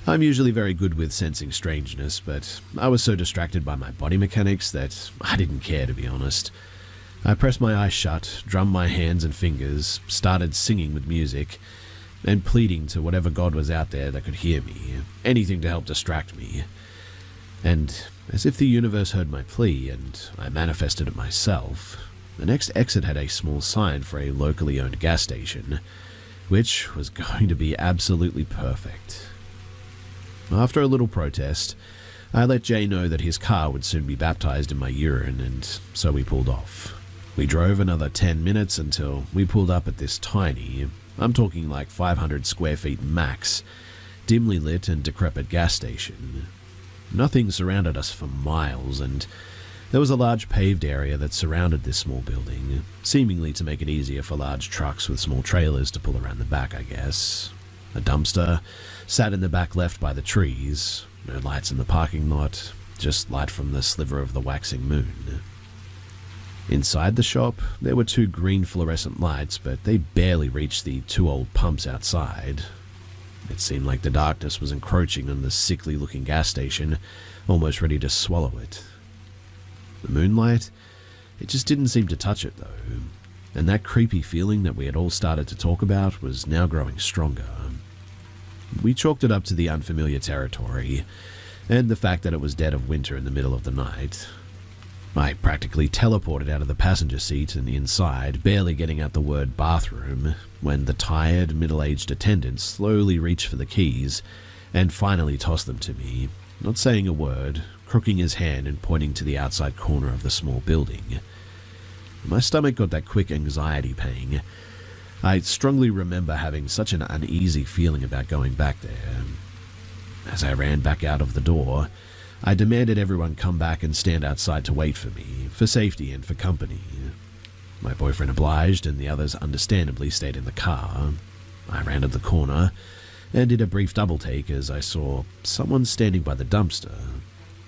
I'm usually very good with sensing strangeness, but I was so distracted by my body mechanics that I didn't care, to be honest. I pressed my eyes shut, drummed my hands and fingers, started singing with music, and pleading to whatever god was out there that could hear me, anything to help distract me. And as if the universe heard my plea and I manifested it myself, the next exit had a small sign for a locally owned gas station, which was going to be absolutely perfect. After a little protest, I let Jay know that his car would soon be baptized in my urine, and so we pulled off. We drove another 10 minutes until we pulled up at this tiny, I'm talking like 500 square feet max, dimly lit and decrepit gas station. Nothing surrounded us for miles, and there was a large paved area that surrounded this small building, seemingly to make it easier for large trucks with small trailers to pull around the back, I guess. A dumpster sat in the back left by the trees. No lights in the parking lot, just light from the sliver of the waxing moon. Inside the shop, there were 2 green fluorescent lights, but they barely reached the 2 old pumps outside. It seemed like the darkness was encroaching on the sickly-looking gas station, almost ready to swallow it. The moonlight, it just didn't seem to touch it, though, and that creepy feeling that we had all started to talk about was now growing stronger. We chalked it up to the unfamiliar territory, and the fact that it was dead of winter in the middle of the night. I practically teleported out of the passenger seat and inside, barely getting out the word bathroom, when the tired, middle-aged attendant slowly reached for the keys and finally tossed them to me, not saying a word, crooking his hand and pointing to the outside corner of the small building. My stomach got that quick anxiety pang. I strongly remember having such an uneasy feeling about going back there. As I ran back out of the door, I demanded everyone come back and stand outside to wait for me, for safety and for company. My boyfriend obliged, and the others understandably stayed in the car. I rounded the corner and did a brief double take as I saw someone standing by the dumpster.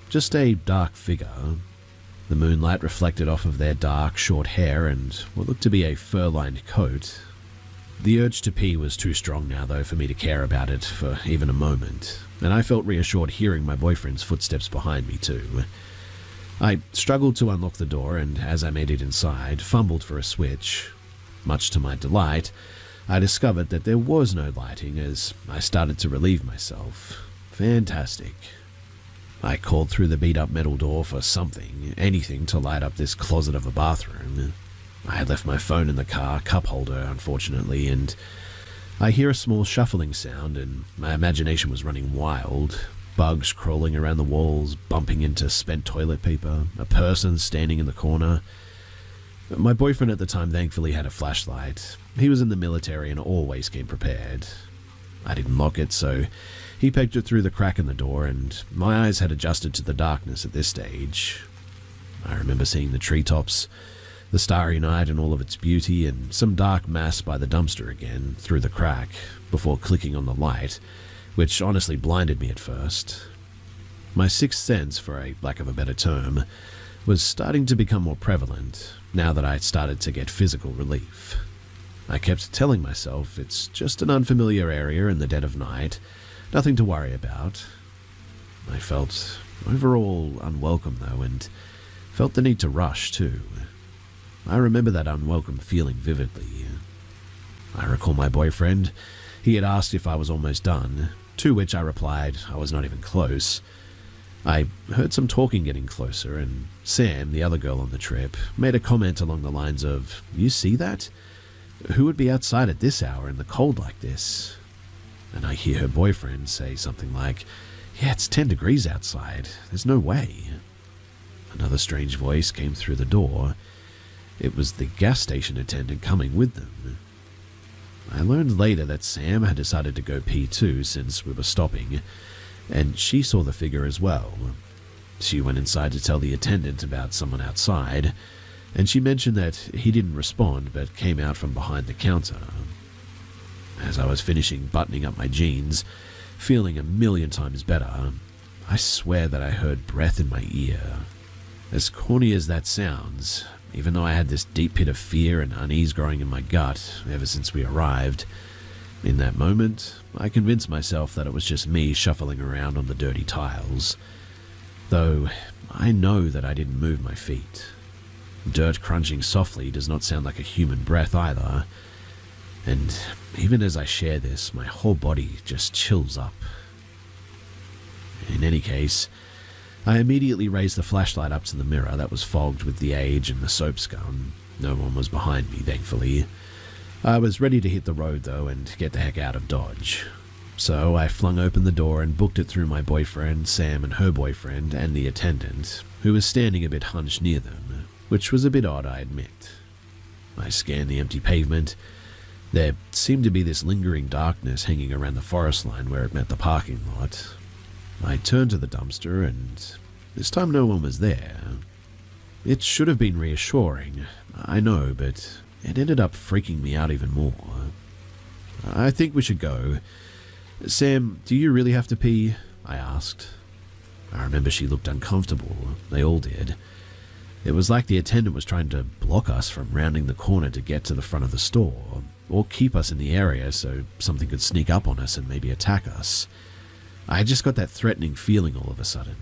Just a dark figure. The moonlight reflected off of their dark, short hair and what looked to be a fur-lined coat. The urge to pee was too strong now, though, for me to care about it for even a moment, and I felt reassured hearing my boyfriend's footsteps behind me, too. I struggled to unlock the door, and as I made it inside, fumbled for a switch. Much to my delight, I discovered that there was no lighting as I started to relieve myself. Fantastic. I called through the beat-up metal door for something, anything to light up this closet of a bathroom. I had left my phone in the car cup holder, unfortunately, and I hear a small shuffling sound, and my imagination was running wild. Bugs crawling around the walls, bumping into spent toilet paper, a person standing in the corner. My boyfriend at the time thankfully had a flashlight. He was in the military and always came prepared. I didn't lock it, so he poked it through the crack in the door, and my eyes had adjusted to the darkness at this stage. I remember seeing the treetops, the starry night and all of its beauty, and some dark mass by the dumpster again, through the crack, before clicking on the light, which honestly blinded me at first. My sixth sense, for a lack of a better term, was starting to become more prevalent, now that I had started to get physical relief. I kept telling myself it's just an unfamiliar area in the dead of night, nothing to worry about. I felt overall unwelcome, though, and felt the need to rush, too. I remember that unwelcome feeling vividly. I recall my boyfriend. He had asked if I was almost done, to which I replied I was not even close. I heard some talking getting closer, and Sam, the other girl on the trip, made a comment along the lines of, "You see that? Who would be outside at this hour in the cold like this?" And I hear her boyfriend say something like, "Yeah, it's 10 degrees outside. There's no way." Another strange voice came through the door. It was the gas station attendant coming with them. I learned later that Sam had decided to go pee too since we were stopping, and she saw the figure as well. She went inside to tell the attendant about someone outside, and she mentioned that he didn't respond but came out from behind the counter. As I was finishing buttoning up my jeans, feeling a million times better, I swear that I heard breath in my ear. As corny as that sounds, even though I had this deep pit of fear and unease growing in my gut ever since we arrived, in that moment, I convinced myself that it was just me shuffling around on the dirty tiles. Though, I know that I didn't move my feet. Dirt crunching softly does not sound like a human breath either, and even as I share this, my whole body just chills up. In any case, I immediately raised the flashlight up to the mirror that was fogged with the age and the soap scum. No one was behind me, thankfully. I was ready to hit the road though and get the heck out of Dodge. So I flung open the door and booked it through my boyfriend, Sam, and her boyfriend, and the attendant, who was standing a bit hunched near them, which was a bit odd, I admit. I scanned the empty pavement. There seemed to be this lingering darkness hanging around the forest line where it met the parking lot. I turned to the dumpster, and this time no one was there. It should have been reassuring, I know, but it ended up freaking me out even more. I think we should go. Sam, do you really have to pee? I asked. I remember she looked uncomfortable. They all did. It was like the attendant was trying to block us from rounding the corner to get to the front of the store, or keep us in the area so something could sneak up on us and maybe attack us. I just got that threatening feeling all of a sudden.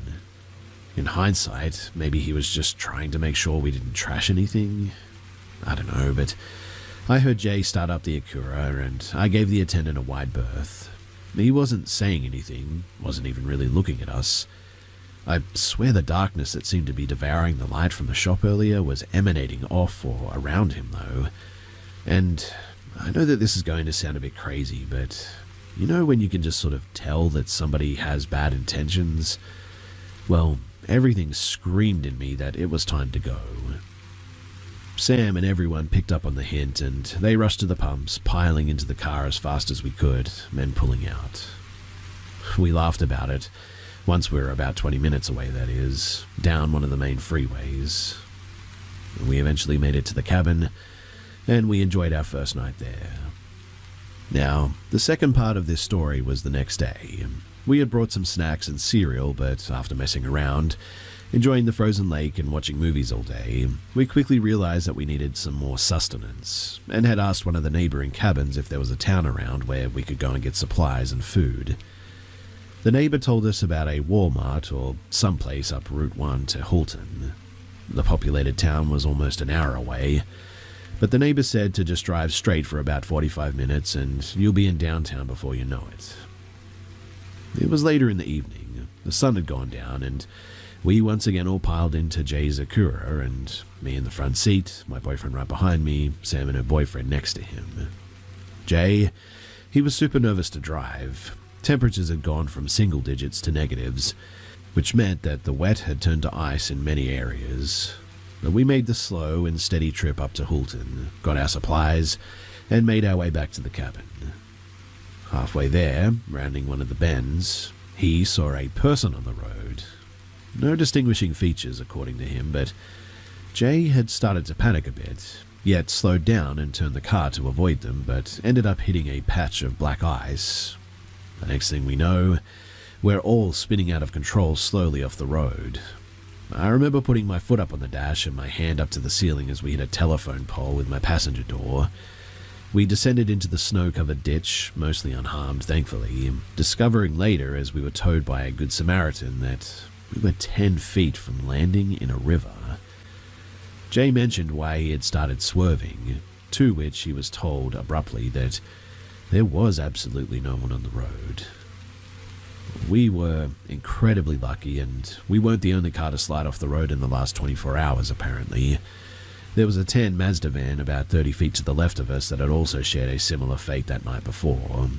In hindsight, maybe he was just trying to make sure we didn't trash anything. I don't know, but I heard Jay start up the Acura, and I gave the attendant a wide berth. He wasn't saying anything, wasn't even really looking at us. I swear the darkness that seemed to be devouring the light from the shop earlier was emanating off or around him, though. And I know that this is going to sound a bit crazy, but you know when you can just sort of tell that somebody has bad intentions? Well, everything screamed in me that it was time to go. Sam and everyone picked up on the hint, and they rushed to the pumps, piling into the car as fast as we could, and pulling out. We laughed about it, once we were about 20 minutes away, that is, down one of the main freeways. We eventually made it to the cabin, and we enjoyed our first night there. Now, the second part of this story was the next day. We had brought some snacks and cereal, but after messing around, enjoying the frozen lake and watching movies all day, we quickly realized that we needed some more sustenance, and had asked one of the neighboring cabins if there was a town around where we could go and get supplies and food. The neighbor told us about a Walmart or someplace up Route 1 to Hulton. The populated town was almost an hour away, but the neighbor said to just drive straight for about 45 minutes and you'll be in downtown before you know it. It was later in the evening. The sun had gone down, and we once again all piled into Jay's Acura, and me in the front seat, my boyfriend right behind me, Sam and her boyfriend next to him. Jay, he was super nervous to drive. Temperatures had gone from single digits to negatives, which meant that the wet had turned to ice in many areas. But we made the slow and steady trip up to Hulton, got our supplies, and made our way back to the cabin. Halfway there, rounding one of the bends, he saw a person on the road. No distinguishing features, according to him, but Jay had started to panic a bit, yet slowed down and turned the car to avoid them, but ended up hitting a patch of black ice. The next thing we know, we're all spinning out of control slowly off the road. I remember putting my foot up on the dash and my hand up to the ceiling as we hit a telephone pole with my passenger door. We descended into the snow-covered ditch, mostly unharmed, thankfully, discovering later as we were towed by a good Samaritan that we were 10 feet from landing in a river. Jay mentioned why he had started swerving, to which he was told abruptly that there was absolutely no one on the road. We were incredibly lucky, and we weren't the only car to slide off the road in the last 24 hours, apparently. There was a tan Mazda van about 30 feet to the left of us that had also shared a similar fate that night before.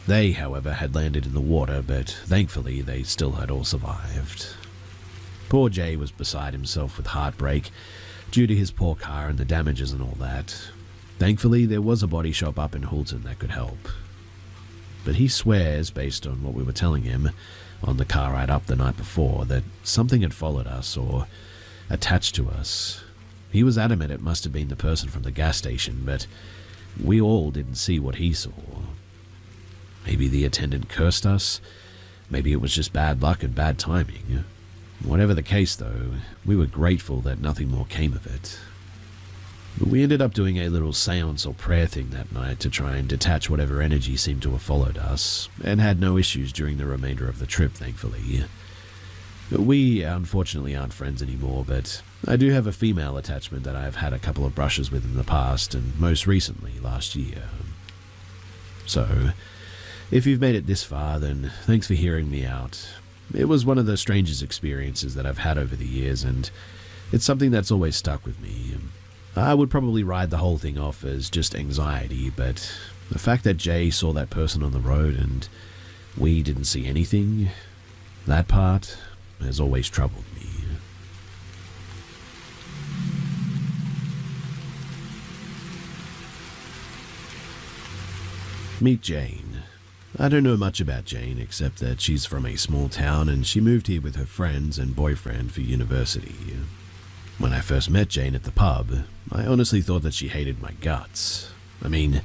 They, however, had landed in the water, but thankfully they still had all survived. Poor Jay was beside himself with heartbreak due to his poor car and the damages and all that. Thankfully, there was a body shop up in Hulton that could help. But he swears, based on what we were telling him on the car ride up the night before, that something had followed us or attached to us. He was adamant it must have been the person from the gas station, but we all didn't see what he saw. Maybe the attendant cursed us. Maybe it was just bad luck and bad timing. Whatever the case, though, we were grateful that nothing more came of it. But we ended up doing a little seance or prayer thing that night to try and detach whatever energy seemed to have followed us, and had no issues during the remainder of the trip, thankfully. We, unfortunately, aren't friends anymore, but I do have a female attachment that I've had a couple of brushes with in the past, and most recently, last year. So, if you've made it this far, then thanks for hearing me out. It was one of the strangest experiences that I've had over the years, and it's something that's always stuck with me. I would probably write the whole thing off as just anxiety, but the fact that Jay saw that person on the road and we didn't see anything, that part has always troubled me. Meet Jane. I don't know much about Jane except that she's from a small town and she moved here with her friends and boyfriend for university. When I first met Jane at the pub, I honestly thought that she hated my guts. I mean,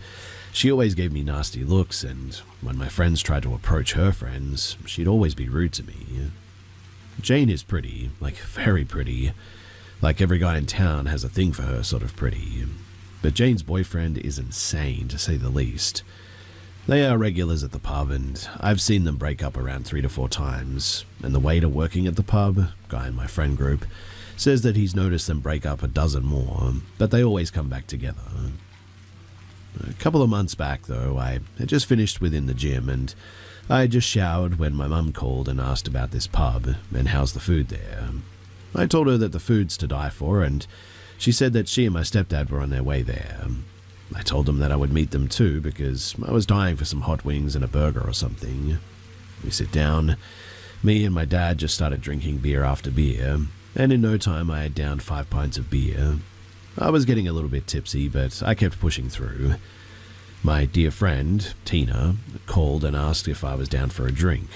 she always gave me nasty looks, and when my friends tried to approach her friends, she'd always be rude to me. Jane is pretty, like very pretty. Like every guy in town has a thing for her sort of pretty. But Jane's boyfriend is insane, to say the least. They are regulars at the pub, and I've seen them break up around 3 to 4 times, and the waiter working at the pub, guy in my friend group, says that he's noticed them break up a dozen more, but they always come back together. A couple of months back, though, I had just finished within the gym, and I had just showered when my mum called and asked about this pub and how's the food there. I told her that the food's to die for, and she said that she and my stepdad were on their way there. I told them that I would meet them too because I was dying for some hot wings and a burger or something. We sit down. Me and my dad just started drinking beer after beer, and in no time I had downed 5 pints of beer. I was getting a little bit tipsy, but I kept pushing through. My dear friend, Tina, called and asked if I was down for a drink.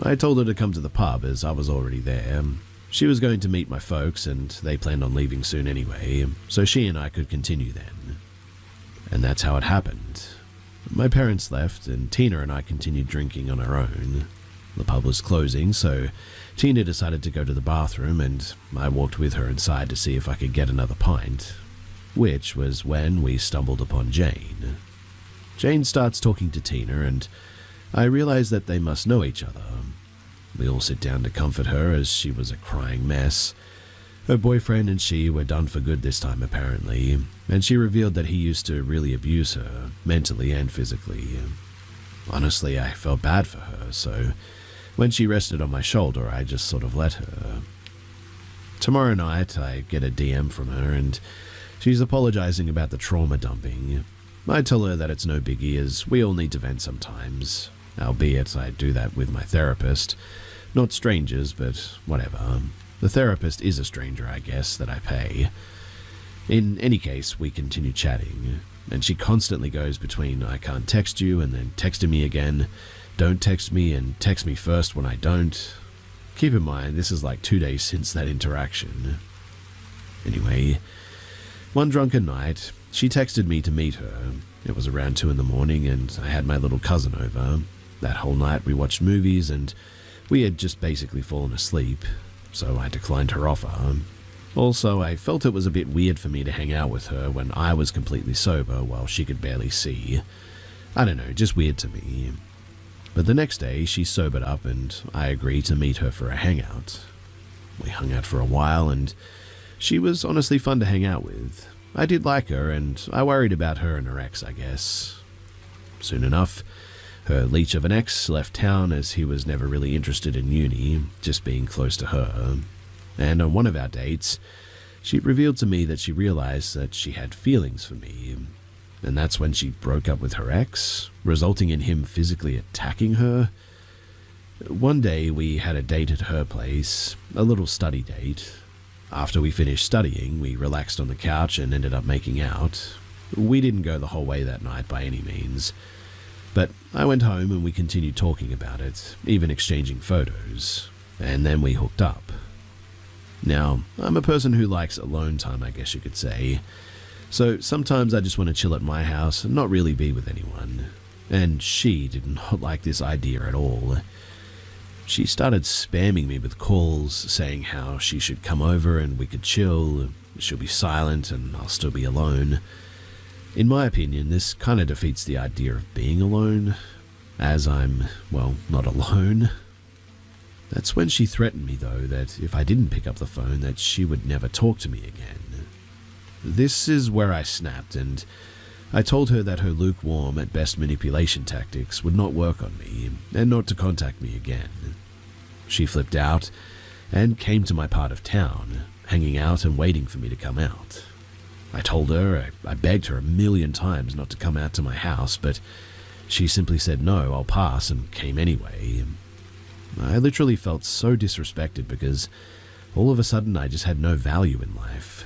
I told her to come to the pub as I was already there. She was going to meet my folks and they planned on leaving soon anyway, so she and I could continue then. And that's how it happened. My parents left and Tina and I continued drinking on our own. The pub was closing, so Tina decided to go to the bathroom and I walked with her inside to see if I could get another pint, which was when we stumbled upon Jane. Jane starts talking to Tina and I realize that they must know each other. We all sit down to comfort her as she was a crying mess. Her boyfriend and she were done for good this time apparently, and she revealed that he used to really abuse her, mentally and physically. Honestly, I felt bad for her, so when she rested on my shoulder, I just sort of let her. Tomorrow night, I get a DM from her and she's apologizing about the trauma dumping. I tell her that it's no biggie as we all need to vent sometimes, albeit I do that with my therapist. Not strangers, but whatever. The therapist is a stranger, I guess, that I pay. In any case, we continue chatting, and she constantly goes between I can't text you and then texting me again, don't text me and text me first when I don't. Keep in mind, this is like 2 days since that interaction. Anyway, one drunken night, she texted me to meet her. It was around 2 in the morning and I had my little cousin over. That whole night we watched movies and we had just basically fallen asleep, so I declined her offer. Also, I felt it was a bit weird for me to hang out with her when I was completely sober while she could barely see. I don't know, just weird to me. But the next day, she sobered up and I agreed to meet her for a hangout. We hung out for a while and she was honestly fun to hang out with. I did like her and I worried about her and her ex, I guess. Soon enough, her leech of an ex left town as he was never really interested in uni, just being close to her. And on one of our dates, she revealed to me that she realized that she had feelings for me. And that's when she broke up with her ex, resulting in him physically attacking her. One day we had a date at her place, a little study date. After we finished studying, we relaxed on the couch and ended up making out. We didn't go the whole way that night by any means. But I went home and we continued talking about it, even exchanging photos. And then we hooked up. Now, I'm a person who likes alone time, I guess you could say. So sometimes I just want to chill at my house and not really be with anyone. And she did not like this idea at all. She started spamming me with calls, saying how she should come over and we could chill, she'll be silent and I'll still be alone. In my opinion, this kind of defeats the idea of being alone, as I'm, well, not alone. That's when she threatened me, though, that if I didn't pick up the phone, that she would never talk to me again. This is where I snapped, and I told her that her lukewarm, at best manipulation tactics would not work on me, and not to contact me again. She flipped out, and came to my part of town, hanging out and waiting for me to come out. I told her, I begged her a million times not to come out to my house, but she simply said no, I'll pass, and came anyway. I literally felt so disrespected because all of a sudden I just had no value in life.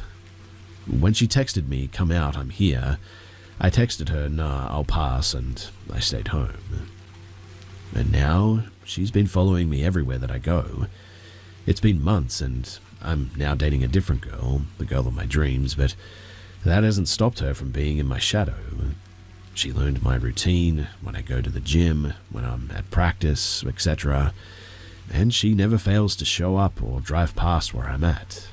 When she texted me, come out, I'm here, I texted her, nah, I'll pass, and I stayed home. And now, she's been following me everywhere that I go. It's been months, and I'm now dating a different girl, the girl of my dreams, but that hasn't stopped her from being in my shadow. She learned my routine, when I go to the gym, when I'm at practice, etc., and she never fails to show up or drive past where I'm at.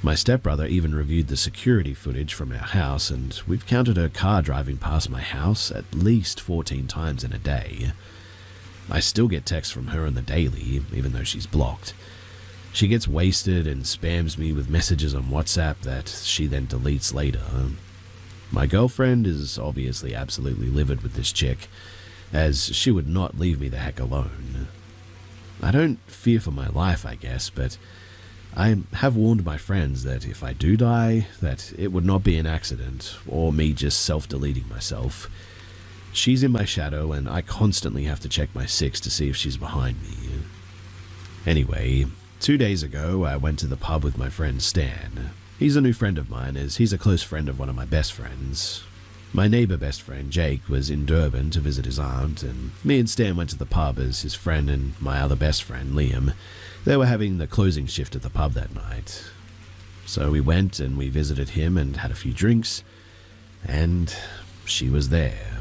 My stepbrother even reviewed the security footage from our house, and we've counted her car driving past my house at least 14 times in a day. I still get texts from her on the daily, even though she's blocked. She gets wasted and spams me with messages on WhatsApp that she then deletes later. My girlfriend is obviously absolutely livid with this chick, as she would not leave me the heck alone. I don't fear for my life, I guess, but I have warned my friends that if I do die, that it would not be an accident or me just self-deleting myself. She's in my shadow and I constantly have to check my 6 to see if she's behind me. Anyway, 2 days ago I went to the pub with my friend Stan. He's a new friend of mine as he's a close friend of one of my best friends. My neighbour best friend Jake was in Durban to visit his aunt, and me and Stan went to the pub as his friend and my other best friend Liam. They were having the closing shift at the pub that night. So we went and we visited him and had a few drinks, and she was there.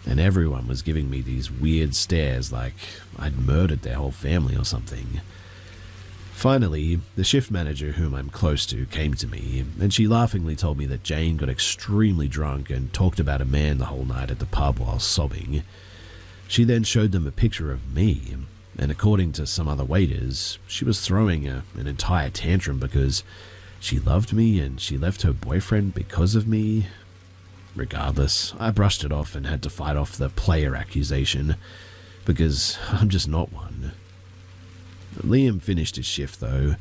And everyone was giving me these weird stares like I'd murdered their whole family or something. Finally, the shift manager whom I'm close to came to me, and she laughingly told me that Jane got extremely drunk and talked about a man the whole night at the pub while sobbing. She then showed them a picture of me, and according to some other waiters, she was throwing an entire tantrum because she loved me and she left her boyfriend because of me. Regardless, I brushed it off and had to fight off the player accusation, because I'm just not one. Liam finished his shift though.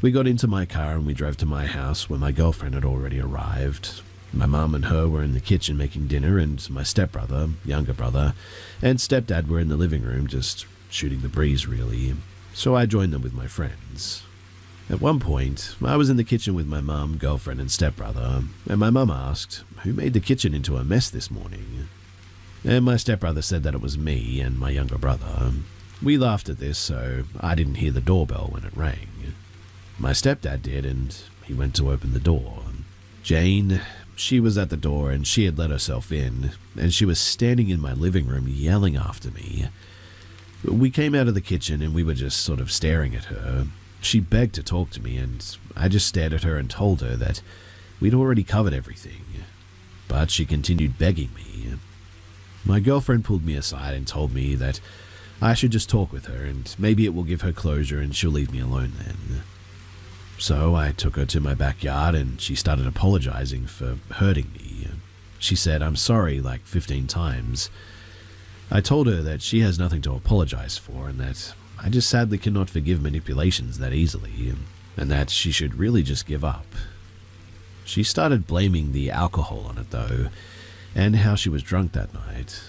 We got into my car and we drove to my house where my girlfriend had already arrived. My mum and her were in the kitchen making dinner, and my stepbrother, younger brother, and stepdad were in the living room just shooting the breeze really, so I joined them with my friends. At one point, I was in the kitchen with my mum, girlfriend and stepbrother, and my mum asked, who made the kitchen into a mess this morning? And my stepbrother said that it was me and my younger brother. We laughed at this, so I didn't hear the doorbell when it rang. My stepdad did, and he went to open the door. Jane, she was at the door and she had let herself in, and she was standing in my living room yelling after me. We came out of the kitchen and we were just sort of staring at her. She begged to talk to me, and I just stared at her and told her that we'd already covered everything. But she continued begging me. My girlfriend pulled me aside and told me that I should just talk with her and maybe it will give her closure and she'll leave me alone then. So I took her to my backyard and she started apologizing for hurting me. She said, I'm sorry, like 15 times. I told her that she has nothing to apologize for and that I just sadly cannot forgive manipulations that easily, and that she should really just give up. She started blaming the alcohol on it though, and how she was drunk that night.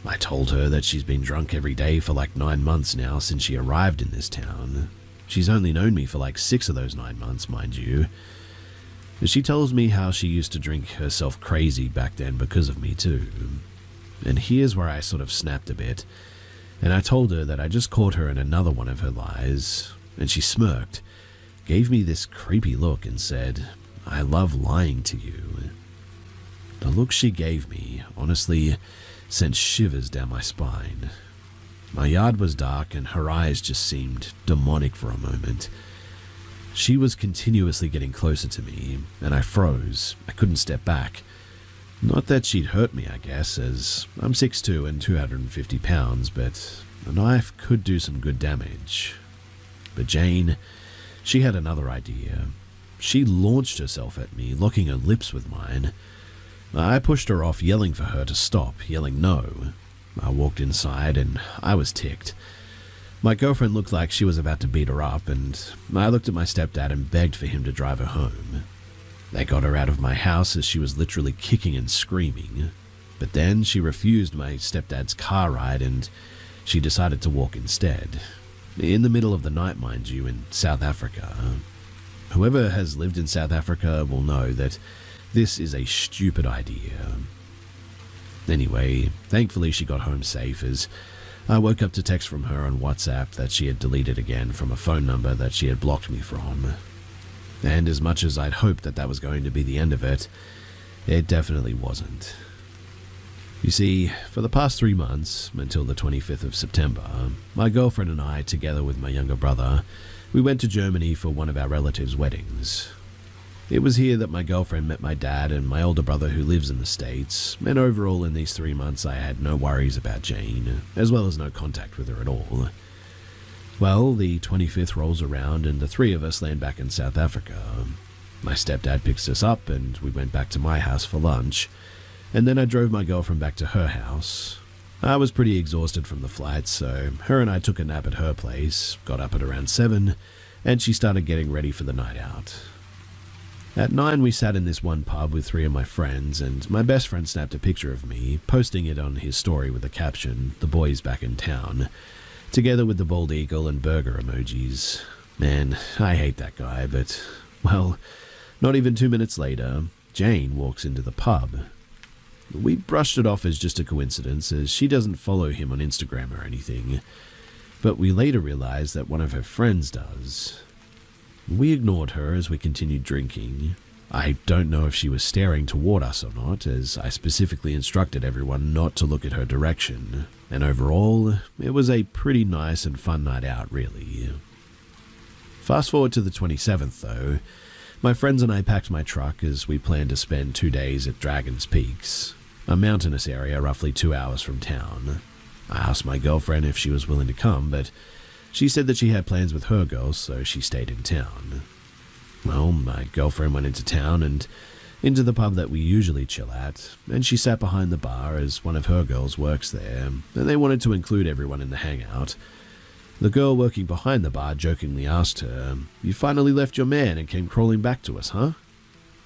I told her that she's been drunk every day for like 9 months now since she arrived in this town. She's only known me for like 6 of those 9 months, mind you. She tells me how she used to drink herself crazy back then because of me too. And here's where I sort of snapped a bit, and I told her that I just caught her in another one of her lies, and she smirked, gave me this creepy look and said, I love lying to you. The look she gave me, honestly, sent shivers down my spine. My yard was dark and her eyes just seemed demonic for a moment. She was continuously getting closer to me, and I froze. I couldn't step back. Not that she'd hurt me, I guess, as I'm 6'2" and 250 pounds, but a knife could do some good damage. But Jane, she had another idea. She launched herself at me, locking her lips with mine. I pushed her off, yelling for her to stop, yelling no. I walked inside and I was ticked. My girlfriend looked like she was about to beat her up, and I looked at my stepdad and begged for him to drive her home. They got her out of my house as she was literally kicking and screaming, but then she refused my stepdad's car ride and she decided to walk instead. In the middle of the night, mind you, in South Africa. Whoever has lived in South Africa will know that this is a stupid idea. Anyway, thankfully she got home safe as I woke up to text from her on WhatsApp that she had deleted again from a phone number that she had blocked me from. And as much as I'd hoped that that was going to be the end of it, it definitely wasn't. You see, for the past 3 months, until the 25th of September, my girlfriend and I, together with my younger brother, we went to Germany for one of our relatives' weddings. It was here that my girlfriend met my dad and my older brother who lives in the States, and overall in these 3 months I had no worries about Jane, as well as no contact with her at all. Well, the 25th rolls around and the 3 of us land back in South Africa. My stepdad picks us up and we went back to my house for lunch, and then I drove my girlfriend back to her house. I was pretty exhausted from the flight, so her and I took a nap at her place, got up at around 7, and she started getting ready for the night out. At 9 we sat in this one pub with 3 of my friends, and my best friend snapped a picture of me, posting it on his story with the caption, "The boys back in town," together with the bald eagle and burger emojis. Man, I hate that guy, but, well, not even 2 minutes later, Jane walks into the pub. We brushed it off as just a coincidence, as she doesn't follow him on Instagram or anything, but we later realized that one of her friends does. We ignored her as we continued drinking. I don't know if she was staring toward us or not, as I specifically instructed everyone not to look at her direction, and overall, it was a pretty nice and fun night out, really. Fast forward to the 27th, though. My friends and I packed my truck as we planned to spend 2 days at Dragon's Peaks, a mountainous area roughly 2 hours from town. I asked my girlfriend if she was willing to come, but she said that she had plans with her girls, so she stayed in town. Well, my girlfriend went into town and into the pub that we usually chill at, and she sat behind the bar as one of her girls works there, and they wanted to include everyone in the hangout. The girl working behind the bar jokingly asked her, "You finally left your man and came crawling back to us, huh?"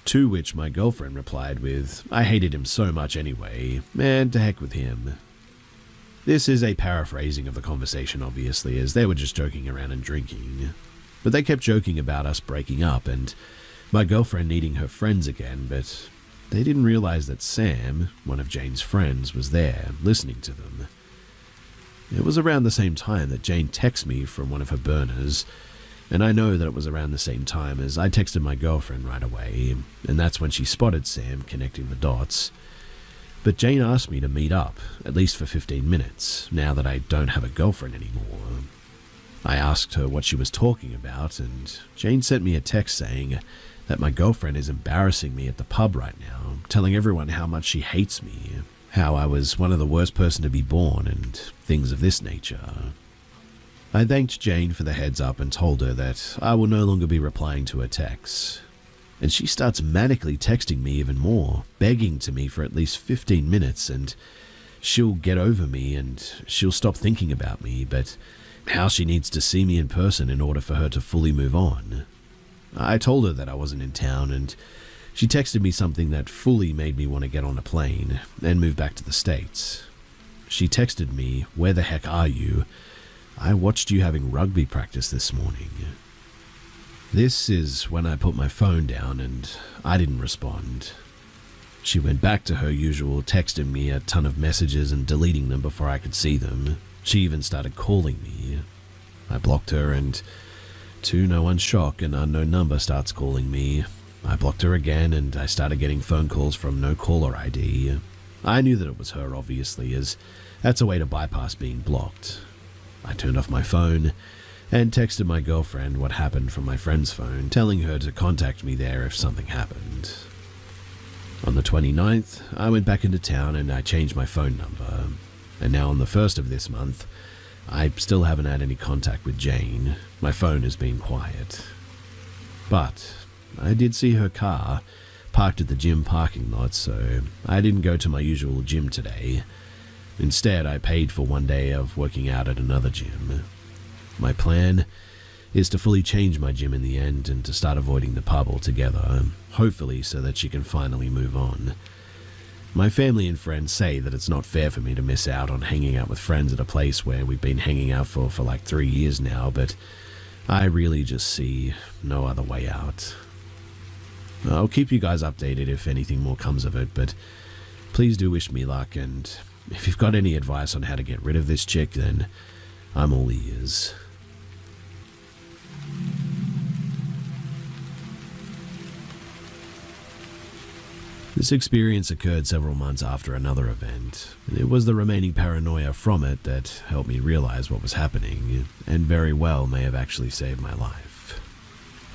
To which my girlfriend replied with, "I hated him so much anyway, man, to heck with him." This is a paraphrasing of the conversation, obviously, as they were just joking around and drinking. But they kept joking about us breaking up and my girlfriend needing her friends again, but they didn't realize that Sam, one of Jane's friends, was there, listening to them. It was around the same time that Jane texted me from one of her burners, and I know that it was around the same time as I texted my girlfriend right away, and that's when she spotted Sam connecting the dots. But Jane asked me to meet up, at least for 15 minutes, now that I don't have a girlfriend anymore. I asked her what she was talking about, and Jane sent me a text saying that my girlfriend is embarrassing me at the pub right now, telling everyone how much she hates me, how I was one of the worst person to be born, and things of this nature. I thanked Jane for the heads up and told her that I will no longer be replying to her texts. And she starts manically texting me even more, begging to me for at least 15 minutes, and she'll get over me and she'll stop thinking about me, but how she needs to see me in person in order for her to fully move on. I told her that I wasn't in town, and she texted me something that fully made me want to get on a plane and move back to the States. She texted me, "Where the heck are you? I watched you having rugby practice this morning." This is when I put my phone down and I didn't respond. She went back to her usual texting me a ton of messages and deleting them before I could see them. She even started calling me. I blocked her, and to no one's shock, an unknown number starts calling me. I blocked her again and I started getting phone calls from no caller ID. I knew that it was her, obviously, as that's a way to bypass being blocked. I turned off my phone and texted my girlfriend what happened from my friend's phone, telling her to contact me there if something happened. On the 29th, I went back into town and I changed my phone number, and now on the 1st of this month, I still haven't had any contact with Jane. My phone has been quiet. But I did see her car parked at the gym parking lot, so I didn't go to my usual gym today. Instead, I paid for 1 day of working out at another gym. My plan is to fully change my gym in the end and to start avoiding the pub altogether, hopefully so that she can finally move on. My family and friends say that it's not fair for me to miss out on hanging out with friends at a place where we've been hanging out for like 3 years now, but I really just see no other way out. I'll keep you guys updated if anything more comes of it, but please do wish me luck, and if you've got any advice on how to get rid of this chick, then I'm all ears. This experience occurred several months after another event. It was the remaining paranoia from it that helped me realize what was happening, and very well may have actually saved my life.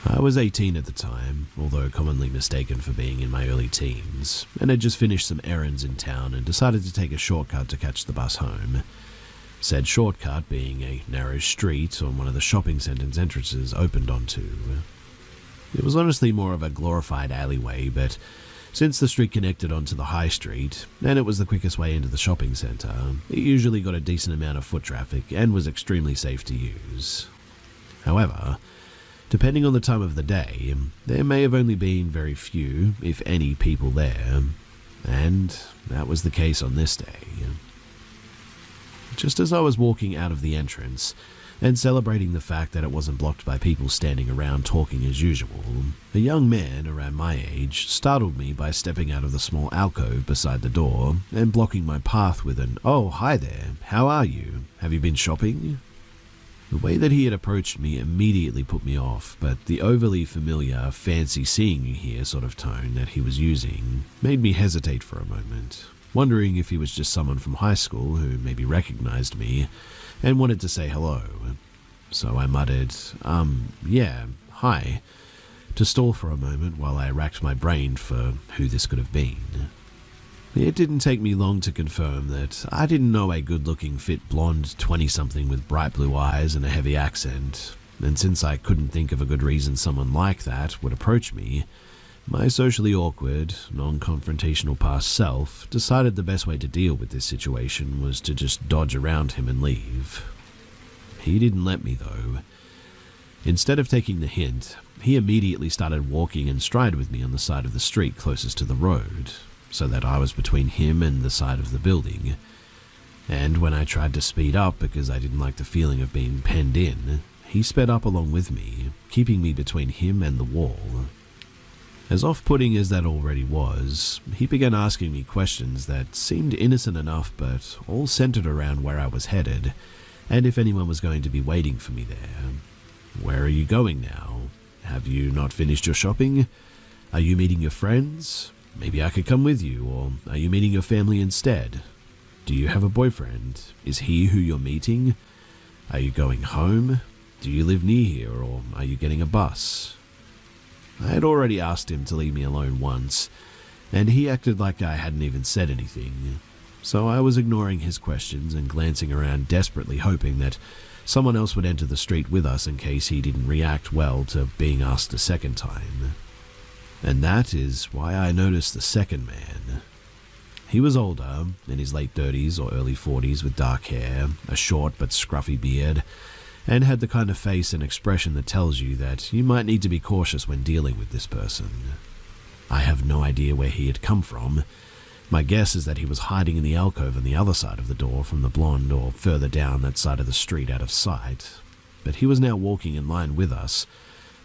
I was 18 at the time, although commonly mistaken for being in my early teens, and had just finished some errands in town and decided to take a shortcut to catch the bus home. Said shortcut being a narrow street on one of the shopping centre's entrances opened onto. It was honestly more of a glorified alleyway, but since the street connected onto the high street, and it was the quickest way into the shopping centre, it usually got a decent amount of foot traffic and was extremely safe to use. However, depending on the time of the day, there may have only been very few, if any, people there, and that was the case on this day. Just as I was walking out of the entrance, and celebrating the fact that it wasn't blocked by people standing around talking as usual, a young man around my age startled me by stepping out of the small alcove beside the door and blocking my path with an, "Oh, hi there, how are you? Have you been shopping?" The way that he had approached me immediately put me off, but the overly familiar, fancy seeing you here sort of tone that he was using made me hesitate for a moment, wondering if he was just someone from high school who maybe recognized me and wanted to say hello. So I muttered, yeah, hi, to stall for a moment while I racked my brain for who this could have been. It didn't take me long to confirm that I didn't know a good-looking, fit blonde 20-something with bright blue eyes and a heavy accent, and since I couldn't think of a good reason someone like that would approach me, my socially awkward, non-confrontational past self decided the best way to deal with this situation was to just dodge around him and leave. He didn't let me, though. Instead of taking the hint, he immediately started walking in stride with me on the side of the street closest to the road, so that I was between him and the side of the building. And when I tried to speed up because I didn't like the feeling of being penned in, he sped up along with me, keeping me between him and the wall. As off-putting as that already was, he began asking me questions that seemed innocent enough but all centered around where I was headed, and if anyone was going to be waiting for me there. Where are you going now? Have you not finished your shopping? Are you meeting your friends? Maybe I could come with you, or are you meeting your family instead? Do you have a boyfriend? Is he who you're meeting? Are you going home? Do you live near here, or are you getting a bus? I had already asked him to leave me alone once, and he acted like I hadn't even said anything. So I was ignoring his questions and glancing around desperately hoping that someone else would enter the street with us in case he didn't react well to being asked a second time. And that is why I noticed the second man. He was older, in his late 30s or early 40s with dark hair, a short but scruffy beard, and had the kind of face and expression that tells you that you might need to be cautious when dealing with this person. I have no idea where he had come from. My guess is that he was hiding in the alcove on the other side of the door from the blonde or further down that side of the street out of sight, but he was now walking in line with us,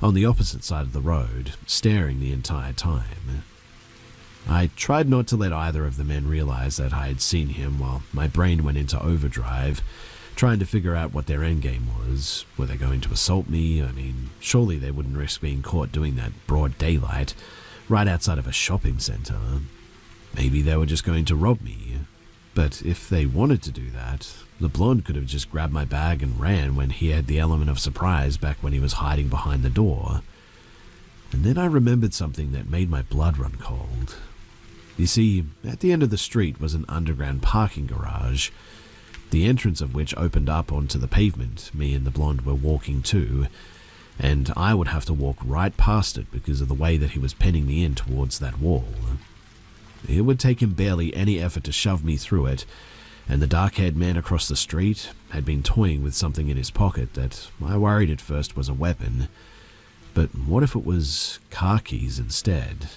on the opposite side of the road, staring the entire time. I tried not to let either of the men realize that I had seen him while my brain went into overdrive, trying to figure out what their endgame was. Were they going to assault me? I mean, surely they wouldn't risk being caught doing that broad daylight, right outside of a shopping centre. Maybe they were just going to rob me. But if they wanted to do that, the blonde could have just grabbed my bag and ran when he had the element of surprise back when he was hiding behind the door. And then I remembered something that made my blood run cold. You see, at the end of the street was an underground parking garage, the entrance of which opened up onto the pavement me and the blonde were walking to, and I would have to walk right past it because of the way that he was penning me in towards that wall. It would take him barely any effort to shove me through it, and the dark-haired man across the street had been toying with something in his pocket that I worried at first was a weapon. But what if it was car keys instead?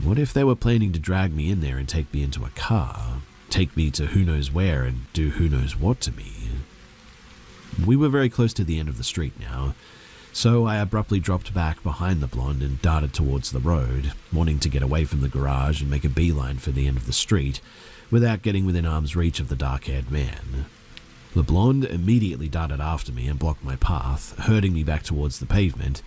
What if they were planning to drag me in there and take me into a car, take me to who knows where and do who knows what to me? We were very close to the end of the street now, so I abruptly dropped back behind the blonde and darted towards the road, wanting to get away from the garage and make a beeline for the end of the street without getting within arm's reach of the dark-haired man. The blonde immediately darted after me and blocked my path, herding me back towards the pavement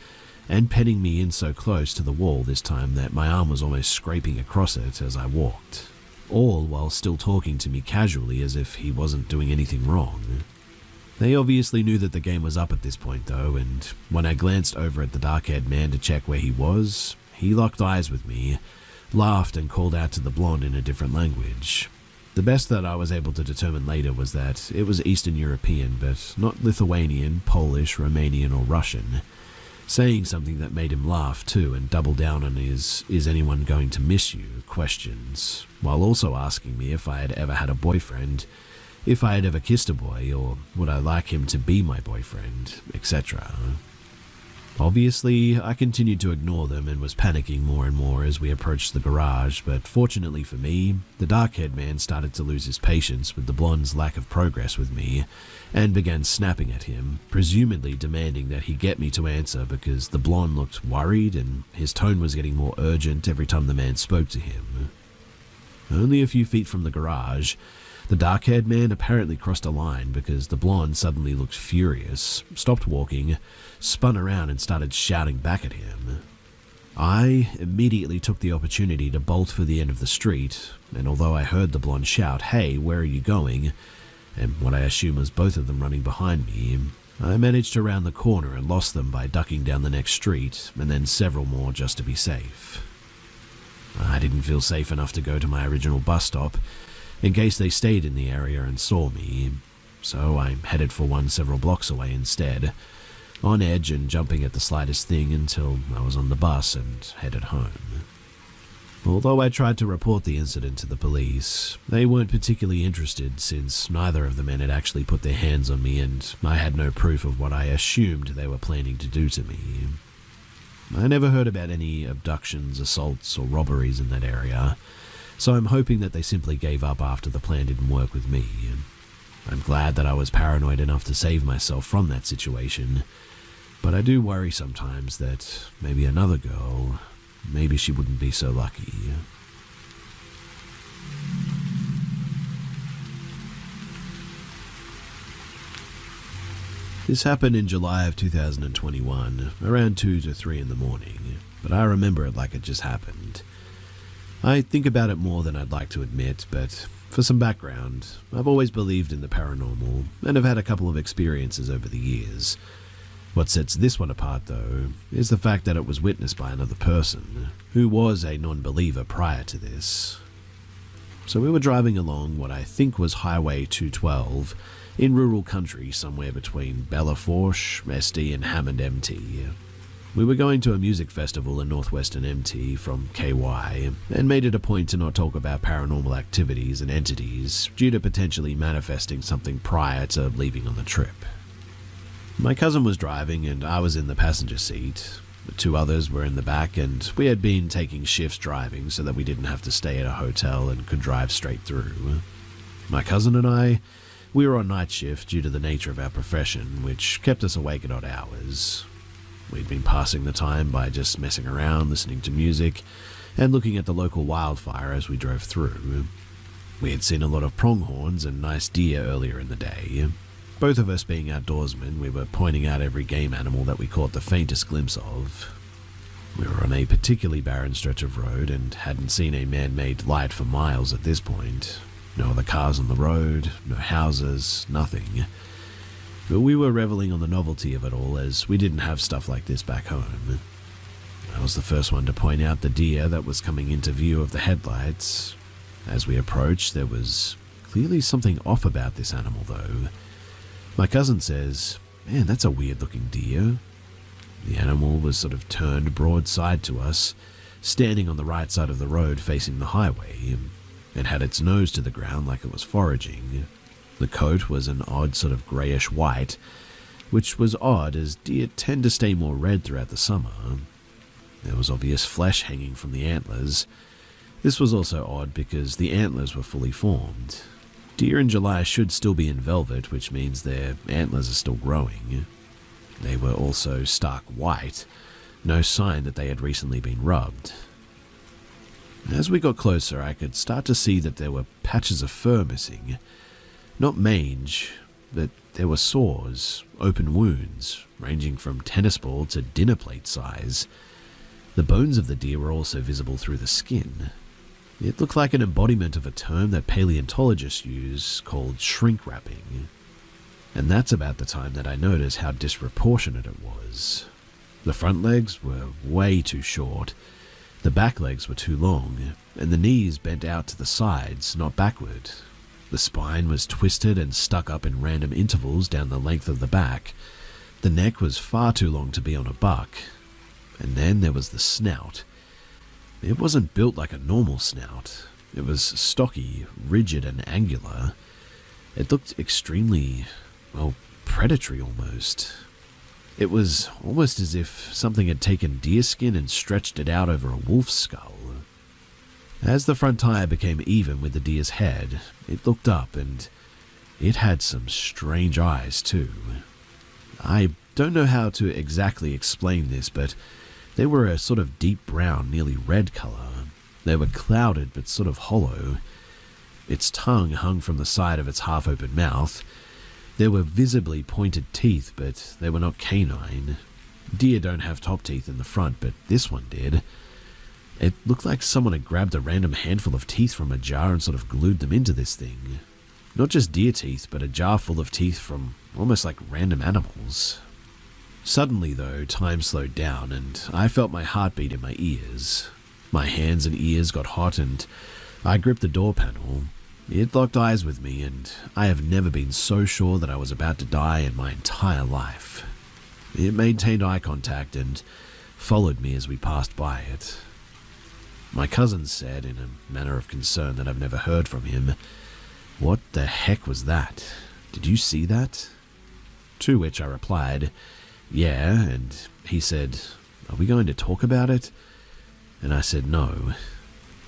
and penning me in so close to the wall this time that my arm was almost scraping across it as I walked, all while still talking to me casually as if he wasn't doing anything wrong. They obviously knew that the game was up at this point though, and when I glanced over at the dark-haired man to check where he was, he locked eyes with me, laughed and called out to the blonde in a different language. The best that I was able to determine later was that it was Eastern European, but not Lithuanian, Polish, Romanian or Russian, saying something that made him laugh too and double down on his "is anyone going to miss you?" questions, while also asking me if I had ever had a boyfriend, if I had ever kissed a boy, or would I like him to be my boyfriend, etc. Obviously, I continued to ignore them and was panicking more and more as we approached the garage, but fortunately for me, the dark-haired man started to lose his patience with the blonde's lack of progress with me and began snapping at him, presumably demanding that he get me to answer because the blonde looked worried and his tone was getting more urgent every time the man spoke to him. Only a few feet from the garage, the dark-haired man apparently crossed a line because the blonde suddenly looked furious, stopped walking, spun around and started shouting back at him. I immediately took the opportunity to bolt for the end of the street, and although I heard the blonde shout, "Hey, where are you going?" and what I assume was both of them running behind me, I managed to round the corner and lost them by ducking down the next street, and then several more just to be safe. I didn't feel safe enough to go to my original bus stop, in case they stayed in the area and saw me, so I headed for one several blocks away instead, on edge and jumping at the slightest thing until I was on the bus and headed home. Although I tried to report the incident to the police, they weren't particularly interested since neither of the men had actually put their hands on me and I had no proof of what I assumed they were planning to do to me. I never heard about any abductions, assaults or robberies in that area, so I'm hoping that they simply gave up after the plan didn't work with me. I'm glad that I was paranoid enough to save myself from that situation, but I do worry sometimes that maybe another girl, maybe she wouldn't be so lucky. This happened in July of 2021, around 2 to 3 in the morning, but I remember it like it just happened. I think about it more than I'd like to admit, but for some background, I've always believed in the paranormal and have had a couple of experiences over the years. What sets this one apart, though, is the fact that it was witnessed by another person who was a non-believer prior to this. So we were driving along what I think was Highway 212 in rural country somewhere between Belleforche, SD and Hammond MT. We were going to a music festival in northwestern MT from KY and made it a point to not talk about paranormal activities and entities due to potentially manifesting something prior to leaving on the trip. My cousin was driving and I was in the passenger seat. The two others were in the back and we had been taking shifts driving so that we didn't have to stay at a hotel and could drive straight through. My cousin and I, we were on night shift due to the nature of our profession, which kept us awake at odd hours. We'd been passing the time by just messing around, listening to music, and looking at the local wildfire as we drove through. We had seen a lot of pronghorns and nice deer earlier in the day. Both of us being outdoorsmen, we were pointing out every game animal that we caught the faintest glimpse of. We were on a particularly barren stretch of road and hadn't seen a man-made light for miles at this point. No other cars on the road, no houses, nothing. But we were reveling on the novelty of it all as we didn't have stuff like this back home. I was the first one to point out the deer that was coming into view of the headlights. As we approached, there was clearly something off about this animal though. My cousin says, "Man, that's a weird looking deer." The animal was sort of turned broadside to us, standing on the right side of the road facing the highway. It had its nose to the ground like it was foraging. The coat was an odd sort of greyish white, which was odd as deer tend to stay more red throughout the summer. There was obvious flesh hanging from the antlers. This was also odd because the antlers were fully formed. Deer in July should still be in velvet, which means their antlers are still growing. They were also stark white, no sign that they had recently been rubbed. As we got closer, I could start to see that there were patches of fur missing. Not mange, but there were sores, open wounds, ranging from tennis ball to dinner plate size. The bones of the deer were also visible through the skin. It looked like an embodiment of a term that paleontologists use called shrink wrapping. And that's about the time that I noticed how disproportionate it was. The front legs were way too short, the back legs were too long, and the knees bent out to the sides, not backward. The spine was twisted and stuck up in random intervals down the length of the back. The neck was far too long to be on a buck. And then there was the snout. It wasn't built like a normal snout. It was stocky, rigid, and angular. It looked extremely, predatory almost. It was almost as if something had taken deer skin and stretched it out over a wolf's skull. As the front tire became even with the deer's head, it looked up and it had some strange eyes too. I don't know how to exactly explain this, but they were a sort of deep brown, nearly red color. They were clouded but sort of hollow. Its tongue hung from the side of its half-open mouth. There were visibly pointed teeth, but they were not canine. Deer don't have top teeth in the front, but this one did. It looked like someone had grabbed a random handful of teeth from a jar and sort of glued them into this thing. Not just deer teeth, but a jar full of teeth from almost like random animals. Suddenly, though, time slowed down, and I felt my heartbeat in my ears. My hands and ears got hot, and I gripped the door panel. It locked eyes with me, and I have never been so sure that I was about to die in my entire life. It maintained eye contact and followed me as we passed by it. My cousin said, in a manner of concern that I've never heard from him, "What the heck was that? Did you see that?" To which I replied, "Yeah," and he said, "Are we going to talk about it?" And I said no,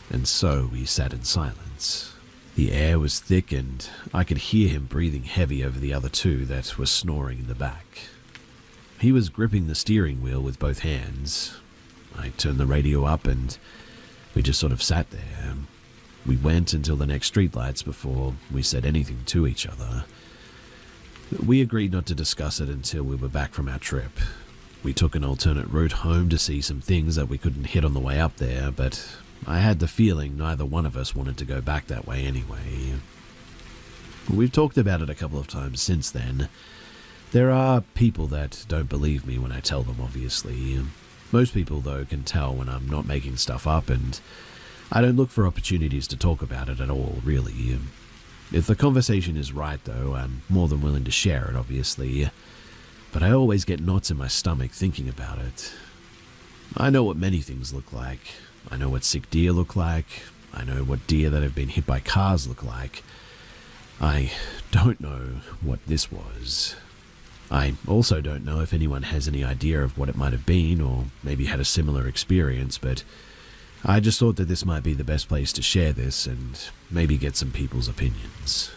and so we sat in silence. The air was thick and I could hear him breathing heavy over the other two that were snoring in the back. He was gripping the steering wheel with both hands. I turned the radio up and we just sort of sat there. We went until the next streetlights before we said anything to each other. We agreed not to discuss it until we were back from our trip. We took an alternate route home to see some things that we couldn't hit on the way up there, but I had the feeling neither one of us wanted to go back that way anyway. We've talked about it a couple of times since then. There are people that don't believe me when I tell them, obviously. Most people, though, can tell when I'm not making stuff up, and I don't look for opportunities to talk about it at all, really. If the conversation is right, though, I'm more than willing to share it, obviously. But I always get knots in my stomach thinking about it. I know what many things look like. I know what sick deer look like. I know what deer that have been hit by cars look like. I don't know what this was. I also don't know if anyone has any idea of what it might have been, or maybe had a similar experience, but I just thought that this might be the best place to share this and maybe get some people's opinions.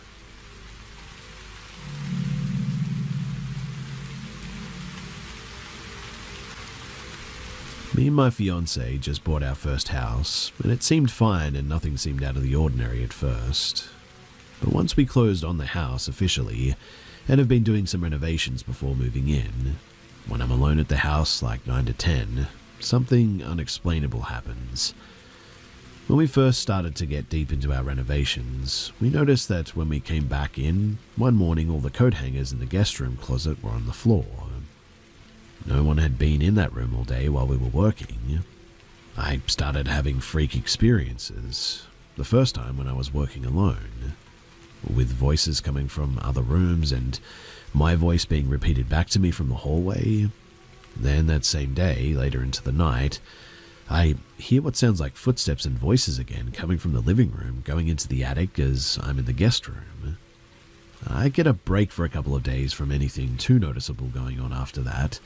Me and my fiancée just bought our first house, and it seemed fine and nothing seemed out of the ordinary at first. But once we closed on the house officially, and have been doing some renovations before moving in, when I'm alone at the house like 9 to 10, something unexplainable happens. When we first started to get deep into our renovations, we noticed that when we came back in, one morning all the coat hangers in the guest room closet were on the floor. No one had been in that room all day while we were working. I started having freak experiences, the first time when I was working alone, with voices coming from other rooms and my voice being repeated back to me from the hallway. Then that same day, later into the night, I hear what sounds like footsteps and voices again coming from the living room, going into the attic as I'm in the guest room. I get a break for a couple of days from anything too noticeable going on after that.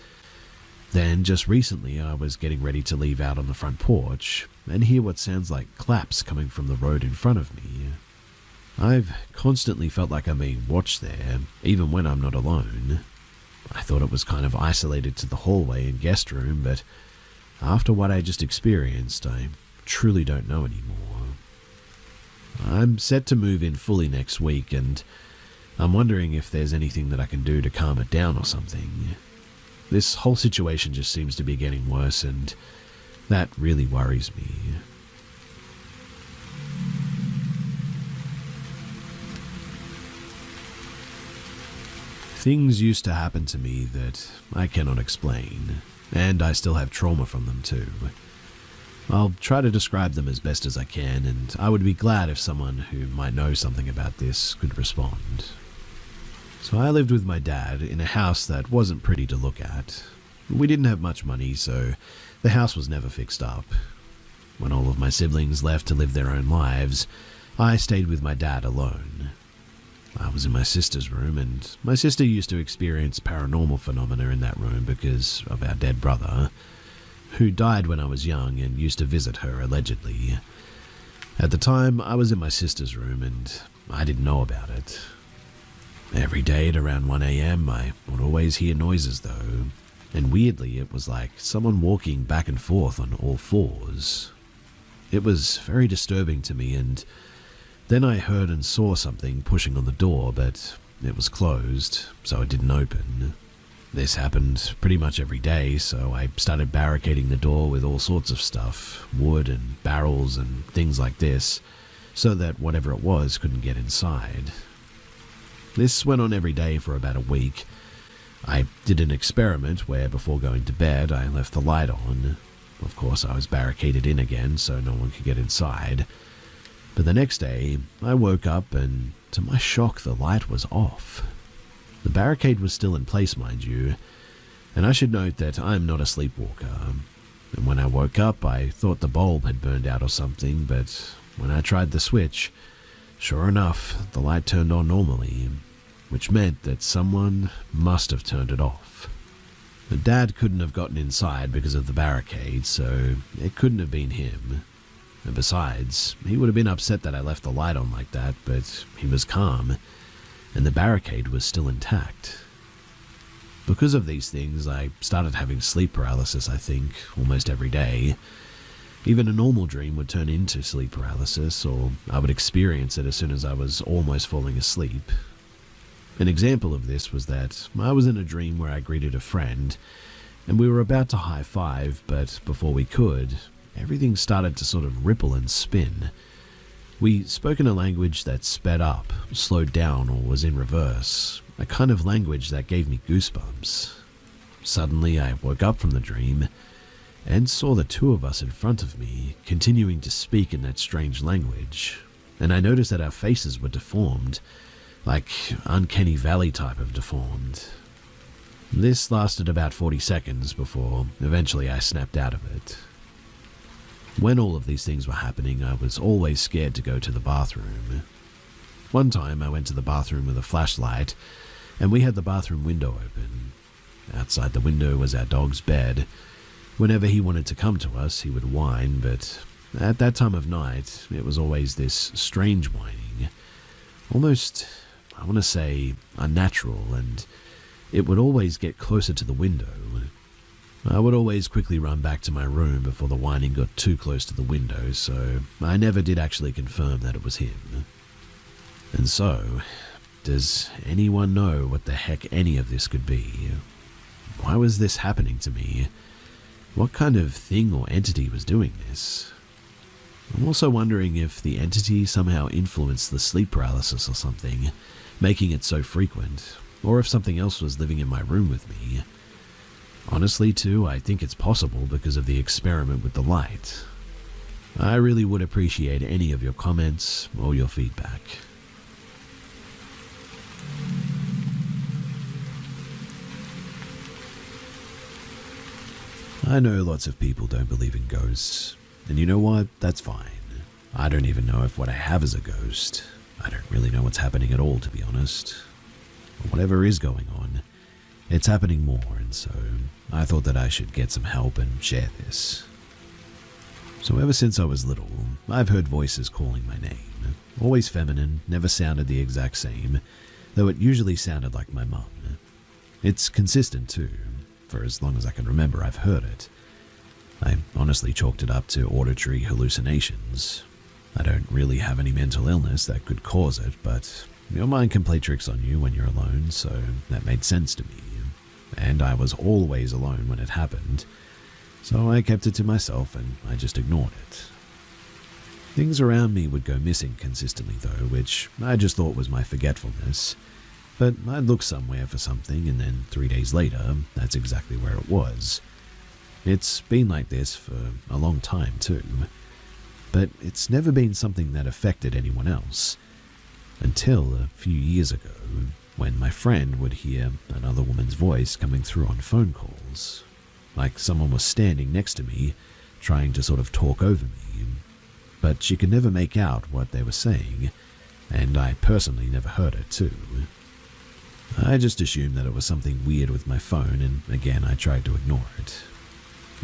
Then, just recently, I was getting ready to leave out on the front porch and hear what sounds like claps coming from the road in front of me. I've constantly felt like I'm being watched there, even when I'm not alone. I thought it was kind of isolated to the hallway and guest room, but after what I just experienced, I truly don't know anymore. I'm set to move in fully next week, and I'm wondering if there's anything that I can do to calm it down or something. This whole situation just seems to be getting worse, and that really worries me. Things used to happen to me that I cannot explain, and I still have trauma from them too. I'll try to describe them as best as I can, and I would be glad if someone who might know something about this could respond. So I lived with my dad in a house that wasn't pretty to look at. We didn't have much money, so the house was never fixed up. When all of my siblings left to live their own lives, I stayed with my dad alone. I was in my sister's room, and my sister used to experience paranormal phenomena in that room because of our dead brother, who died when I was young and used to visit her allegedly. At the time, I was in my sister's room and I didn't know about it. Every day at around 1 a.m, I would always hear noises though, and weirdly it was like someone walking back and forth on all fours. It was very disturbing to me, and then I heard and saw something pushing on the door, but it was closed, so it didn't open. This happened pretty much every day, so I started barricading the door with all sorts of stuff, wood and barrels and things like this, so that whatever it was couldn't get inside. This went on every day for about a week. I did an experiment where before going to bed I left the light on. Of course I was barricaded in again so no one could get inside. But the next day I woke up and to my shock the light was off. The barricade was still in place, mind you, and I should note that I'm not a sleepwalker. And when I woke up I thought the bulb had burned out or something, but when I tried the switch, sure enough the light turned on normally, which meant that someone must have turned it off. But Dad couldn't have gotten inside because of the barricade, so it couldn't have been him. And besides, he would have been upset that I left the light on like that, but he was calm, and the barricade was still intact. Because of these things, I started having sleep paralysis, I think, almost every day. Even a normal dream would turn into sleep paralysis, or I would experience it as soon as I was almost falling asleep. An example of this was that I was in a dream where I greeted a friend, and we were about to high-five, but before we could, everything started to sort of ripple and spin. We spoke in a language that sped up, slowed down, or was in reverse, a kind of language that gave me goosebumps. Suddenly, I woke up from the dream and saw the two of us in front of me continuing to speak in that strange language, and I noticed that our faces were deformed, like uncanny valley type of deformed. This lasted about 40 seconds before eventually I snapped out of it. When all of these things were happening, I was always scared to go to the bathroom. One time I went to the bathroom with a flashlight, and we had the bathroom window open. Outside the window was our dog's bed. Whenever he wanted to come to us, he would whine, but at that time of night, it was always this strange whining. Almost, I want to say, unnatural, and it would always get closer to the window. I would always quickly run back to my room before the whining got too close to the window, so I never did actually confirm that it was him. And so, does anyone know what the heck any of this could be? Why was this happening to me? What kind of thing or entity was doing this? I'm also wondering if the entity somehow influenced the sleep paralysis or something, making it so frequent, or if something else was living in my room with me. Honestly, too, I think it's possible because of the experiment with the light. I really would appreciate any of your comments or your feedback. I know lots of people don't believe in ghosts, and you know what? That's fine. I don't even know if what I have is a ghost. I don't really know what's happening at all, to be honest. But whatever is going on, it's happening more, and so I thought that I should get some help and share this. So ever since I was little, I've heard voices calling my name. Always feminine, never sounded the exact same, though it usually sounded like my mum. It's consistent too. For as long as I can remember, I've heard it. I honestly chalked it up to auditory hallucinations. I don't really have any mental illness that could cause it, but your mind can play tricks on you when you're alone, so that made sense to me. And I was always alone when it happened, so I kept it to myself and I just ignored it. Things around me would go missing consistently though, which I just thought was my forgetfulness. But I'd look somewhere for something and then 3 days later, that's exactly where it was. It's been like this for a long time too. But it's never been something that affected anyone else. Until a few years ago, when my friend would hear another woman's voice coming through on phone calls. Like someone was standing next to me, trying to sort of talk over me. But she could never make out what they were saying, and I personally never heard it too. I just assumed that it was something weird with my phone, and again I tried to ignore it.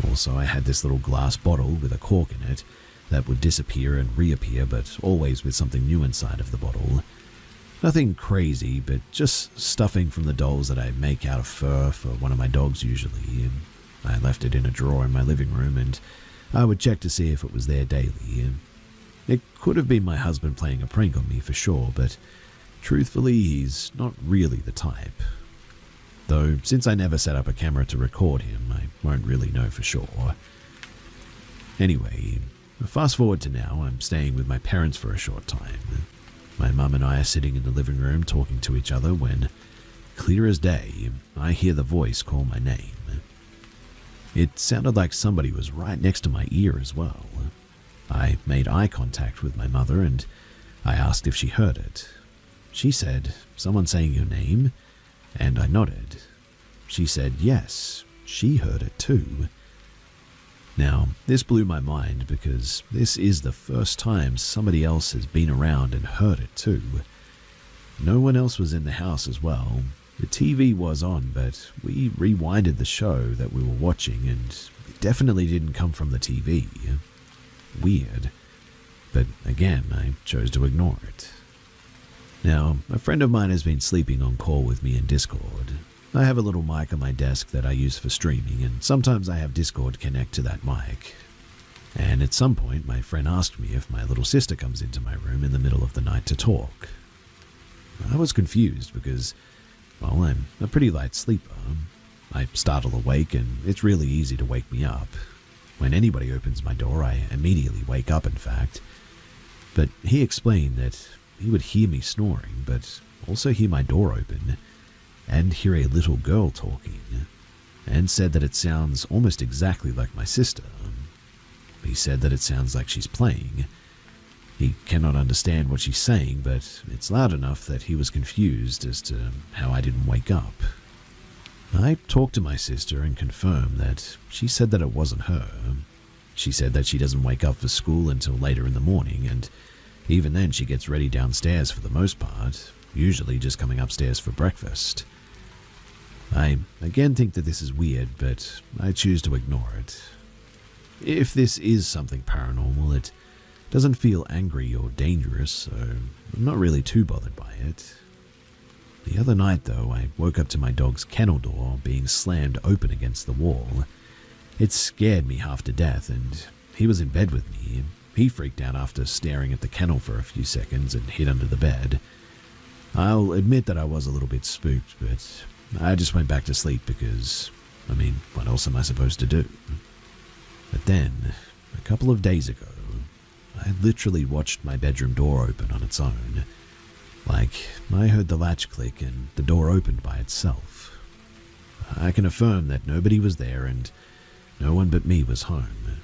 Also, I had this little glass bottle with a cork in it that would disappear and reappear, but always with something new inside of the bottle. Nothing crazy, but just stuffing from the dolls that I make out of fur for one of my dogs usually. I left it in a drawer in my living room, and I would check to see if it was there daily. It could have been my husband playing a prank on me for sure, but truthfully, he's not really the type. Though, since I never set up a camera to record him, I won't really know for sure. Anyway, fast forward to now, I'm staying with my parents for a short time. My mum and I are sitting in the living room talking to each other when, clear as day, I hear the voice call my name. It sounded like somebody was right next to my ear as well. I made eye contact with my mother and I asked if she heard it. She said, "Someone saying your name?" And I nodded. She said yes, she heard it too. Now, this blew my mind because this is the first time somebody else has been around and heard it too. No one else was in the house as well. The TV was on, but we rewinded the show that we were watching and it definitely didn't come from the TV. Weird. But again, I chose to ignore it. Now, a friend of mine has been sleeping on call with me in Discord. I have a little mic on my desk that I use for streaming, and sometimes I have Discord connect to that mic. And at some point, my friend asked me if my little sister comes into my room in the middle of the night to talk. I was confused because, well, I'm a pretty light sleeper. I startle awake, and it's really easy to wake me up. When anybody opens my door, I immediately wake up, in fact. But he explained that he would hear me snoring, but also hear my door open and hear a little girl talking, and said that it sounds almost exactly like my sister. He said that it sounds like she's playing. He cannot understand what she's saying, but it's loud enough that he was confused as to how I didn't wake up. I talked to my sister and confirmed that she said that it wasn't her. She said that she doesn't wake up for school until later in the morning, and even then she gets ready downstairs for the most part, usually just coming upstairs for breakfast. I again think that this is weird, but I choose to ignore it. If this is something paranormal, it doesn't feel angry or dangerous, so I'm not really too bothered by it. The other night, though, I woke up to my dog's kennel door being slammed open against the wall. It scared me half to death, and he was in bed with me. He freaked out after staring at the kennel for a few seconds and hid under the bed. I'll admit that I was a little bit spooked, but I just went back to sleep because, what else am I supposed to do? But then, a couple of days ago, I literally watched my bedroom door open on its own. Like, I heard the latch click and the door opened by itself. I can affirm that nobody was there and no one but me was home.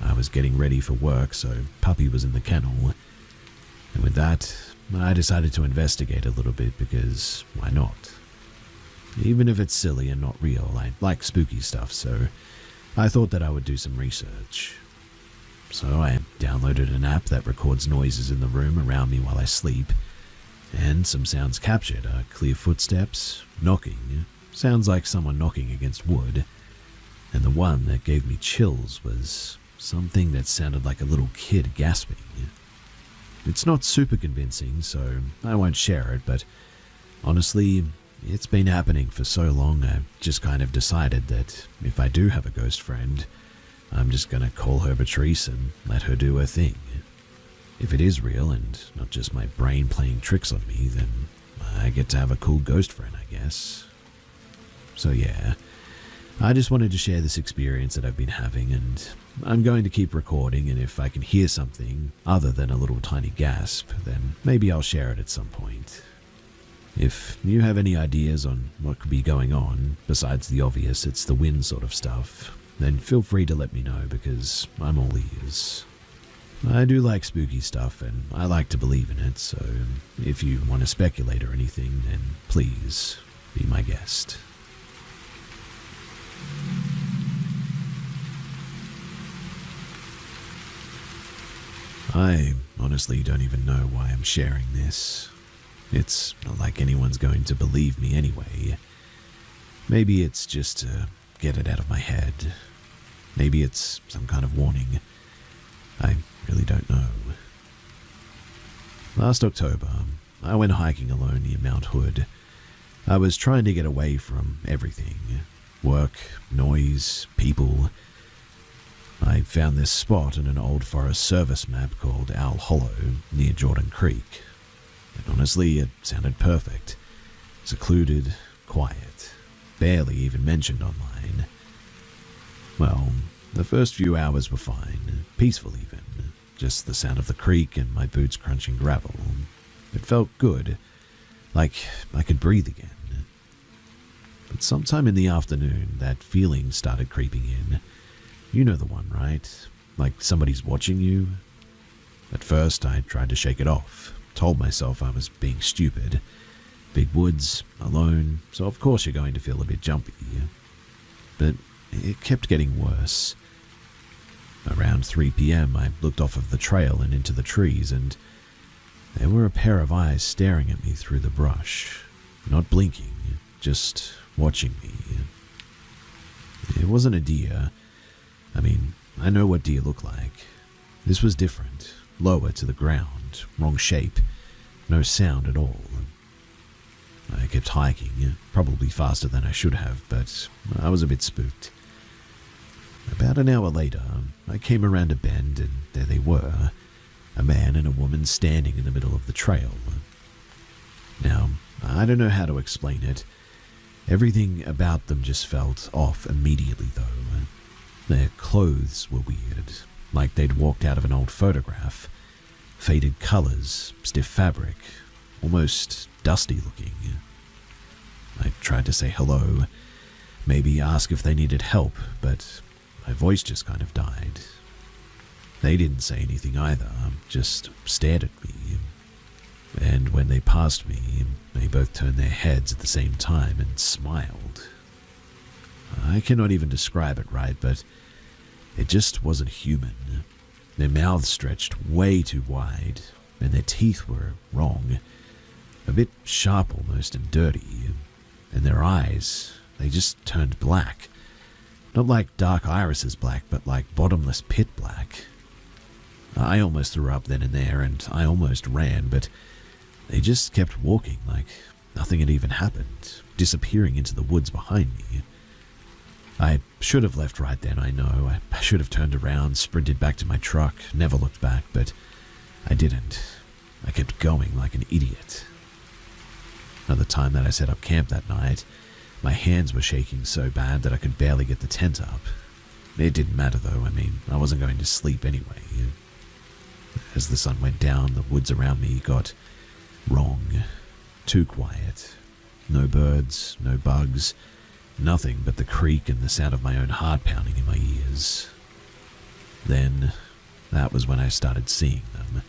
I was getting ready for work, so Puppy was in the kennel. And with that, I decided to investigate a little bit because why not? Even if it's silly and not real, I like spooky stuff, so I thought that I would do some research. So I downloaded an app that records noises in the room around me while I sleep, and some sounds captured are clear footsteps, knocking, sounds like someone knocking against wood, and the one that gave me chills was something that sounded like a little kid gasping. It's not super convincing, so I won't share it, but honestly, it's been happening for so long I've just kind of decided that if I do have a ghost friend, I'm just gonna call her Patrice and let her do her thing. If it is real and not just my brain playing tricks on me, then I get to have a cool ghost friend, I guess. So yeah, I just wanted to share this experience that I've been having, and I'm going to keep recording, and if I can hear something other than a little tiny gasp, then maybe I'll share it at some point. If you have any ideas on what could be going on, besides the obvious it's the wind sort of stuff, then feel free to let me know because I'm all ears. I do like spooky stuff and I like to believe in it, so if you want to speculate or anything, then please be my guest. I honestly don't even know why I'm sharing this. It's not like anyone's going to believe me anyway. Maybe it's just to get it out of my head. Maybe it's some kind of warning. I really don't know. Last October, I went hiking alone near Mount Hood. I was trying to get away from everything. Work, noise, people. I found this spot in an old Forest Service map called Owl Hollow near Jordan Creek. And honestly, it sounded perfect. Secluded, quiet, barely even mentioned online. Well, the first few hours were fine, peaceful even. Just the sound of the creek and my boots crunching gravel. It felt good, like I could breathe again. But sometime in the afternoon, that feeling started creeping in. You know the one, right? Like somebody's watching you. At first, I tried to shake it off. Told myself I was being stupid. Big woods, alone, so of course you're going to feel a bit jumpy. But it kept getting worse. Around 3 p.m. I looked off of the trail and into the trees, and there were a pair of eyes staring at me through the brush. Not blinking, just watching me. It wasn't a deer. I mean, I know what deer look like. This was different, lower to the ground, wrong shape, no sound at all. I kept hiking, probably faster than I should have, but I was a bit spooked. About an hour later, I came around a bend and there they were, a man and a woman standing in the middle of the trail. Now, I don't know how to explain it. Everything about them just felt off immediately though. Their clothes were weird, like they'd walked out of an old photograph. Faded colors, stiff fabric, almost dusty looking. I tried to say hello, maybe ask if they needed help, but my voice just kind of died. They didn't say anything either, just stared at me. And when they passed me, they both turned their heads at the same time and smiled. I cannot even describe it right, but it just wasn't human. Their mouths stretched way too wide, and their teeth were wrong. A bit sharp almost and dirty. And their eyes, they just turned black. Not like dark irises black, but like bottomless pit black. I almost threw up then and there, and I almost ran, but they just kept walking like nothing had even happened, disappearing into the woods behind me. I should have left right then, I know. I should have turned around, sprinted back to my truck, never looked back, but I didn't. I kept going like an idiot. Another time that I set up camp that night, my hands were shaking so bad that I could barely get the tent up. It didn't matter though, I mean, I wasn't going to sleep anyway. As the sun went down, the woods around me got wrong. Too quiet. No birds, no bugs, nothing but the creak and the sound of my own heart pounding in my ears. Then, that was when I started seeing them.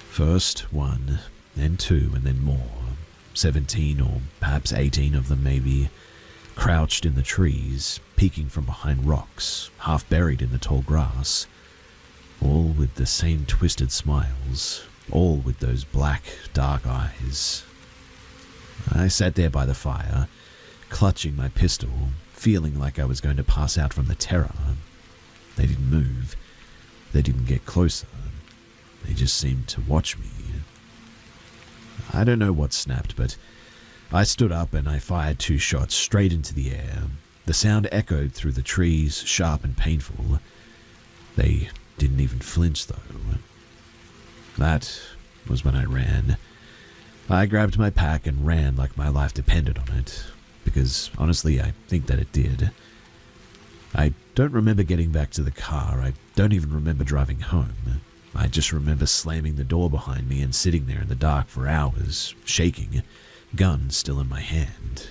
First one, then two, and then more. 17 or perhaps 18 of them maybe. crouched in the trees, peeking from behind rocks, half buried in the tall grass, all with the same twisted smiles, all with those black, dark eyes. I sat there by the fire, clutching my pistol, feeling like I was going to pass out from the terror. They didn't move. They didn't get closer. They just seemed to watch me. I don't know what snapped, but I stood up and I fired 2 shots straight into the air. The sound echoed through the trees, sharp and painful. They didn't even flinch, though. That was when I ran. I grabbed my pack and ran like my life depended on it, because honestly, I think that it did. I don't remember getting back to the car. I don't even remember driving home. I just remember slamming the door behind me and sitting there in the dark for hours, shaking, gun still in my hand.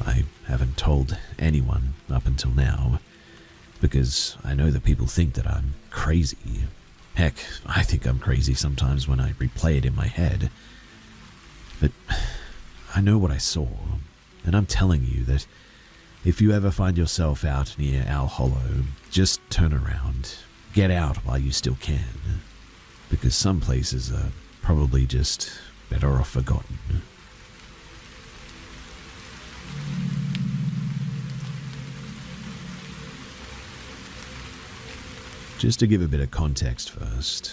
I haven't told anyone up until now, because I know that people think that I'm crazy. Heck, I think I'm crazy sometimes when I replay it in my head. But I know what I saw, and I'm telling you that if you ever find yourself out near Owl Hollow, just turn around. Get out while you still can, because some places are probably just better off forgotten. Just to give a bit of context first,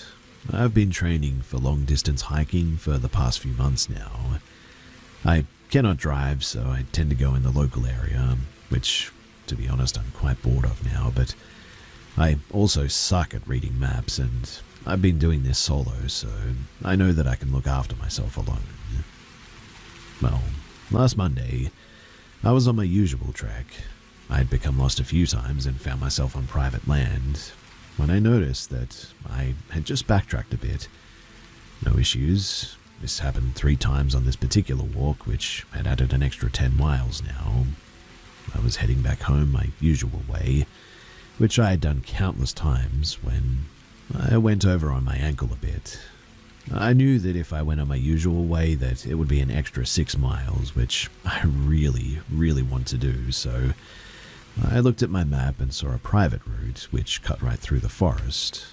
I've been training for long-distance hiking for the past few months now. I cannot drive, so I tend to go in the local area, which, to be honest, I'm quite bored of now, but I also suck at reading maps, and I've been doing this solo, so I know that I can look after myself alone. Well, last Monday, I was on my usual trek. I'd become lost a few times and found myself on private land, when I noticed that I had just backtracked a bit. No issues. This happened 3 times on this particular walk, which had added an extra 10 miles now. I was heading back home my usual way, which I had done countless times when I went over on my ankle a bit. I knew that if I went on my usual way that it would be an extra 6 miles, which I really, really want to do, so I looked at my map and saw a private route which cut right through the forest.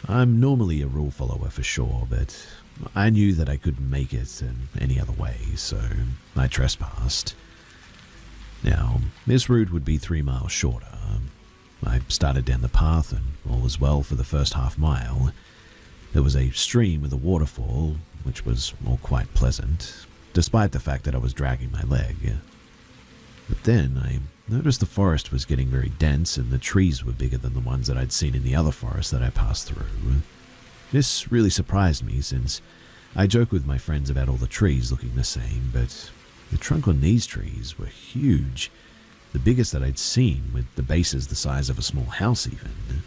I'm normally a rule follower for sure, but I knew that I couldn't make it in any other way, so I trespassed. Now, this route would be 3 miles shorter. I started down the path and all was well for the first half mile. There was a stream with a waterfall, which was all quite pleasant, despite the fact that I was dragging my leg. But then I noticed the forest was getting very dense and the trees were bigger than the ones that I'd seen in the other forest that I passed through. This really surprised me, since I joke with my friends about all the trees looking the same, but the trunk on these trees were huge, the biggest that I'd seen, with the bases the size of a small house even.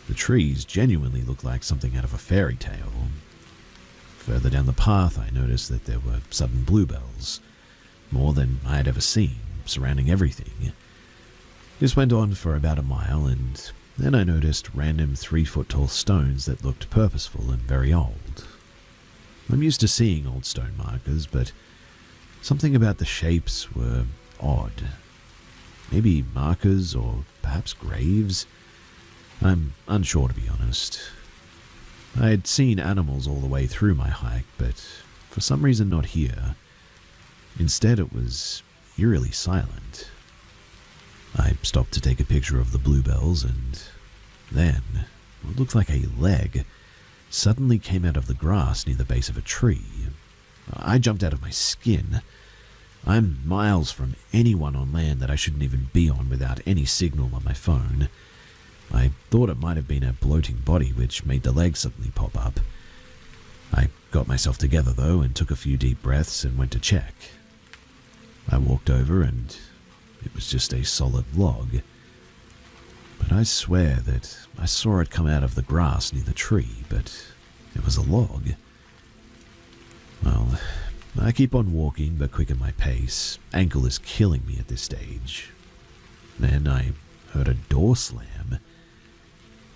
The trees genuinely looked like something out of a fairy tale. Further down the path, I noticed that there were sudden bluebells, more than I had ever seen, surrounding everything. This went on for about a mile, and then I noticed random 3-foot-tall stones that looked purposeful and very old. I'm used to seeing old stone markers, but something about the shapes were odd. Maybe markers, or perhaps graves? I'm unsure, to be honest. I had seen animals all the way through my hike, but for some reason not here. Instead, it was eerily silent. I stopped to take a picture of the bluebells, and then what looked like a leg suddenly came out of the grass near the base of a tree. I jumped out of my skin. I'm miles from anyone on land that I shouldn't even be on without any signal on my phone. I thought it might have been a bloating body which made the leg suddenly pop up. I got myself together though and took a few deep breaths and went to check. I walked over and it was just a solid log. But I swear that I saw it come out of the grass near the tree, but it was a log. Well, I keep on walking but quicken my pace. Ankle is killing me at this stage. Then I heard a door slam.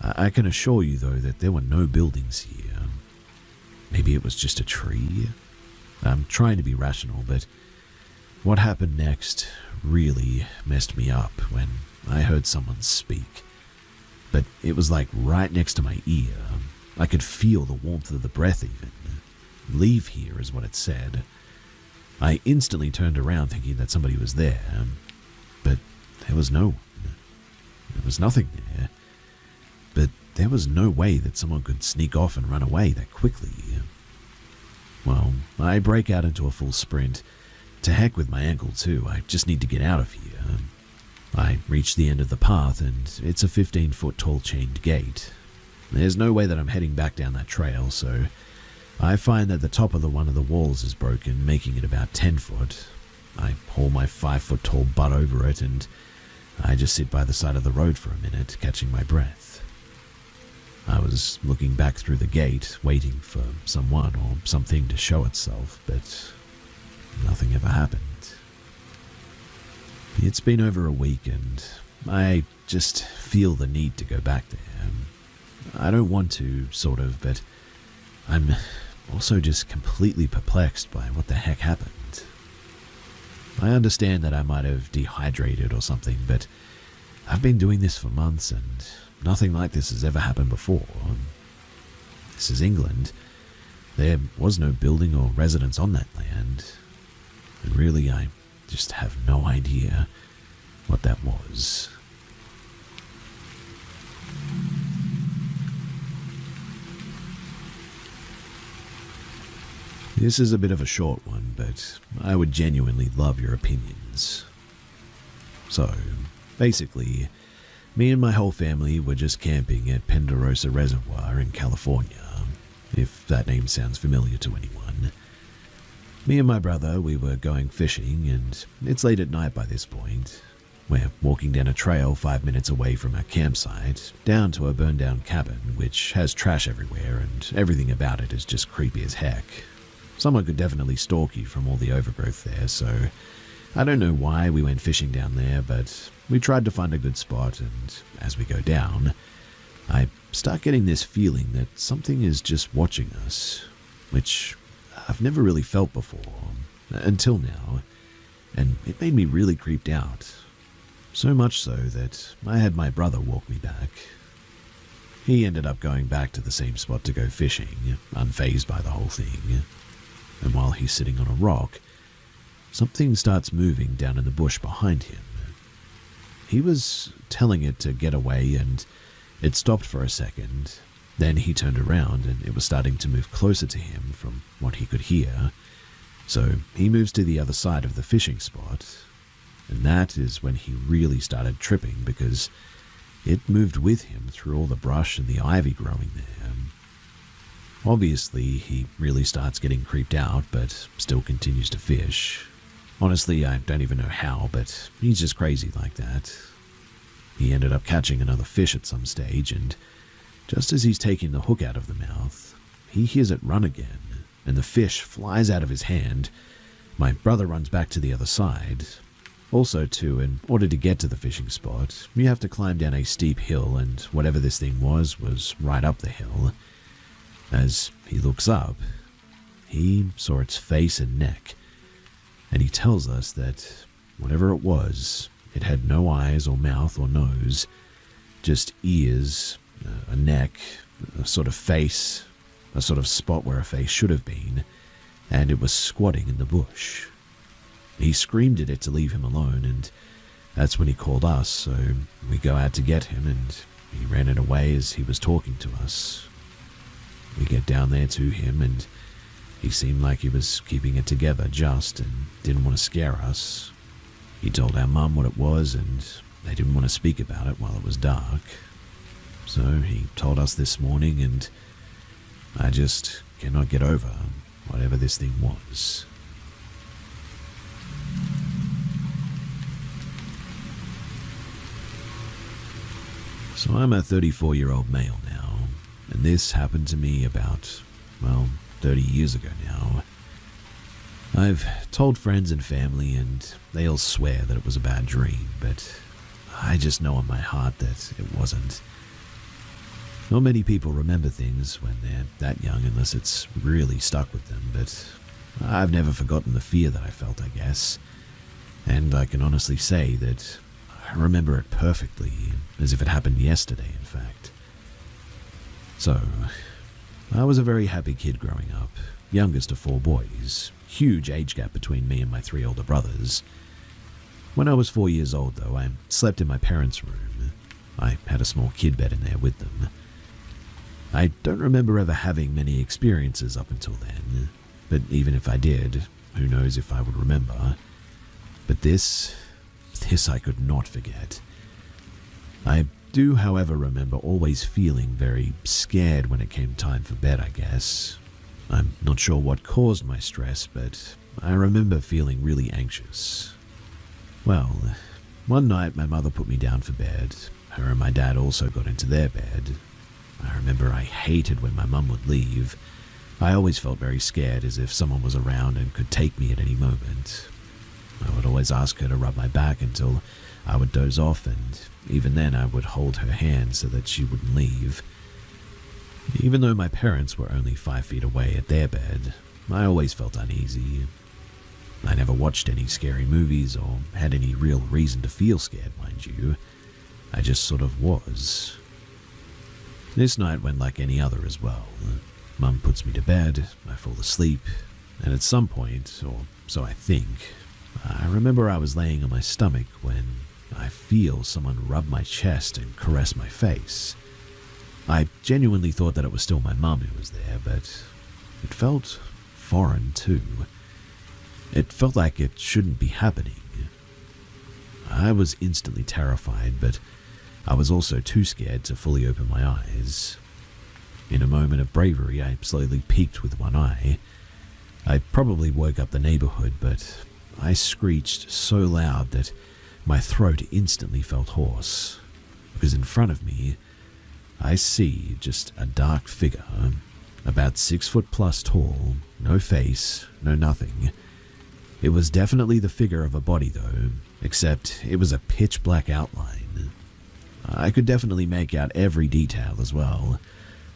I can assure you though that there were no buildings here. Maybe it was just a tree? I'm trying to be rational, but What happened next really messed me up when I heard someone speak. But it was like right next to my ear. I could feel the warmth of the breath even. "Leave here," is what it said. I instantly turned around thinking that somebody was there, but there was no one. There was nothing there. But there was no way that someone could sneak off and run away that quickly. Well, I break out into a full sprint. To heck with my ankle too, I just need to get out of here. I reach the end of the path and it's a 15-foot tall chained gate. There's no way that I'm heading back down that trail, so I find that the top of one of the walls is broken, making it about 10 foot. I haul my 5-foot tall butt over it and I just sit by the side of the road for a minute, catching my breath. I was looking back through the gate, waiting for someone or something to show itself, but nothing ever happened. It's been over a week and I just feel the need to go back there. I don't want to, sort of, but I'm also just completely perplexed by what the heck happened. I understand that I might have dehydrated or something, but I've been doing this for months and nothing like this has ever happened before. This is England. There was no building or residence on that land. And really, I just have no idea what that was. This is a bit of a short one, but I would genuinely love your opinions. So, basically, me and my whole family were just camping at Penderosa Reservoir in California, if that name sounds familiar to anyone. Me and my brother, we were going fishing, and it's late at night by this point. We're walking down a trail 5 minutes away from our campsite, down to a burned-down cabin, which has trash everywhere, and everything about it is just creepy as heck. Someone could definitely stalk you from all the overgrowth there, so I don't know why we went fishing down there, but we tried to find a good spot, and as we go down, I start getting this feeling that something is just watching us, which I've never really felt before, until now, and it made me really creeped out. So much so that I had my brother walk me back. He ended up going back to the same spot to go fishing, unfazed by the whole thing. And while he's sitting on a rock, something starts moving down in the bush behind him. He was telling it to get away and it stopped for a second. Then he turned around and it was starting to move closer to him from what he could hear. So he moves to the other side of the fishing spot. And that is when he really started tripping because it moved with him through all the brush and the ivy growing there. Obviously, he really starts getting creeped out, but still continues to fish. Honestly, I don't even know how, but he's just crazy like that. He ended up catching another fish at some stage, and just as he's taking the hook out of the mouth, he hears it run again, and the fish flies out of his hand. My brother runs back to the other side. Also, too, in order to get to the fishing spot, you have to climb down a steep hill, and whatever this thing was right up the hill. As he looks up, he saw its face and neck, and he tells us that whatever it was, it had no eyes or mouth or nose, just ears, a neck, a sort of face, a sort of spot where a face should have been, and it was squatting in the bush. He screamed at it to leave him alone, and that's when he called us, so we go out to get him, and he ran it away as he was talking to us. We get down there to him, and he seemed like he was keeping it together and didn't want to scare us. He told our mum what it was, and they didn't want to speak about it while it was dark. So he told us this morning, and I just cannot get over whatever this thing was. So I'm a 34-year-old male now. And this happened to me about, 30 years ago now. I've told friends and family and they all swear that it was a bad dream, but I just know in my heart that it wasn't. Not many people remember things when they're that young unless it's really stuck with them, but I've never forgotten the fear that I felt, I guess. And I can honestly say that I remember it perfectly, as if it happened yesterday, in fact. So, I was a very happy kid growing up, youngest of 4 boys, huge age gap between me and my 3 older brothers. When I was 4 years old, though, I slept in my parents' room. I had a small kid bed in there with them. I don't remember ever having many experiences up until then, but even if I did, who knows if I would remember. But this I could not forget. I do, however, remember always feeling very scared when it came time for bed, I guess. I'm not sure what caused my stress, but I remember feeling really anxious. Well, one night my mother put me down for bed. Her and my dad also got into their bed. I remember I hated when my mum would leave. I always felt very scared, as if someone was around and could take me at any moment. I would always ask her to rub my back until I would doze off, and even then I would hold her hand so that she wouldn't leave. Even though my parents were only 5 feet away at their bed, I always felt uneasy. I never watched any scary movies or had any real reason to feel scared, mind you. I just sort of was. This night went like any other as well. Mum puts me to bed, I fall asleep, and at some point, or so I think, I remember I was laying on my stomach when I feel someone rub my chest and caress my face. I genuinely thought that it was still my mum who was there, but it felt foreign too. It felt like it shouldn't be happening. I was instantly terrified, but I was also too scared to fully open my eyes. In a moment of bravery, I slowly peeked with one eye. I probably woke up the neighborhood, but I screeched so loud that my throat instantly felt hoarse, because in front of me, I see just a dark figure, about 6 foot plus tall, no face, no nothing. It was definitely the figure of a body though, except it was a pitch black outline. I could definitely make out every detail as well.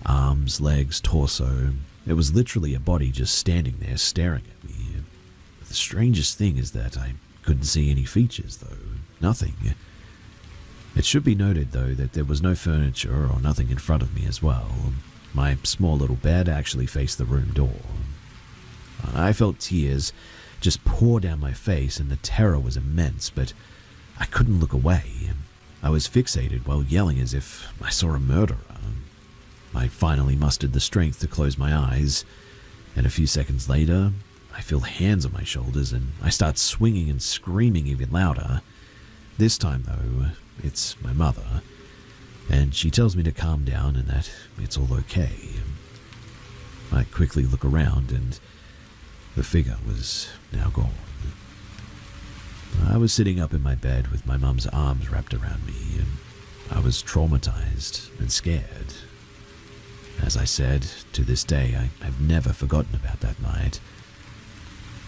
Arms, legs, torso. It was literally a body just standing there staring at me. The strangest thing is that I couldn't see any features though. Nothing. It should be noted though that there was no furniture or nothing in front of me as well. My small little bed actually faced the room door. I felt tears just pour down my face and the terror was immense, but I couldn't look away. I was fixated while yelling as if I saw a murderer. I finally mustered the strength to close my eyes, and a few seconds later, I feel hands on my shoulders and I start swinging and screaming even louder. This time though, it's my mother, and she tells me to calm down and that it's all okay. I quickly look around and the figure was now gone. I was sitting up in my bed with my mum's arms wrapped around me, and I was traumatized and scared. As I said, to this day, I have never forgotten about that night.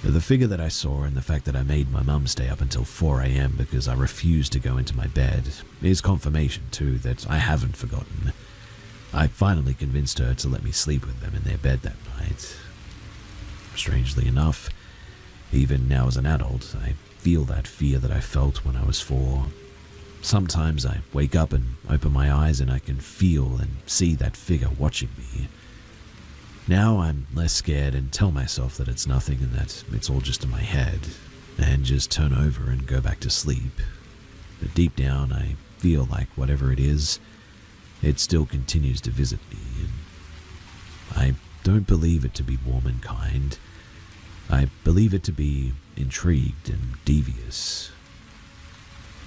The figure that I saw and the fact that I made my mum stay up until 4 a.m. because I refused to go into my bed is confirmation too that I haven't forgotten. I finally convinced her to let me sleep with them in their bed that night. Strangely enough, even now as an adult, I feel that fear that I felt when I was 4. Sometimes I wake up and open my eyes and I can feel and see that figure watching me. Now I'm less scared and tell myself that it's nothing and that it's all just in my head, and just turn over and go back to sleep. But deep down I feel like whatever it is, it still continues to visit me. And I don't believe it to be warm and kind. I believe it to be intrigued and devious.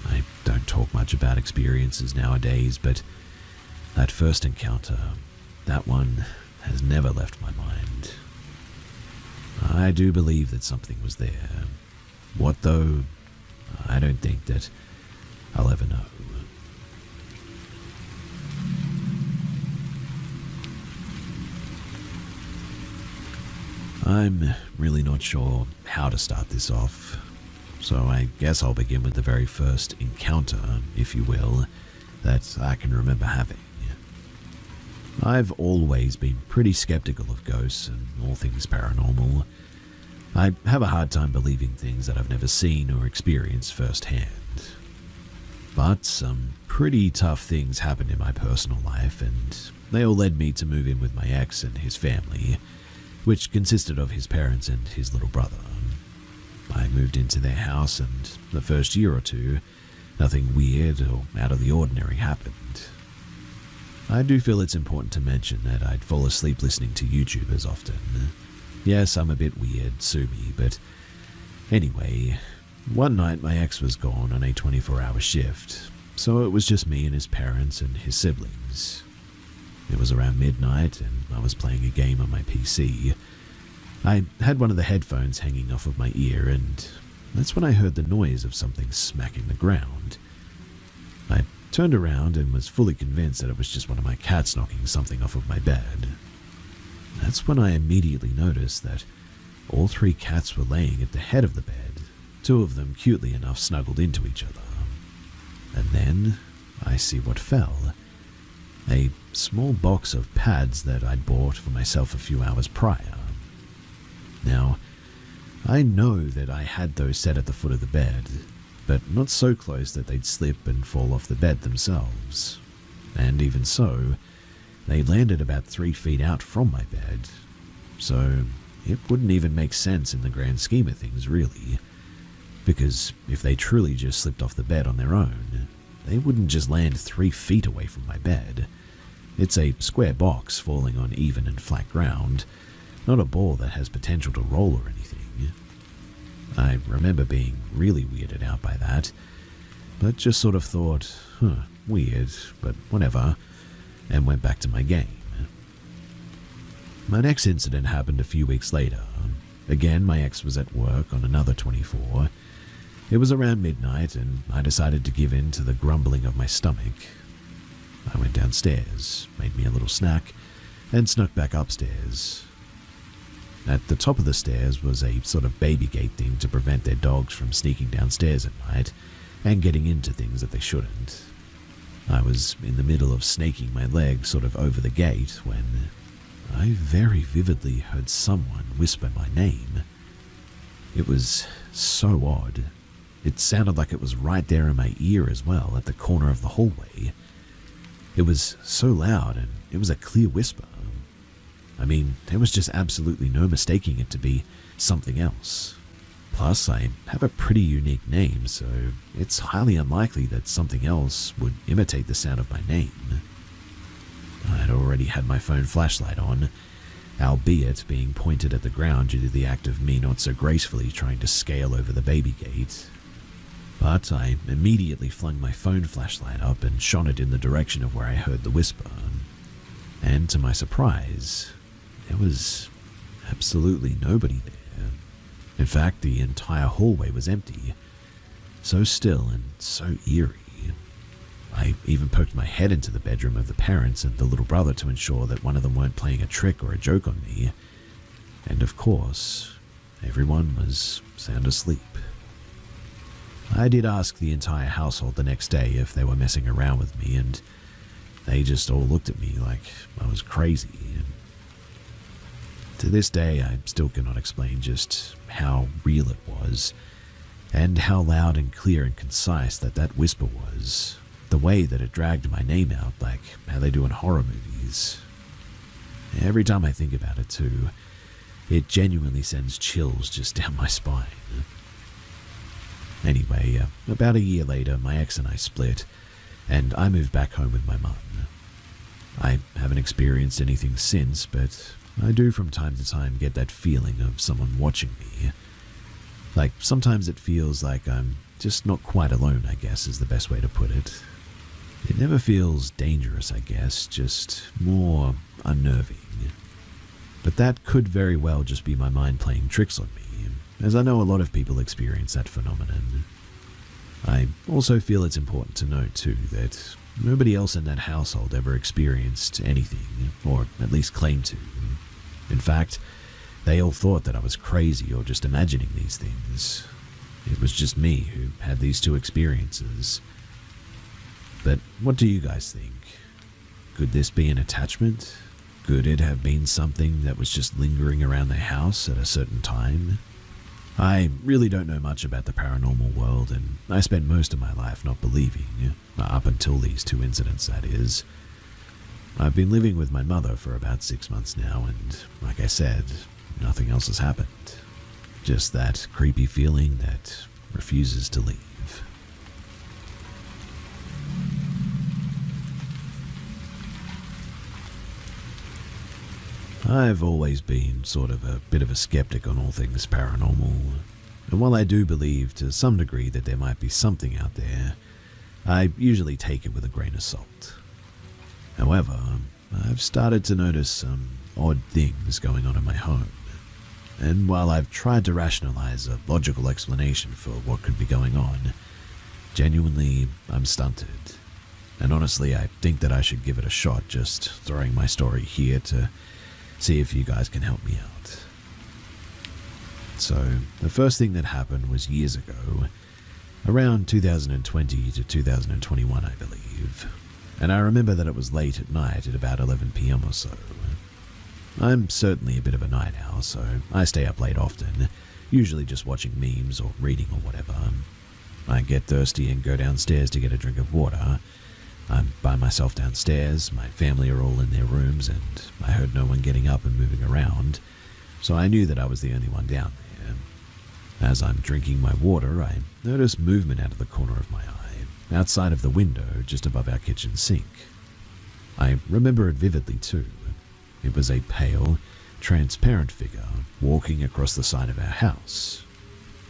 I don't talk much about experiences nowadays, but that first encounter, that one has never left my mind. I do believe that something was there. What though? I don't think that I'll ever know. I'm really not sure how to start this off, so I guess I'll begin with the very first encounter, if you will, that I can remember having. I've always been pretty skeptical of ghosts and all things paranormal. I have a hard time believing things that I've never seen or experienced firsthand. But some pretty tough things happened in my personal life, and they all led me to move in with my ex and his family, which consisted of his parents and his little brother. I moved into their house, and the first year or two, nothing weird or out of the ordinary happened. I do feel it's important to mention that I'd fall asleep listening to YouTube as often. Yes, I'm a bit weird, sue me, but anyway, one night my ex was gone on a 24-hour shift, so it was just me and his parents and his siblings. It was around midnight, and I was playing a game on my PC. I had one of the headphones hanging off of my ear, and that's when I heard the noise of something smacking the ground. I turned around and was fully convinced that it was just one of my cats knocking something off of my bed. That's when I immediately noticed that all three cats were laying at the head of the bed, two of them cutely enough snuggled into each other. And then I see what fell. A small box of pads that I'd bought for myself a few hours prior. Now, I know that I had those set at the foot of the bed, but not so close that they'd slip and fall off the bed themselves. And even so, they landed about 3 feet out from my bed, so it wouldn't even make sense in the grand scheme of things, really. Because if they truly just slipped off the bed on their own, they wouldn't just land 3 feet away from my bed. It's a square box falling on even and flat ground, not a ball that has potential to roll or anything. I remember being really weirded out by that, but just sort of thought, weird, but whatever, and went back to my game. My next incident happened a few weeks later. Again, my ex was at work on another 24. It was around midnight, and I decided to give in to the grumbling of my stomach. I went downstairs, made me a little snack, and snuck back upstairs. At the top of the stairs was a sort of baby gate thing to prevent their dogs from sneaking downstairs at night and getting into things that they shouldn't. I was in the middle of snaking my leg sort of over the gate when I very vividly heard someone whisper my name. It was so odd. It sounded like it was right there in my ear as well, at the corner of the hallway. It was so loud, and it was a clear whisper. I mean, there was just absolutely no mistaking it to be something else. Plus, I have a pretty unique name, so it's highly unlikely that something else would imitate the sound of my name. I'd already had my phone flashlight on, albeit being pointed at the ground due to the act of me not so gracefully trying to scale over the baby gate. But I immediately flung my phone flashlight up and shone it in the direction of where I heard the whisper. And to my surprise, there was absolutely nobody there. In fact, the entire hallway was empty, so still and so eerie. I even poked my head into the bedroom of the parents and the little brother to ensure that one of them weren't playing a trick or a joke on me. And of course, everyone was sound asleep. I did ask the entire household the next day if they were messing around with me, and they just all looked at me like I was crazy. To this day, I still cannot explain just how real it was, and how loud and clear and concise that whisper was. The way that it dragged my name out, like how they do in horror movies. Every time I think about it too, it genuinely sends chills just down my spine. Anyway, about a year later, my ex and I split, and I moved back home with my mum. I haven't experienced anything since, but I do from time to time get that feeling of someone watching me. Like, sometimes it feels like I'm just not quite alone, I guess is the best way to put it. It never feels dangerous, I guess, just more unnerving. But that could very well just be my mind playing tricks on me, as I know a lot of people experience that phenomenon. I also feel it's important to note too that nobody else in that household ever experienced anything, or at least claimed to. In fact, they all thought that I was crazy or just imagining these things. It was just me who had these two experiences. But what do you guys think? Could this be an attachment? Could it have been something that was just lingering around the house at a certain time? I really don't know much about the paranormal world, and I spent most of my life not believing, up until these two incidents, that is. I've been living with my mother for about 6 months now, and like I said, nothing else has happened. Just that creepy feeling that refuses to leave. I've always been sort of a bit of a skeptic on all things paranormal, and while I do believe to some degree that there might be something out there, I usually take it with a grain of salt. However, I've started to notice some odd things going on in my home, and while I've tried to rationalize a logical explanation for what could be going on, genuinely I'm stunted. And honestly, I think that I should give it a shot, just throwing my story here to see if you guys can help me out. So, the first thing that happened was years ago, around 2020 to 2021, I believe. And I remember that it was late at night at about 11 p.m. or so. I'm certainly a bit of a night owl, so I stay up late often, usually just watching memes or reading or whatever. I get thirsty and go downstairs to get a drink of water. I'm by myself downstairs, my family are all in their rooms, and I heard no one getting up and moving around, so I knew that I was the only one down there. As I'm drinking my water, I notice movement out of the corner of my eye, outside of the window just above our kitchen sink. I remember it vividly too. It was a pale, transparent figure walking across the side of our house.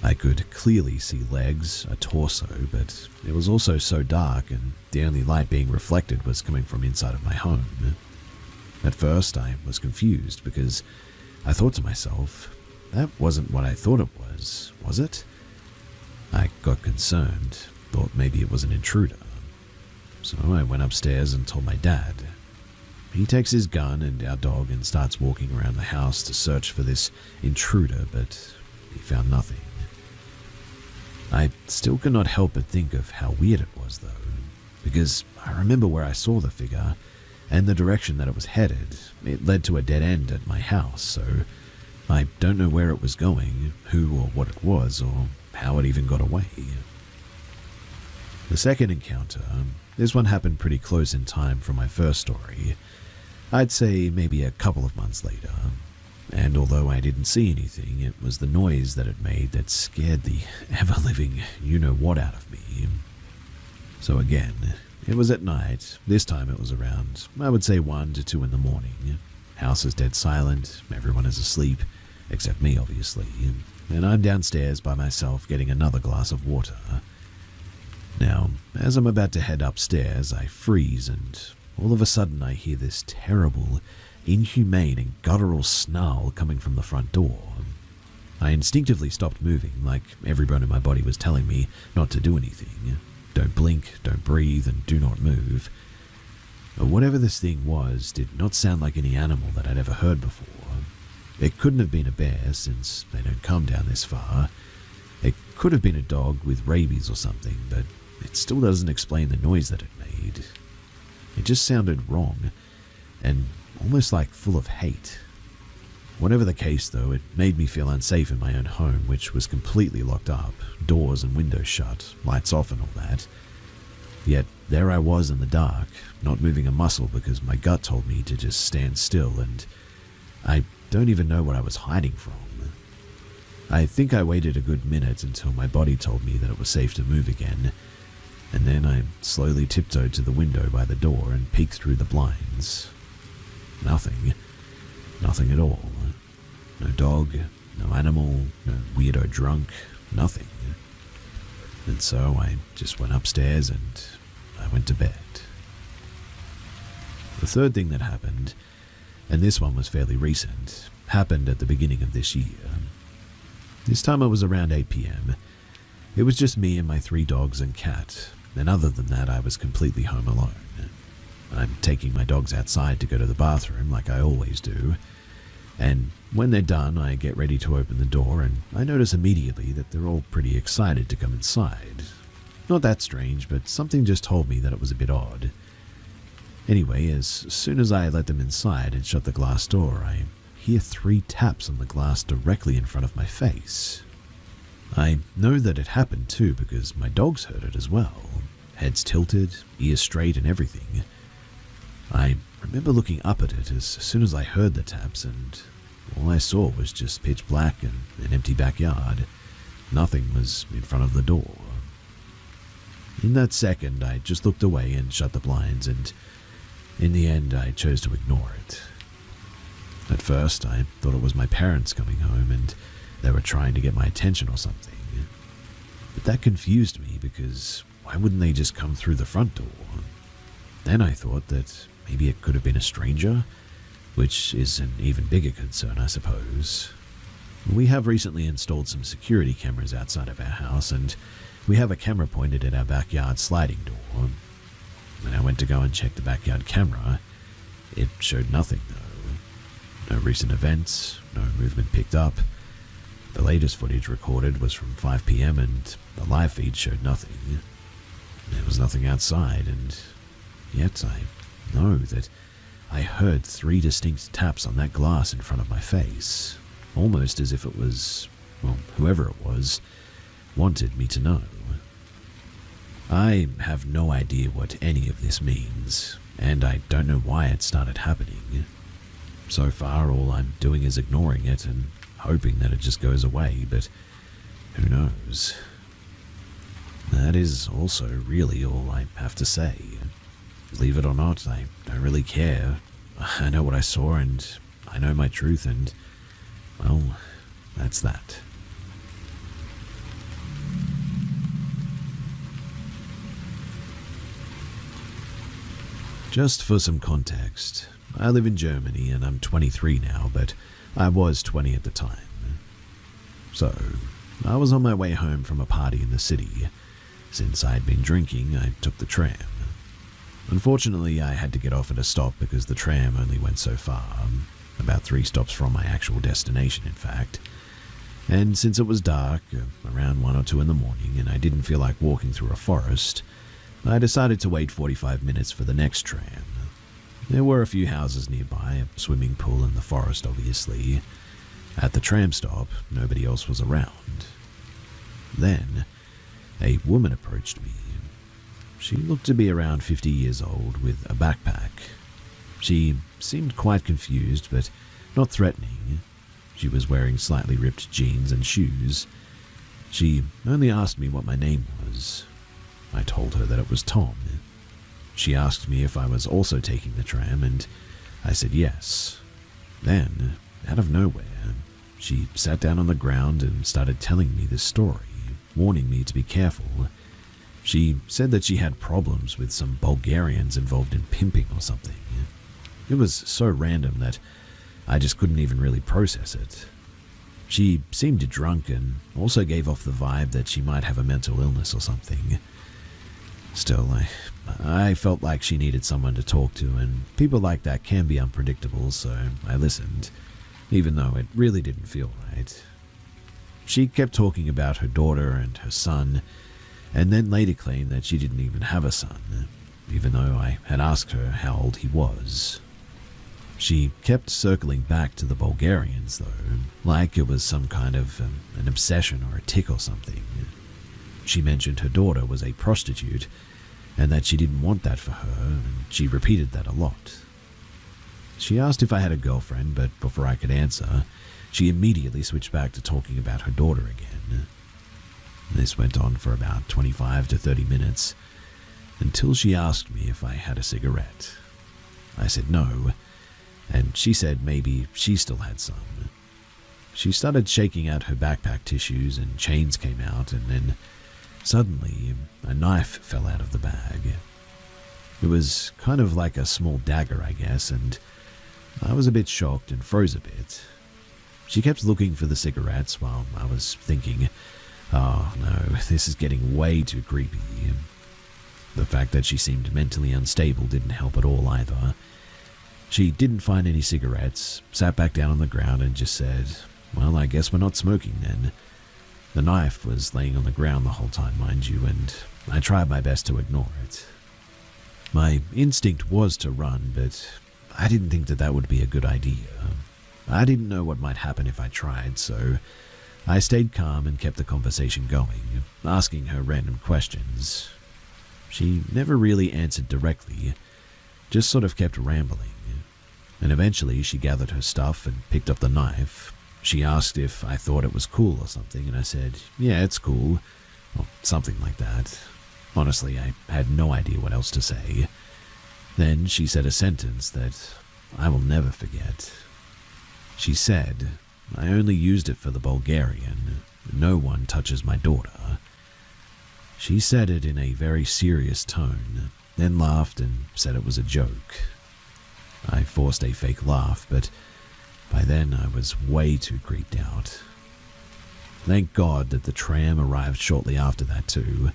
I could clearly see legs, a torso, but it was also so dark and the only light being reflected was coming from inside of my home. At first, I was confused because I thought to myself, that wasn't what I thought it was it? I got concerned, thought maybe it was an intruder. So I went upstairs and told my dad. He takes his gun and our dog and starts walking around the house to search for this intruder, but he found nothing. I still could not help but think of how weird it was though, because I remember where I saw the figure and the direction that it was headed. It led to a dead end at my house, so I don't know where it was going, who or what it was, or how it even got away. The second encounter, this one happened pretty close in time from my first story. I'd say maybe a couple of months later. And although I didn't see anything, it was the noise that it made that scared the ever-living you-know-what out of me. So again, it was at night. This time it was around, I would say 1 to 2 in the morning. House is dead silent, everyone is asleep, except me obviously, and I'm downstairs by myself getting another glass of water. Now, as I'm about to head upstairs, I freeze and all of a sudden I hear this terrible, inhumane and guttural snarl coming from the front door. I instinctively stopped moving, like every bone in my body was telling me not to do anything. Don't blink, don't breathe, and do not move. Whatever this thing was did not sound like any animal that I'd ever heard before. It couldn't have been a bear, since they don't come down this far. It could have been a dog with rabies or something, but it still doesn't explain the noise that it made. It just sounded wrong, and almost like full of hate. Whatever the case though, it made me feel unsafe in my own home, which was completely locked up, doors and windows shut, lights off and all that. Yet there I was in the dark, not moving a muscle because my gut told me to just stand still, and I don't even know what I was hiding from. I think I waited a good minute until my body told me that it was safe to move again, and then I slowly tiptoed to the window by the door and peeked through the blinds. Nothing. Nothing at all. No dog, no animal, no weirdo drunk, nothing. And so I just went upstairs and I went to bed. The third thing that happened, and this one was fairly recent, happened at the beginning of this year. This time it was around 8 p.m. It was just me and my 3 dogs and cat, and other than that I was completely home alone. I'm taking my dogs outside to go to the bathroom like I always do, and when they're done I get ready to open the door and I notice immediately that they're all pretty excited to come inside. Not that strange, but something just told me that it was a bit odd. Anyway, as soon as I let them inside and shut the glass door, I hear 3 taps on the glass directly in front of my face. I know that it happened too because my dogs heard it as well. Heads tilted, ears straight and everything. I remember looking up at it as soon as I heard the taps, and all I saw was just pitch black and an empty backyard. Nothing was in front of the door. In that second, I just looked away and shut the blinds, and in the end, I chose to ignore it. At first, I thought it was my parents coming home and they were trying to get my attention or something. But that confused me because why wouldn't they just come through the front door? Then I thought that maybe it could have been a stranger, which is an even bigger concern, I suppose. We have recently installed some security cameras outside of our house, and we have a camera pointed at our backyard sliding door. When I went to go and check the backyard camera, it showed nothing though. No recent events, no movement picked up. The latest footage recorded was from 5 p.m. and the live feed showed nothing. There was nothing outside, and yet I know that I heard 3 distinct taps on that glass in front of my face, almost as if it was, well, whoever it was, wanted me to know. I have no idea what any of this means, and I don't know why it started happening. So far, all I'm doing is ignoring it and hoping that it just goes away, but who knows? That is also really all I have to say. Believe it or not, I don't really care. I know what I saw and I know my truth, and, well, that's that. Just for some context, I live in Germany and I'm 23 now, but I was 20 at the time. So, I was on my way home from a party in the city. Since I'd been drinking, I took the tram. Unfortunately, I had to get off at a stop because the tram only went so far, about 3 stops from my actual destination, in fact. And since it was dark, around 1 or 2 in the morning, and I didn't feel like walking through a forest, I decided to wait 45 minutes for the next tram. There were a few houses nearby, a swimming pool and the forest, obviously. At the tram stop, nobody else was around. Then, a woman approached me. She looked to be around 50 years old with a backpack. She seemed quite confused, but not threatening. She was wearing slightly ripped jeans and shoes. She only asked me what my name was. I told her that it was Tom. She asked me if I was also taking the tram, and I said yes. Then, out of nowhere, she sat down on the ground and started telling me this story, warning me to be careful. She said that she had problems with some Bulgarians involved in pimping or something. It was so random that I just couldn't even really process it. She seemed drunk and also gave off the vibe that she might have a mental illness or something. Still, I felt like she needed someone to talk to, and people like that can be unpredictable, so I listened, even though it really didn't feel right. She kept talking about her daughter and her son, and then later claimed that she didn't even have a son, even though I had asked her how old he was. She kept circling back to the Bulgarians, though, like it was some kind of an obsession or a tic or something. She mentioned her daughter was a prostitute, and that she didn't want that for her, and she repeated that a lot. She asked if I had a girlfriend, but before I could answer, she immediately switched back to talking about her daughter again. This went on for about 25 to 30 minutes, until she asked me if I had a cigarette. I said no, and she said maybe she still had some. She started shaking out her backpack tissues and chains came out, and then suddenly a knife fell out of the bag. It was kind of like a small dagger, I guess, and I was a bit shocked and froze a bit. She kept looking for the cigarettes while I was thinking, oh no, this is getting way too creepy. The fact that she seemed mentally unstable didn't help at all either. She didn't find any cigarettes, sat back down on the ground and just said, well, I guess we're not smoking then. The knife was laying on the ground the whole time, mind you, and I tried my best to ignore it. My instinct was to run, but I didn't think that would be a good idea. I didn't know what might happen if I tried, so I stayed calm and kept the conversation going, asking her random questions. She never really answered directly, just sort of kept rambling. And eventually she gathered her stuff and picked up the knife. She asked if I thought it was cool or something, and I said, yeah, it's cool, or something like that. Honestly, I had no idea what else to say. Then she said a sentence that I will never forget. She said, I only used it for the Bulgarian. No one touches my daughter. She said it in a very serious tone, then laughed and said it was a joke. I forced a fake laugh, but by then I was way too creeped out. Thank God that the tram arrived shortly after that too.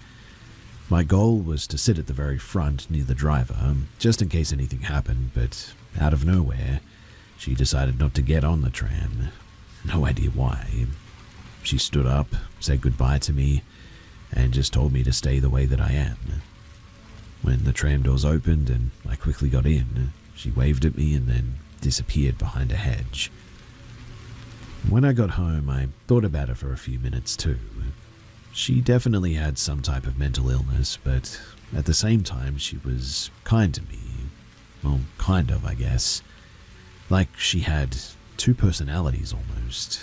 My goal was to sit at the very front near the driver, just in case anything happened, but out of nowhere, she decided not to get on the tram. No idea why. She stood up, said goodbye to me, and just told me to stay the way that I am. When the tram doors opened and I quickly got in, she waved at me and then disappeared behind a hedge. When I got home, I thought about it for a few minutes too. She definitely had some type of mental illness, but at the same time she was kind to me. Well, kind of, I guess. Like she had two personalities almost.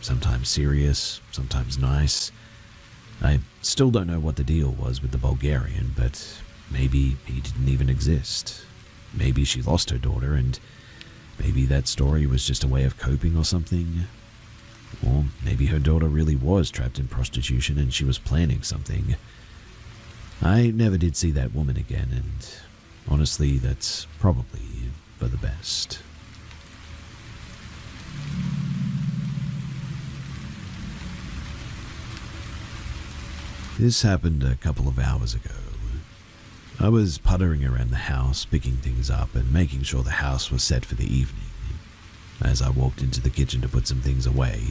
Sometimes serious, sometimes nice. I still don't know what the deal was with the Bulgarian, but maybe he didn't even exist. Maybe she lost her daughter and maybe that story was just a way of coping or something. Or maybe her daughter really was trapped in prostitution and she was planning something. I never did see that woman again, and honestly, that's probably for the best. This happened a couple of hours ago. I was puttering around the house, picking things up and making sure the house was set for the evening. As I walked into the kitchen to put some things away,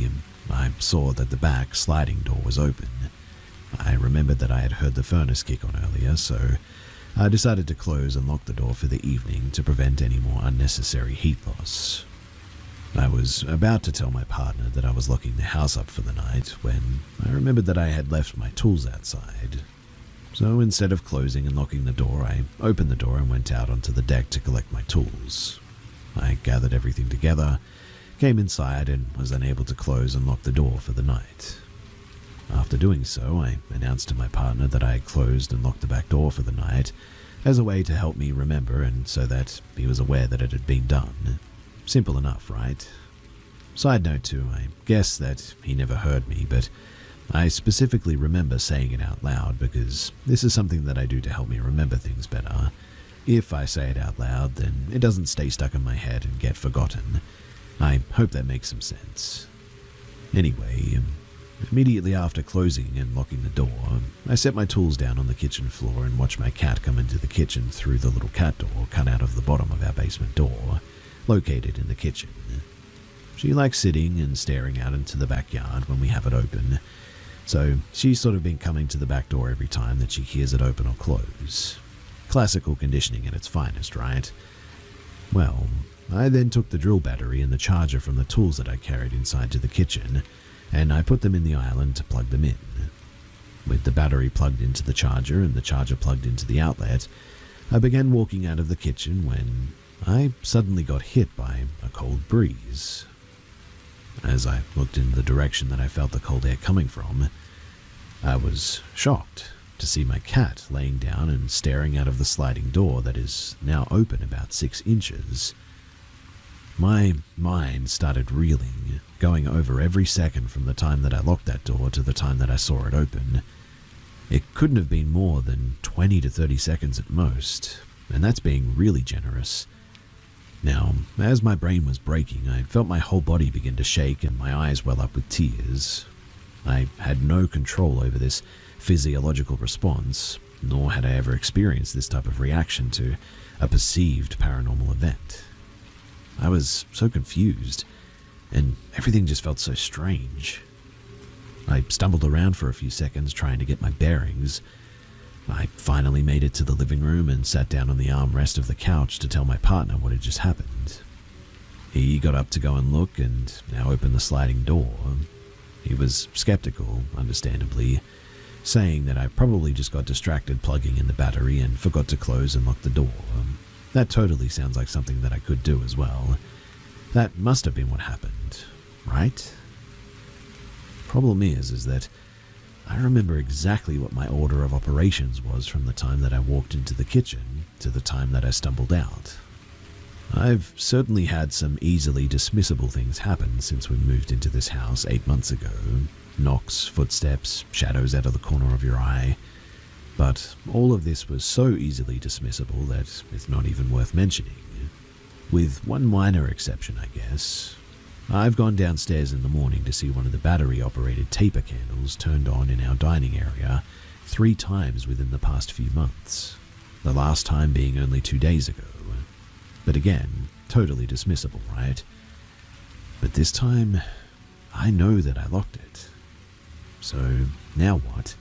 I saw that the back sliding door was open. I remembered that I had heard the furnace kick on earlier, so I decided to close and lock the door for the evening to prevent any more unnecessary heat loss. I was about to tell my partner that I was locking the house up for the night when I remembered that I had left my tools outside. So instead of closing and locking the door, I opened the door and went out onto the deck to collect my tools. I gathered everything together, came inside, and was unable to close and lock the door for the night. After doing so, I announced to my partner that I had closed and locked the back door for the night as a way to help me remember and so that he was aware that it had been done. Simple enough, right? Side note too, I guess that he never heard me, but I specifically remember saying it out loud because this is something that I do to help me remember things better. If I say it out loud, then it doesn't stay stuck in my head and get forgotten. I hope that makes some sense. Anyway, immediately after closing and locking the door, I set my tools down on the kitchen floor and watched my cat come into the kitchen through the little cat door cut out of the bottom of our basement door, located in the kitchen. She likes sitting and staring out into the backyard when we have it open, so she's sort of been coming to the back door every time that she hears it open or close. Classical conditioning at its finest, right? Well, I then took the drill battery and the charger from the tools that I carried inside to the kitchen, and I put them in the island to plug them in. With the battery plugged into the charger and the charger plugged into the outlet, I began walking out of the kitchen when I suddenly got hit by a cold breeze. As I looked in the direction that I felt the cold air coming from, I was shocked to see my cat laying down and staring out of the sliding door that is now open about 6 inches. My mind started reeling, going over every second from the time that I locked that door to the time that I saw it open. It couldn't have been more than 20 to 30 seconds at most, and that's being really generous. Now, as my brain was breaking, I felt my whole body begin to shake and my eyes well up with tears. I had no control over this physiological response, nor had I ever experienced this type of reaction to a perceived paranormal event. I was so confused, and everything just felt so strange. I stumbled around for a few seconds trying to get my bearings. I finally made it to the living room and sat down on the armrest of the couch to tell my partner what had just happened. He got up to go and look and now opened the sliding door. He was skeptical, understandably, saying that I probably just got distracted plugging in the battery and forgot to close and lock the door. That totally sounds like something that I could do as well. That must have been what happened, right? Problem is that I remember exactly what my order of operations was from the time that I walked into the kitchen to the time that I stumbled out. I've certainly had some easily dismissible things happen since we moved into this house 8 months ago. Knocks, footsteps, shadows out of the corner of your eye. But all of this was so easily dismissible that it's not even worth mentioning. With one minor exception, I guess. I've gone downstairs in the morning to see one of the battery-operated taper candles turned on in our dining area 3 times within the past few months. The last time being only 2 days ago. But again, totally dismissible, right? But this time, I know that I locked it. So, now what?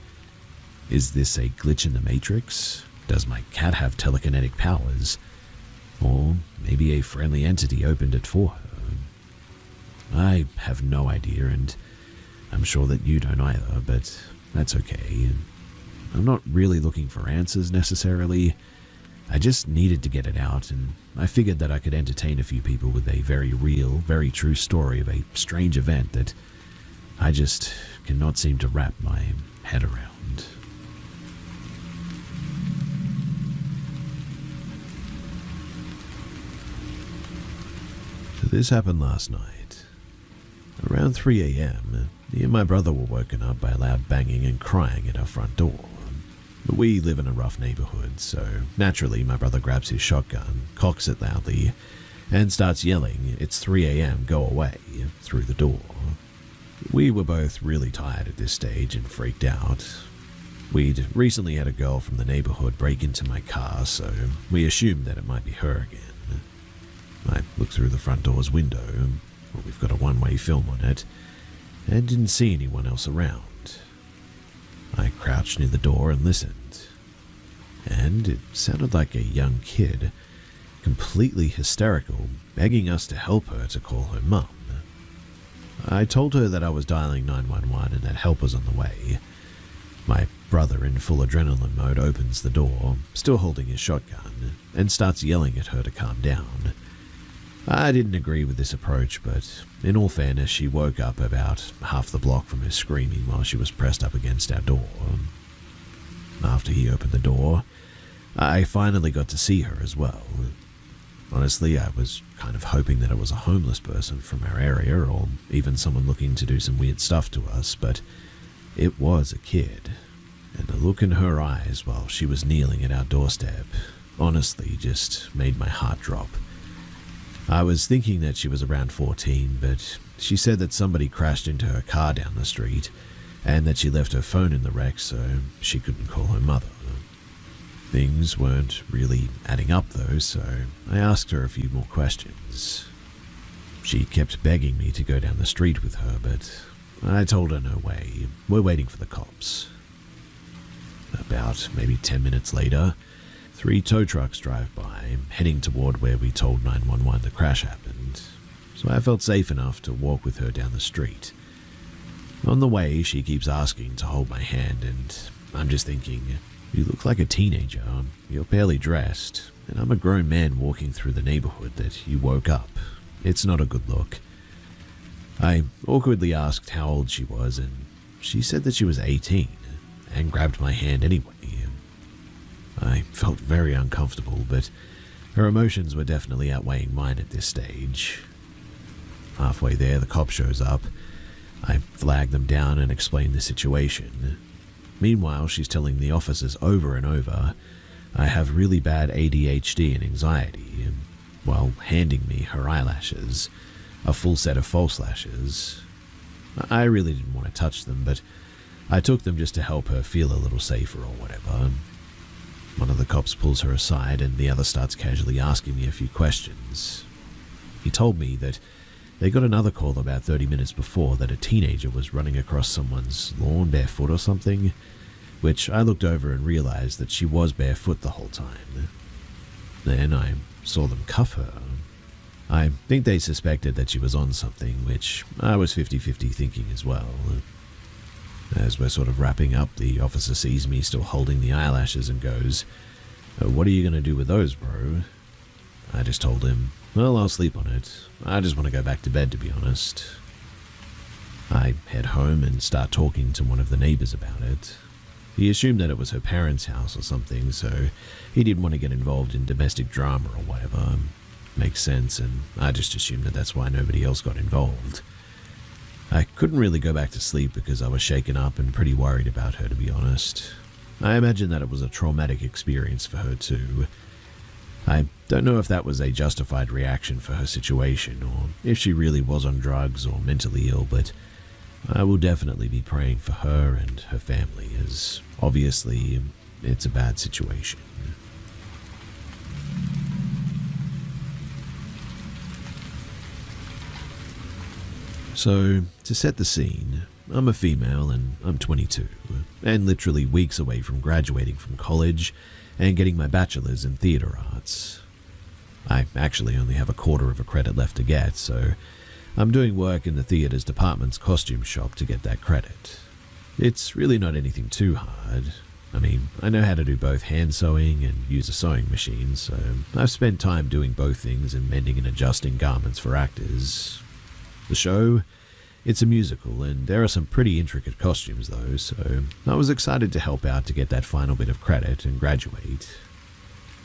Is this a glitch in the Matrix? Does my cat have telekinetic powers? Or maybe a friendly entity opened it for her? I have no idea, and I'm sure that you don't either, but that's okay. I'm not really looking for answers necessarily. I just needed to get it out, and I figured that I could entertain a few people with a very real, very true story of a strange event that I just cannot seem to wrap my head around. So this happened last night. Around 3 a.m., me and my brother were woken up by loud banging and crying at our front door. We live in a rough neighborhood, so naturally my brother grabs his shotgun, cocks it loudly, and starts yelling, "It's 3 a.m, go away," through the door. We were both really tired at this stage and freaked out. We'd recently had a girl from the neighborhood break into my car, so we assumed that it might be her again. I looked through the front door's window, we've got a one-way film on it, and didn't see anyone else around. I crouched near the door and listened, and it sounded like a young kid, completely hysterical, begging us to help her to call her mum. I told her that I was dialing 911 and that help was on the way. My brother, in full adrenaline mode, opens the door, still holding his shotgun, and starts yelling at her to calm down. I didn't agree with this approach, but in all fairness, she woke up about half the block from her screaming while she was pressed up against our door. After he opened the door, I finally got to see her as well. Honestly, I was kind of hoping that it was a homeless person from our area or even someone looking to do some weird stuff to us, but it was a kid. And the look in her eyes while she was kneeling at our doorstep honestly just made my heart drop. I was thinking that she was around 14, but she said that somebody crashed into her car down the street and that she left her phone in the wreck so she couldn't call her mother. Things weren't really adding up though, so I asked her a few more questions. She kept begging me to go down the street with her, but I told her no way, we're waiting for the cops. About maybe 10 minutes later, 3 tow trucks drive by, heading toward where we told 911 the crash happened, so I felt safe enough to walk with her down the street. On the way, she keeps asking to hold my hand, and I'm just thinking, you look like a teenager, you're barely dressed, and I'm a grown man walking through the neighborhood that you woke up. It's not a good look. I awkwardly asked how old she was, and she said that she was 18, and grabbed my hand anyway. I felt very uncomfortable, but her emotions were definitely outweighing mine at this stage. Halfway there, the cop shows up. I flag them down and explain the situation. Meanwhile, she's telling the officers over and over I have really bad ADHD and anxiety, while handing me her eyelashes, a full set of false lashes. I really didn't want to touch them, but I took them just to help her feel a little safer or whatever. One of the cops pulls her aside and the other starts casually asking me a few questions. He told me that they got another call about 30 minutes before that a teenager was running across someone's lawn barefoot or something, which I looked over and realized that she was barefoot the whole time. Then I saw them cuff her. I think they suspected that she was on something, which I was 50-50 thinking as well. As we're sort of wrapping up, the officer sees me still holding the eyelashes and goes, "What are you going to do with those, bro?" I just told him, "Well, I'll sleep on it. I just want to go back to bed, to be honest." I head home and start talking to one of the neighbors about it. He assumed that it was her parents' house or something, so he didn't want to get involved in domestic drama or whatever. Makes sense, and I just assumed that that's why nobody else got involved. I couldn't really go back to sleep because I was shaken up and pretty worried about her, to be honest. I imagine that it was a traumatic experience for her too. I don't know if that was a justified reaction for her situation, or if she really was on drugs or mentally ill, but I will definitely be praying for her and her family, as obviously it's a bad situation. So, to set the scene, I'm a female and I'm 22, and literally weeks away from graduating from college and getting my bachelor's in theatre arts. I actually only have a quarter of a credit left to get, so I'm doing work in the theatre's department's costume shop to get that credit. It's really not anything too hard. I mean, I know how to do both hand sewing and use a sewing machine, so I've spent time doing both things and mending and adjusting garments for actors. The show, it's a musical, and there are some pretty intricate costumes though, so I was excited to help out to get that final bit of credit and graduate.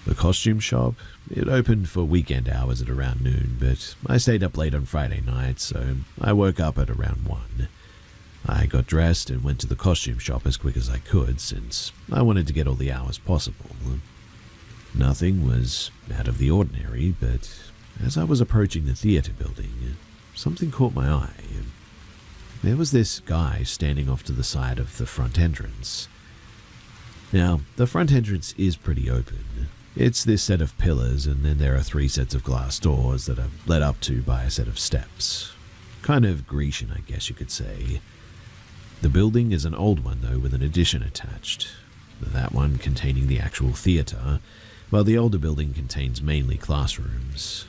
The costume shop, it opened for weekend hours at around noon, but I stayed up late on Friday night, so I woke up at around 1. I got dressed and went to the costume shop as quick as I could, since I wanted to get all the hours possible. Nothing was out of the ordinary, but as I was approaching the theatre building, something caught my eye. There was this guy standing off to the side of the front entrance. Now, the front entrance is pretty open. It's this set of pillars, and then there are 3 sets of glass doors that are led up to by a set of steps. Kind of Grecian, I guess you could say. The building is an old one though, with an addition attached. That one containing the actual theatre, while the older building contains mainly classrooms.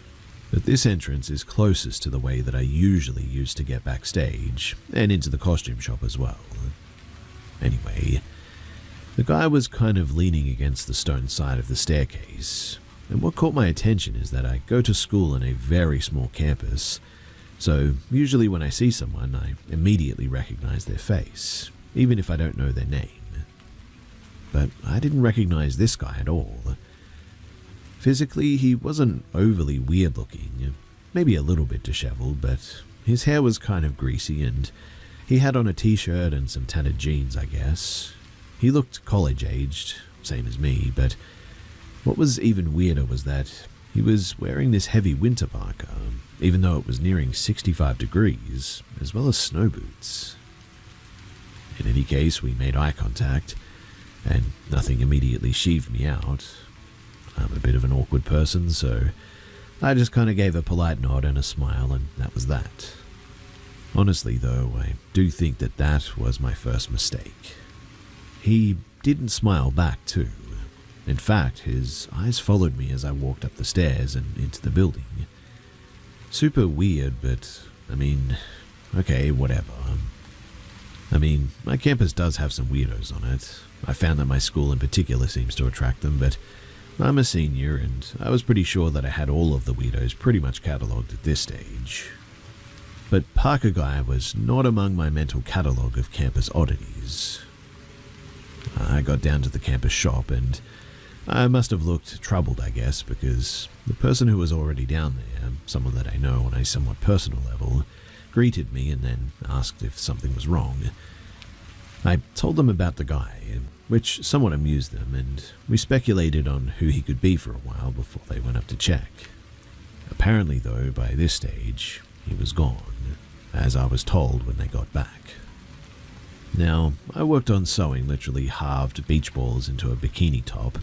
But this entrance is closest to the way that I usually use to get backstage, and into the costume shop as well. Anyway, the guy was kind of leaning against the stone side of the staircase, and what caught my attention is that I go to school on a very small campus, so usually when I see someone, I immediately recognize their face, even if I don't know their name. But I didn't recognize this guy at all. Physically, he wasn't overly weird looking, maybe a little bit disheveled, but his hair was kind of greasy and he had on a t-shirt and some tattered jeans, I guess. He looked college-aged, same as me, but what was even weirder was that he was wearing this heavy winter parka, even though it was nearing 65 degrees, as well as snow boots. In any case, we made eye contact, and nothing immediately sheeved me out. I'm a bit of an awkward person, so I just kind of gave a polite nod and a smile, and that was that. Honestly, though, I do think that that was my first mistake. He didn't smile back, too. In fact, his eyes followed me as I walked up the stairs and into the building. Super weird, but, okay, whatever. My campus does have some weirdos on it. I found that my school in particular seems to attract them, but I'm a senior, and I was pretty sure that I had all of the weirdos pretty much catalogued at this stage. But Parker Guy was not among my mental catalogue of campus oddities. I got down to the campus shop, and I must have looked troubled, I guess, because the person who was already down there, someone that I know on a somewhat personal level, greeted me and then asked if something was wrong. I told them about the guy, which somewhat amused them, and we speculated on who he could be for a while before they went up to check. Apparently, though, by this stage, he was gone, as I was told when they got back. Now, I worked on sewing literally halved beach balls into a bikini top.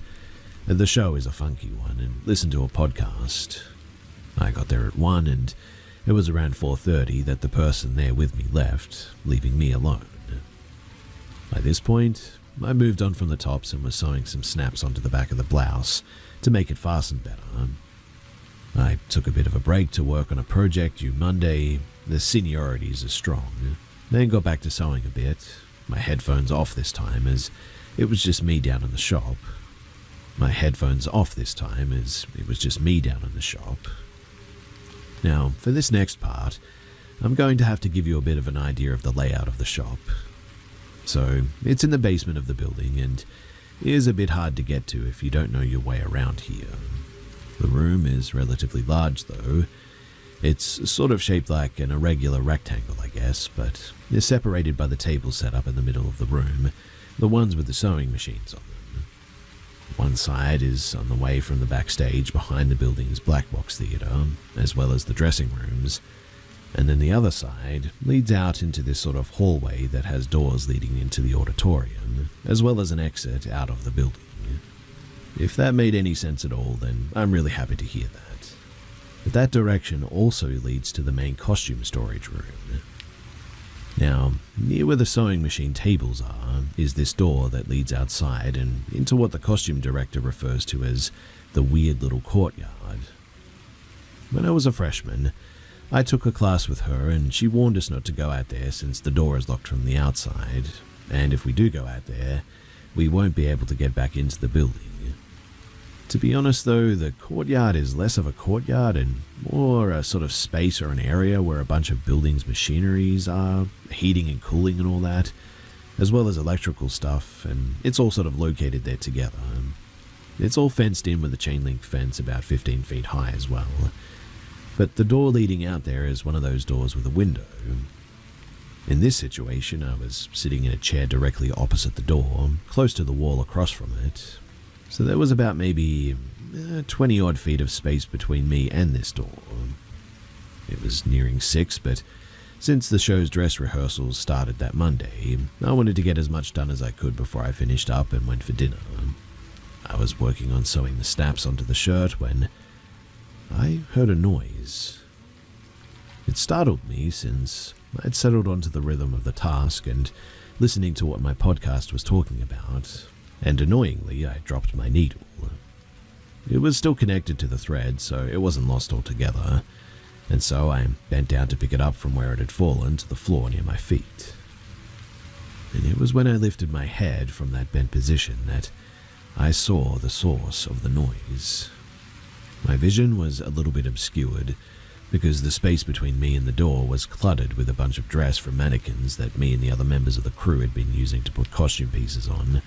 The show is a funky one, and listened to a podcast. I got there at 1, and it was around 4:30 that the person there with me left, leaving me alone. By this point, I moved on from the tops and was sewing some snaps onto the back of the blouse to make it fasten better. I took a bit of a break to work on a project due Monday. The seniorities are strong. Then got back to sewing a bit. My headphones off this time as it was just me down in the shop. Now, for this next part, I'm going to have to give you a bit of an idea of the layout of the shop. So, it's in the basement of the building and is a bit hard to get to if you don't know your way around here. The room is relatively large though. It's sort of shaped like an irregular rectangle, I guess, but is separated by the table set up in the middle of the room, the ones with the sewing machines on them. One side is on the way from the backstage behind the building's black box theatre, as well as the dressing rooms, and then the other side leads out into this sort of hallway that has doors leading into the auditorium, as well as an exit out of the building. If that made any sense at all, then I'm really happy to hear that. But that direction also leads to the main costume storage room. Now, near where the sewing machine tables are is this door that leads outside and into what the costume director refers to as the weird little courtyard. When I was a freshman, I took a class with her and she warned us not to go out there since the door is locked from the outside, and if we do go out there, we won't be able to get back into the building. To be honest though, the courtyard is less of a courtyard and more a sort of space or an area where a bunch of buildings' machineries are, heating and cooling and all that, as well as electrical stuff, and it's all sort of located there together. It's all fenced in with a chain link fence about 15 feet high as well. But the door leading out there is one of those doors with a window. In this situation, I was sitting in a chair directly opposite the door, close to the wall across from it. So there was about maybe 20 odd feet of space between me and this door. It was nearing 6, but since the show's dress rehearsals started that Monday, I wanted to get as much done as I could before I finished up and went for dinner. I was working on sewing the snaps onto the shirt when I heard a noise. It startled me since I'd settled onto the rhythm of the task and listening to what my podcast was talking about, and annoyingly I dropped my needle. It was still connected to the thread, so it wasn't lost altogether, and so I bent down to pick it up from where it had fallen to the floor near my feet. And it was when I lifted my head from that bent position that I saw the source of the noise. My vision was a little bit obscured, because the space between me and the door was cluttered with a bunch of dress from mannequins that me and the other members of the crew had been using to put costume pieces on.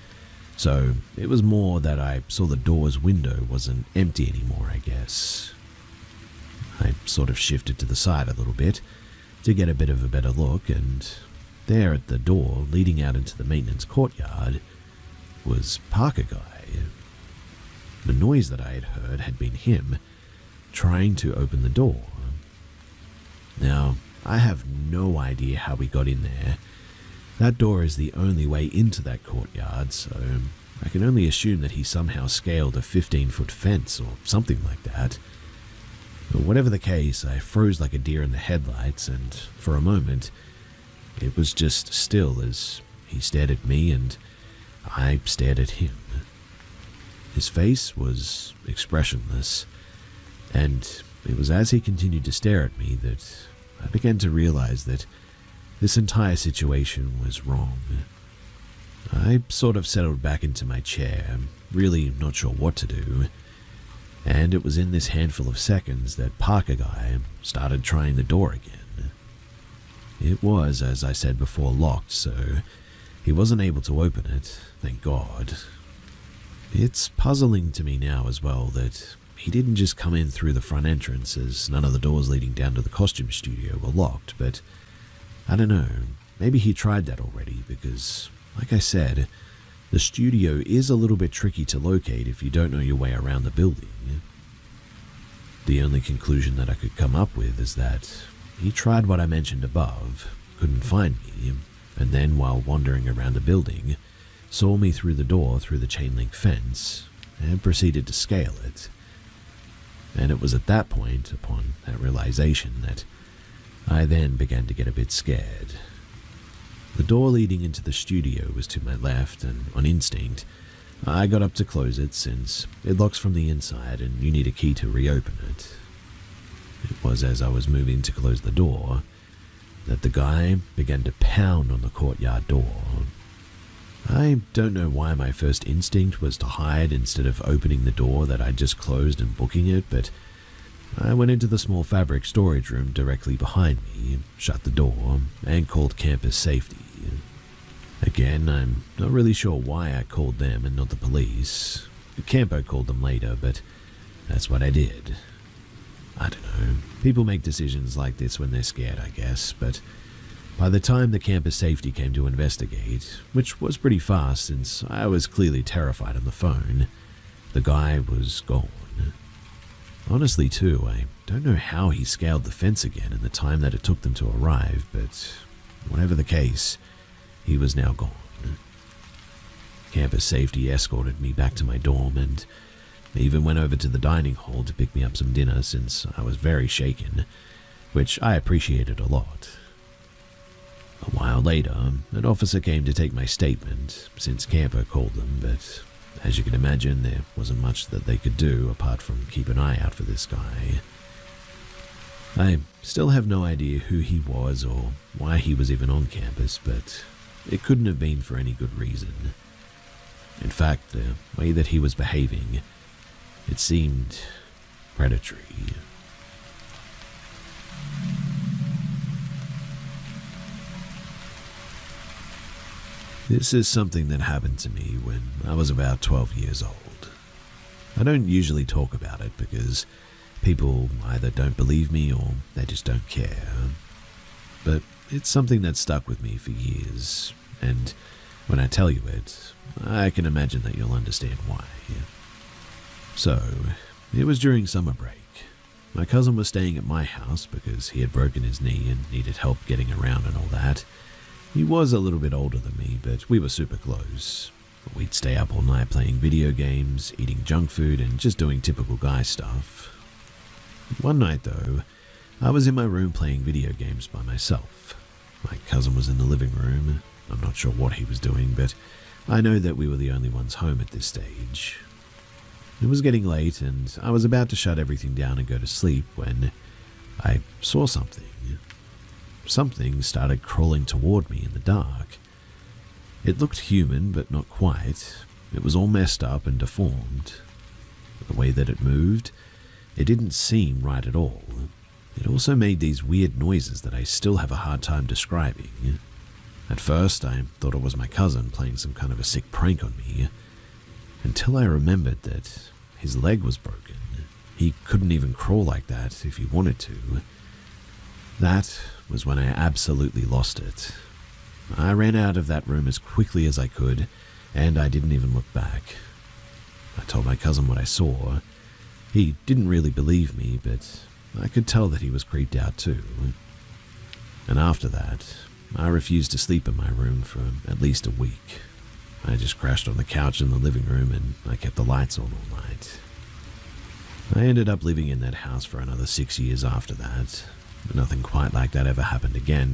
So it was more that I saw the door's window wasn't empty anymore, I guess. I sort of shifted to the side a little bit to get a bit of a better look, and there at the door leading out into the maintenance courtyard was Parker Guy. The noise that I had heard had been him trying to open the door. Now, I have no idea how we got in there. That door is the only way into that courtyard, so I can only assume that he somehow scaled a 15-foot fence or something like that. But whatever the case, I froze like a deer in the headlights, and for a moment, it was just still as he stared at me and I stared at him. His face was expressionless, and it was as he continued to stare at me that I began to realize that this entire situation was wrong. I sort of settled back into my chair, really not sure what to do, and it was in this handful of seconds that Parker Guy started trying the door again. It was, as I said before, locked, so he wasn't able to open it, thank God. It's puzzling to me now as well that he didn't just come in through the front entrance, as none of the doors leading down to the costume studio were locked, but I don't know, maybe he tried that already, because, like I said, the studio is a little bit tricky to locate if you don't know your way around the building. The only conclusion that I could come up with is that he tried what I mentioned above, couldn't find me, and then while wandering around the building, saw me through the door through the chain link fence, and proceeded to scale it. And it was at that point, upon that realization, that I then began to get a bit scared. The door leading into the studio was to my left, and on instinct, I got up to close it since it locks from the inside and you need a key to reopen it. It was as I was moving to close the door that the guy began to pound on the courtyard door. I don't know why my first instinct was to hide instead of opening the door that I'd just closed and booking it, but I went into the small fabric storage room directly behind me, shut the door, and called campus safety. Again, I'm not really sure why I called them and not the police. Campo called them later, but that's what I did. I don't know. People make decisions like this when they're scared, I guess, but by the time the campus safety came to investigate, which was pretty fast since I was clearly terrified on the phone, the guy was gone. Honestly, too, I don't know how he scaled the fence again in the time that it took them to arrive, but whatever the case, he was now gone. Campus safety escorted me back to my dorm and even went over to the dining hall to pick me up some dinner since I was very shaken, which I appreciated a lot. A while later, an officer came to take my statement since Campo called them, but as you can imagine, there wasn't much that they could do apart from keep an eye out for this guy. I still have no idea who he was or why he was even on campus, but it couldn't have been for any good reason. In fact, the way that he was behaving, it seemed predatory. This is something that happened to me when I was about 12 years old. I don't usually talk about it because people either don't believe me or they just don't care. But it's something that stuck with me for years, and when I tell you it, I can imagine that you'll understand why. So, it was during summer break. My cousin was staying at my house because he had broken his knee and needed help getting around and all that. He was a little bit older than me, but we were super close. We'd stay up all night playing video games, eating junk food, and just doing typical guy stuff. One night, though, I was in my room playing video games by myself. My cousin was in the living room. I'm not sure what he was doing, but I know that we were the only ones home at this stage. It was getting late, and I was about to shut everything down and go to sleep when I saw something. Something started crawling toward me in the dark. It looked human, but not quite. It was all messed up and deformed. The way that it moved, it didn't seem right at all. It also made these weird noises that I still have a hard time describing. At first, I thought it was my cousin playing some kind of a sick prank on me, until I remembered that his leg was broken. He couldn't even crawl like that if he wanted to. That was when I absolutely lost it. I ran out of that room as quickly as I could, and I didn't even look back. I told my cousin what I saw. He didn't really believe me, but I could tell that he was creeped out too. And after that, I refused to sleep in my room for at least a week. I just crashed on the couch in the living room and I kept the lights on all night. I ended up living in that house for another 6 years after that. Nothing quite like that ever happened again.